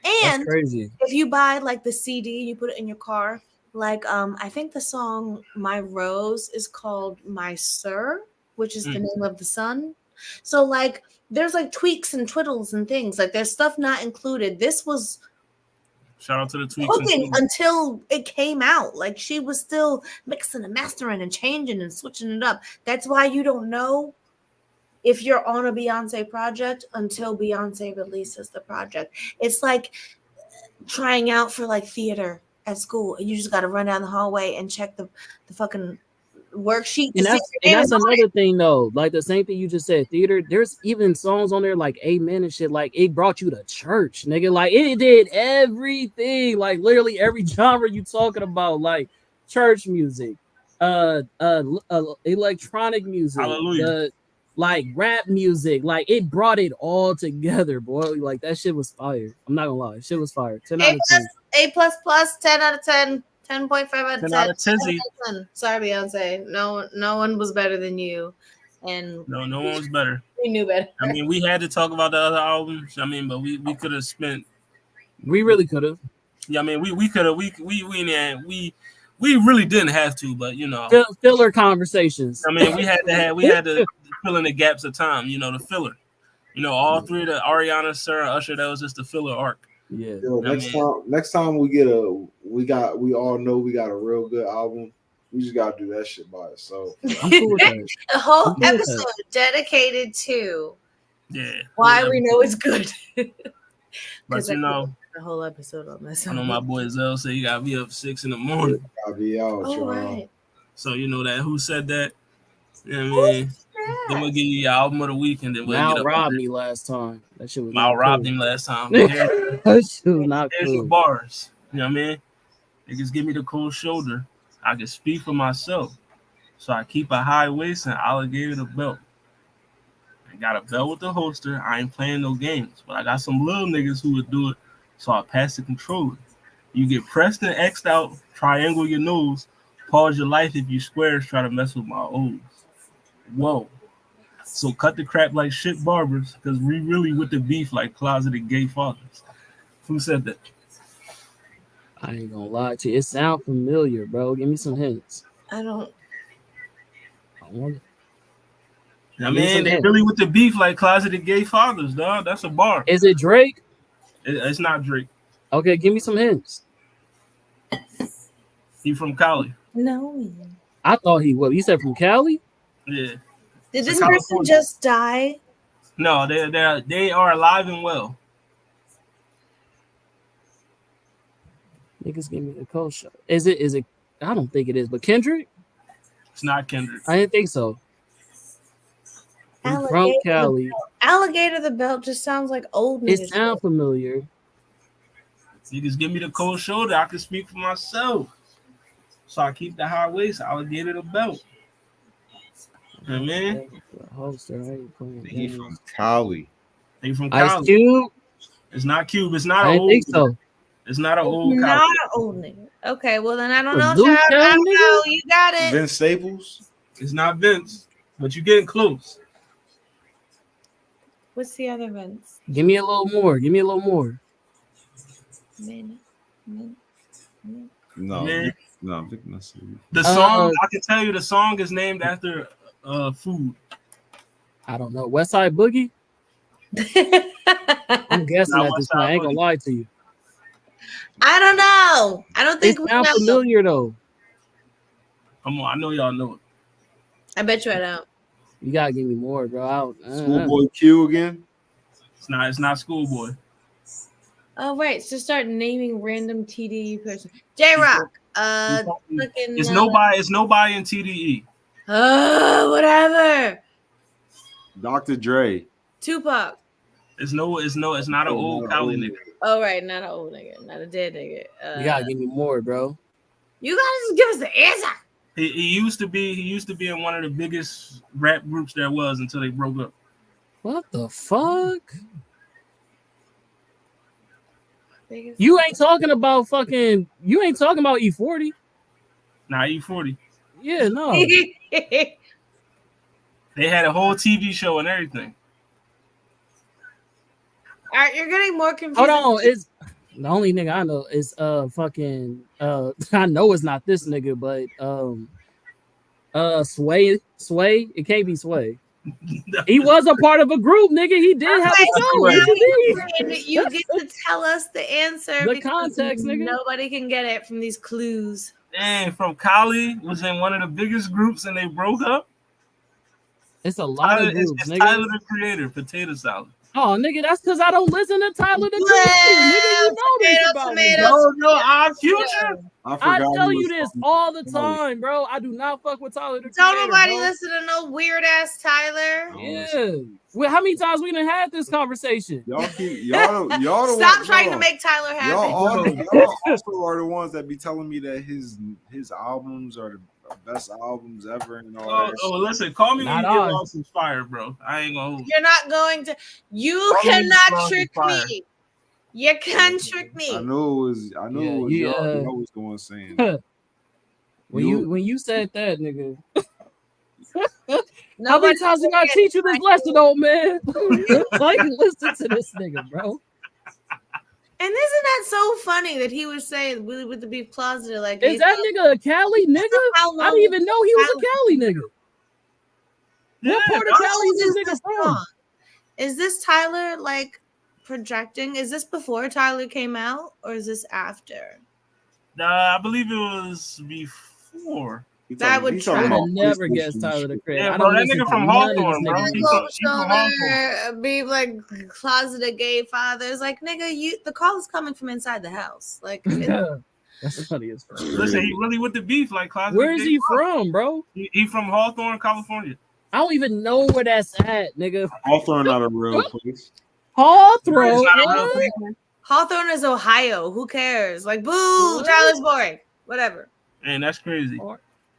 And that's crazy. if you buy like the CD, you put it in your car. Like I think the song "My Rose" is called "My Sir," which is the name of the sun. So like, there's like tweaks and twiddles and things. Like there's stuff not included. This was shout out to the tweaks cooking until it came out. Like she was still mixing and mastering and changing and switching it up. That's why you don't know if you're on a Beyonce project until Beyonce releases the project. It's like trying out for like theater at school, and you just got to run down the hallway and check the fucking worksheet. And that's another thing though. Like the same thing you just said, theater. There's even songs on there like Amen and shit. Like it brought you to church, nigga. Like it did everything. Like literally every genre you talking about, like church music, electronic music, Hallelujah. like rap music. Like it brought it all together, boy. Like that shit was fire. I'm not gonna lie, shit was fire. 10 out of 10. A++, 10 out of 10. 10.5 out of 10. 10 out of 10. Sorry, Beyonce. No one was better than you. And no one was better. We knew better. I mean, we had to talk about the other albums. I mean, but we could have spent. We really could have. Yeah, I mean, we could have. We really didn't have to, but you know, filler conversations. I mean, we had to fill in the gaps of time. You know, the filler. You know, all three of the Ariana, Sarah, Usher. That was just the filler arc. Yeah. Yo, next time we all know we got a real good album. We just gotta do that shit by itself. A whole episode dedicated to why we know it's good. But you know, the whole episode on this. I know my boy Zell said you gotta be up 6 in the morning. Gotta be out, y'all. Right. So you know that who said that? You know what I mean? Then we'll give you your album of the week, and then we'll Mal robbed me last time. That shit was Mal robbed him last time. That shit was not cool. Some bars. You know what I mean? Niggas give me the cold shoulder. I can speak for myself. So I keep a high waist and alligator the belt. I got a belt with the holster. I ain't playing no games. But I got some little niggas who would do it. So I pass the controller. You get pressed and X'd out, triangle your nose, pause your life if you squares try to mess with my O's. Whoa. So cut the crap like shit barbers, because we really with the beef like closeted gay fathers. Who said that? I ain't gonna lie to you. It sounds familiar, bro. Give me some hints. I want it. I mean, they really with the beef like closeted gay fathers, dog. That's a bar. Is it Drake? It's not Drake. Okay, give me some hints. He from Cali. No. I thought he was. You said from Cali? Yeah. Did this person just die? No, they are alive and well. Niggas give me the cold shot. Is it? I don't think it is, but Kendrick? It's not Kendrick. I didn't think so. From Cali. Alligator the belt just sounds like old niggas. It sounds familiar. Niggas give me the cold shoulder. I can speak for myself. So I keep the high waist. Alligator the belt. You know what I mean? He from Cali. He from Cali. Ice Cube? It's not Cube. It's not an old. I think so. It's not an old. Not an old nigga. Okay, well then I don't know. I don't know. You got it. Vince Staples. It's not Vince, but you're getting close. What's the other Vince? Give me a little more. No. The song, I can tell you the song is named after food. I don't know. West Side Boogie? I'm guessing at this point. I ain't gonna lie to you. I don't know. I don't think it sounds familiar though. Come on, I know y'all know it. I bet you I don't. You gotta give me more, bro. Schoolboy Q again? It's not Schoolboy. Oh right, so start naming random TDE person. J-Rock. It's nobody in TDE. Whatever. Dr. Dre. Tupac. It's not an old Cali nigga. Oh right, not an old nigga, not a dead nigga. You gotta give me more, bro. You gotta just give us the answer. He used to be in one of the biggest rap groups there was until they broke up. What the fuck? You ain't talking about E40. Nah, E40. Yeah, no. They had a whole TV show and everything. All right, you're getting more confused. Hold on, it's the only nigga I know is fucking I know it's not this nigga, but Sway. It can't be Sway. He was a part of a group, nigga. He did have a show. Now What you mean? you get to tell us the answer. The because context, nigga. Nobody can get it from these clues. Dang, from Cali was in one of the biggest groups and they broke up. It's a lot of groups, it's nigga. Tyler the Creator, Potato Salad. Oh, nigga, that's because I don't listen to Tyler the Creator. Nigga, you know this about me. No, our Future. I tell you this all the time, bro. I do not fuck with Tyler the Creator. Don't nobody bro. listen to no weird ass Tyler. Yeah. Well, how many times we done had this conversation? Y'all the Stop trying to make Tyler happy. Y'all also are the ones that be telling me that his albums are the best albums ever and all that. Oh, listen, call me Not when you get ours. lost in fire, bro. I ain't gonna hold you. You're not going to. You Call me cannot Lost in trick Fire. me. You can trick me. I know it was y'all was the one saying that. when you said that, nigga. How Nobody many times we gotta teach you this lesson, old man? Like, listen to this nigga, bro. And isn't that so funny that he was saying with the beef closet? Like, Is that nigga a Cali nigga? I didn't even know he was a Cali nigga. What part of Cali is this nigga from? Is this Tyler like projecting? Is this before Tyler came out, or is this after? I believe it was before. That would try. I would never guess Tyler the Creator. Yeah, I bro, don't that listen nigga to from none of Hawthorne, these bro. niggas. He's from Hawthorne. Be like closeted gay fathers. Like, nigga, the call is coming from inside the house. Like, That's funny as fuck. Listen, he really with the beef, like closet. Where is he from, bro? He from Hawthorne, California. I don't even know where that's at, nigga. Hawthorne not a real place. Hawthorne. Hawthorne is Ohio. Who cares? Like, boo, Tyler's boring. Whatever. And that's crazy.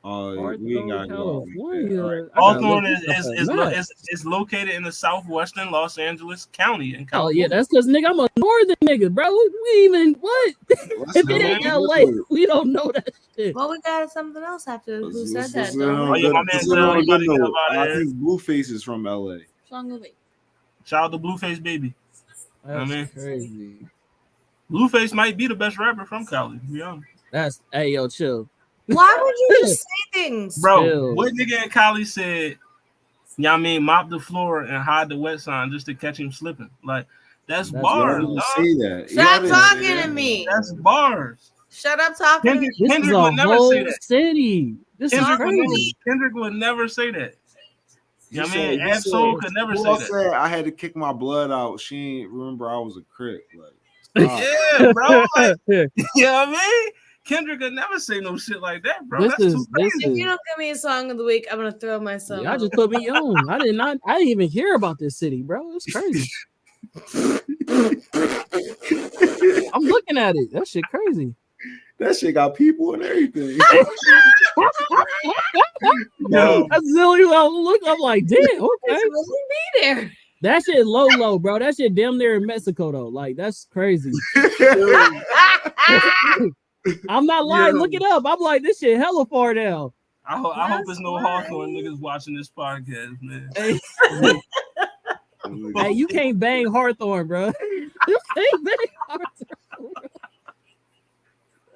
We ain't gotta go. Hawthorne is located in the southwestern Los Angeles County in Oh California. yeah, that's because nigga, I'm a northern nigga, bro. We even what? If it ain't LA, we don't know that shit. Well, we got something else after who said that. I think Blueface is from LA. Shout out to Blueface baby. That's crazy. Blueface might be the best rapper from Cali, to be honest. That's hey yo, chill. Why would you just say things? Bro, Chill. what nigga in Cali said, y'all mean mop the floor and hide the wet sign just to catch him slipping? Like, that's bars. Y'all didn't say that. Stop talking to me. That's bars. Shut up talking to me. This Kendrick is a would never whole say that. city. This is crazy. Kendrick would never say that. You know what I mean? You Absol could never who say else that. said I had to kick my blood out. She ain't remember I was a Crip. Like, Yeah, bro. Like, you know what I mean? Kendrick could never say no shit like that, bro. That's too crazy. If you don't give me a song of the week, I'm gonna throw myself. I just put me on. I didn't even hear about this city, bro. It's crazy. I'm looking at it. That shit crazy. that shit got people and everything. Yo, That's silly. I'm like, damn, okay. really be there. That shit low, bro. That shit damn near in Mexico though. Like that's crazy. I'm not lying. Look it up. I'm like, this shit hella far down. I hope there's no Hawthorne niggas watching this podcast, man. Hey, you can't bang Hawthorne, bro. You can't bang Hawthorne.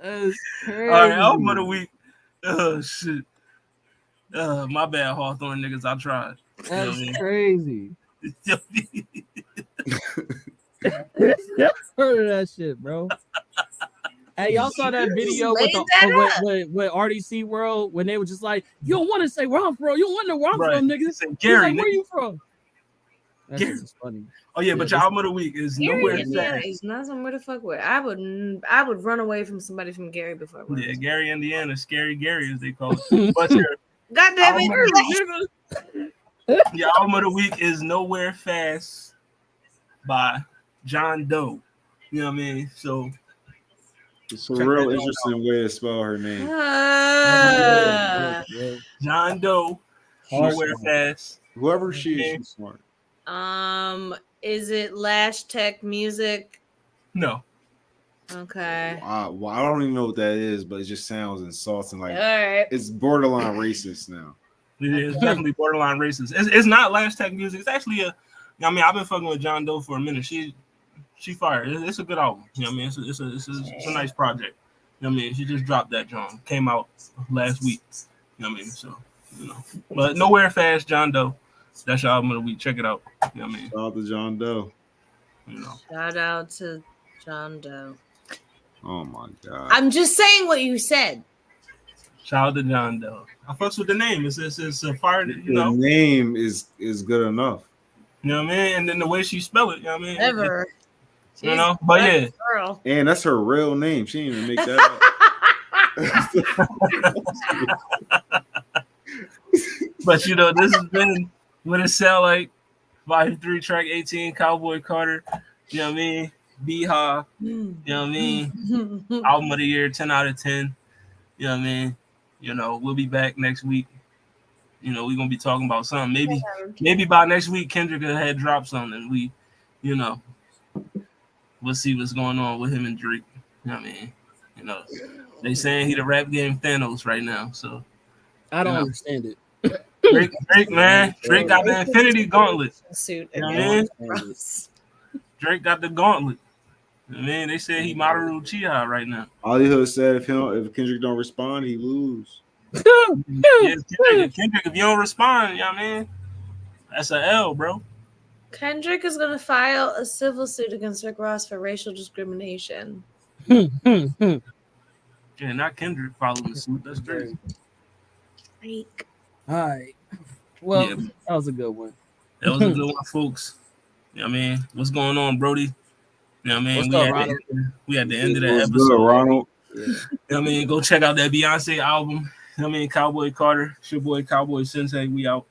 That's crazy. All right, album of the week. Oh shit. My bad, Hawthorne niggas. I tried. That's crazy. You Heard of that shit, bro. Hey, y'all saw that video with RDC World when they were just like, you don't want to say where I'm from. You don't want to know where I'm from, nigga. Gary, like, where you from? That's Gary. just funny. Oh yeah, but your album of the week is Nowhere Fast. Is not somewhere to fuck with. I would run away from somebody from Gary before I went. Yeah, Gary, Indiana, Scary Gary as they call it. But God damn it. your album of the week is Nowhere Fast by John Doe. You know what I mean? So it's a real interesting way to spell her name. John Doe, Nowhere Fast. Whoever she is, she's smart. Is it Lash Tech Music? No. Okay. Well, I don't even know what that is, but it just sounds insulting. All Like right. it's borderline racist now. It's definitely borderline racist. It's not Last Tech music. It's actually I mean, I've been fucking with John Doe for a minute. She fired. It's a good album. You know what I mean? It's a nice project. You know what I mean? She just dropped that John. Came out last week. You know what I mean? So, you know. But Nowhere Fast, John Doe. That's your album of the week. Check it out. You know what I mean? Shout out to John Doe. You know. Shout out to John Doe. Oh my god. I'm just saying what you said. Shout out to John Doe. I fucks with the name. It's a fire. You know. The name is good enough. You know what I mean? And then the way she spell it. You know what I mean? Ever. You know. But yeah. Girl. And that's her real name. She didn't even make that up. But you know, this has been what it sound like. Volume 3, track 18, Cowboy Carter. You know what I mean? B-Ha. You know what I mean? Album of the year, 10 out of 10. You know what I mean? You know, we'll be back next week. You know, we're gonna be talking about something. Maybe by next week, Kendrick had dropped something. We, you know, we'll see what's going on with him and Drake. You know what I mean? You know, they saying he the rap game Thanos right now. So I don't understand it. Drake, man. Drake got the Infinity Gauntlet. Suit. You know what I mean? Drake got the gauntlet. You know what I mean? They said he Maru Uchiha right now. Hollywood said if Kendrick don't respond, he lose. Yeah, Kendrick, if you don't respond, you know what I mean? That's an L, bro. Kendrick is going to file a civil suit against Rick Ross for racial discrimination. Yeah, not Kendrick following suit. That's crazy. Freak. All right. Well, Yeah. that was a good one. That was a good one, folks. You know what I mean? What's going on, Brody? You know what I mean? What's up, Ronald? We at the end of that What's episode. good, Ronald? Yeah. You know what I mean? Go check out that Beyonce album. You know what I mean? Cowboy Carter. It's your boy Cowboy Sensei. We out.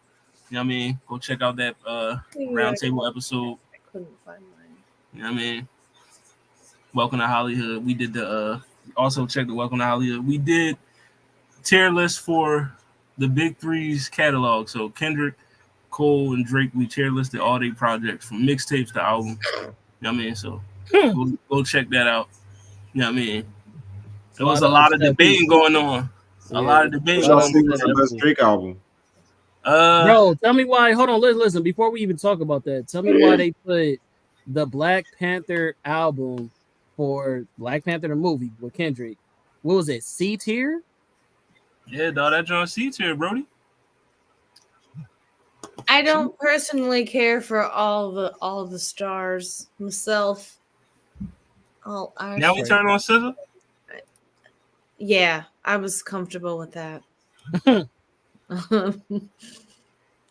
You know what I mean? Go check out that roundtable episode. I couldn't find mine. You know what I mean? Welcome to Hollywood. We did also check the Welcome to Hollywood. We did tier list for the Big Three's catalog. So Kendrick, Cole, and Drake, we tier listed all their projects from mixtapes to album. You know what I mean? So go check that out. You know what I mean? There was a lot of debating going on. A lot of debating going on. The best Drake album. Bro, tell me why. Hold on, listen. Before we even talk about that, tell me why they put the Black Panther album for Black Panther the movie with Kendrick. What was it? C tier? Yeah, dog, that John C tier, Brody. I don't personally care for all the stars myself. Now we turn on SZA. Yeah, I was comfortable with that.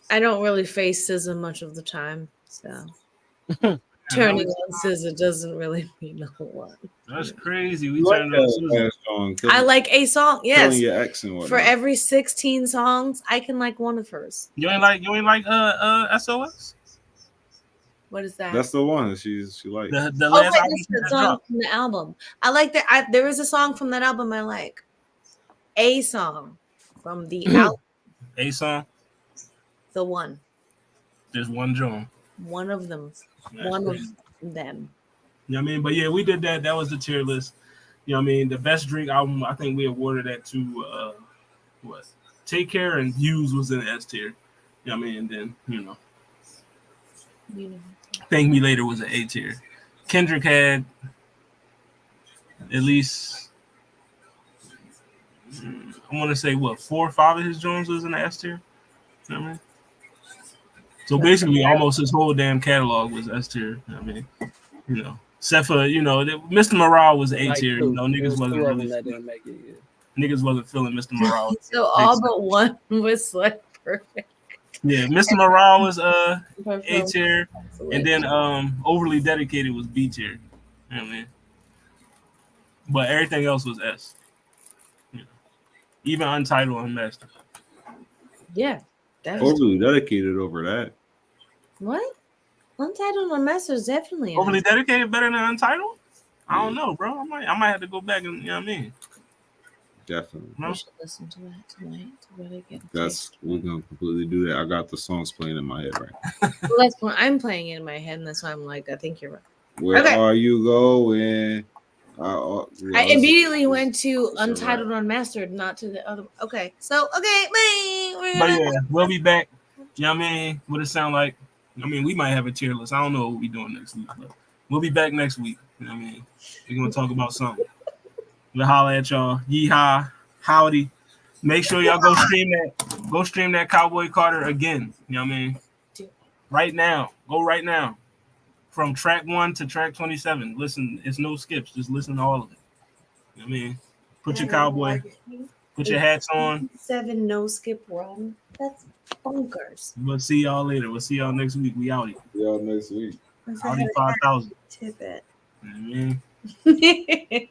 I don't really face SZA much of the time, so turning on SZA doesn't really mean a whole lot. That's crazy. We turned on SZA. I like a song. Yes, your ex and whatnot. for every 16 songs, I can like one of hers. You ain't like SOS? What is that? That's the one that she likes. The last album that's the song from the album. I like that. There is a song from that album I like. A song from the album. A song. The one. There's one John. One of them. That's one crazy. of them. You know what I mean? But yeah, we did that. That was the tier list. You know what I mean? The best Drake album, I think we awarded that to what? Take Care and Views was in the S tier. You know what I mean? And then, Thank Me Later was an A tier. Kendrick had at least I want to say 4 or 5 of his joints was in the S tier. You know what I mean? So basically, almost his whole damn catalog was S tier. You know what I mean? Except for Mr. Morale was A tier. Niggas wasn't really niggas wasn't feeling Mr. Morale. So all but one was like perfect. Yeah, Mr. Morale was A tier, and then Overly Dedicated was B tier. You know what I mean? But everything else was S. Even Untitled, Unmastered. Yeah. Overly Dedicated over that. What? Untitled Unmastered is definitely Overly Dedicated better than Untitled? I don't know, bro. I might have to go back and, you know what I mean? Definitely. We should listen to that tonight to really get we're gonna completely do that. I got the songs playing in my head right now. Well, that's when I'm playing it in my head, and that's why I'm like, I think you're right. Where are you going? I immediately went to it's a Untitled Unmastered, not to the other. Okay, so okay, bye. We're But gonna- yeah, we'll be back. You know what I mean? What it sound like? I mean, we might have a tier list. I don't know what we're doing next week, but we'll be back next week. You know what I mean? We're gonna talk about something. We'll holler at y'all. Yeehaw, howdy. Make sure y'all go stream that Cowboy Carter again. You know what I mean? Right now. Go right now. From track 1 to track 27. Listen, it's no skips. Just listen to all of it. You know what I mean? Put your cowboy, put your hats on. 7 no skip run. That's bonkers. We'll see y'all later. We'll see y'all next week. We outie. Y'all next week. Outie 5,000. Tip it. You know what I mean?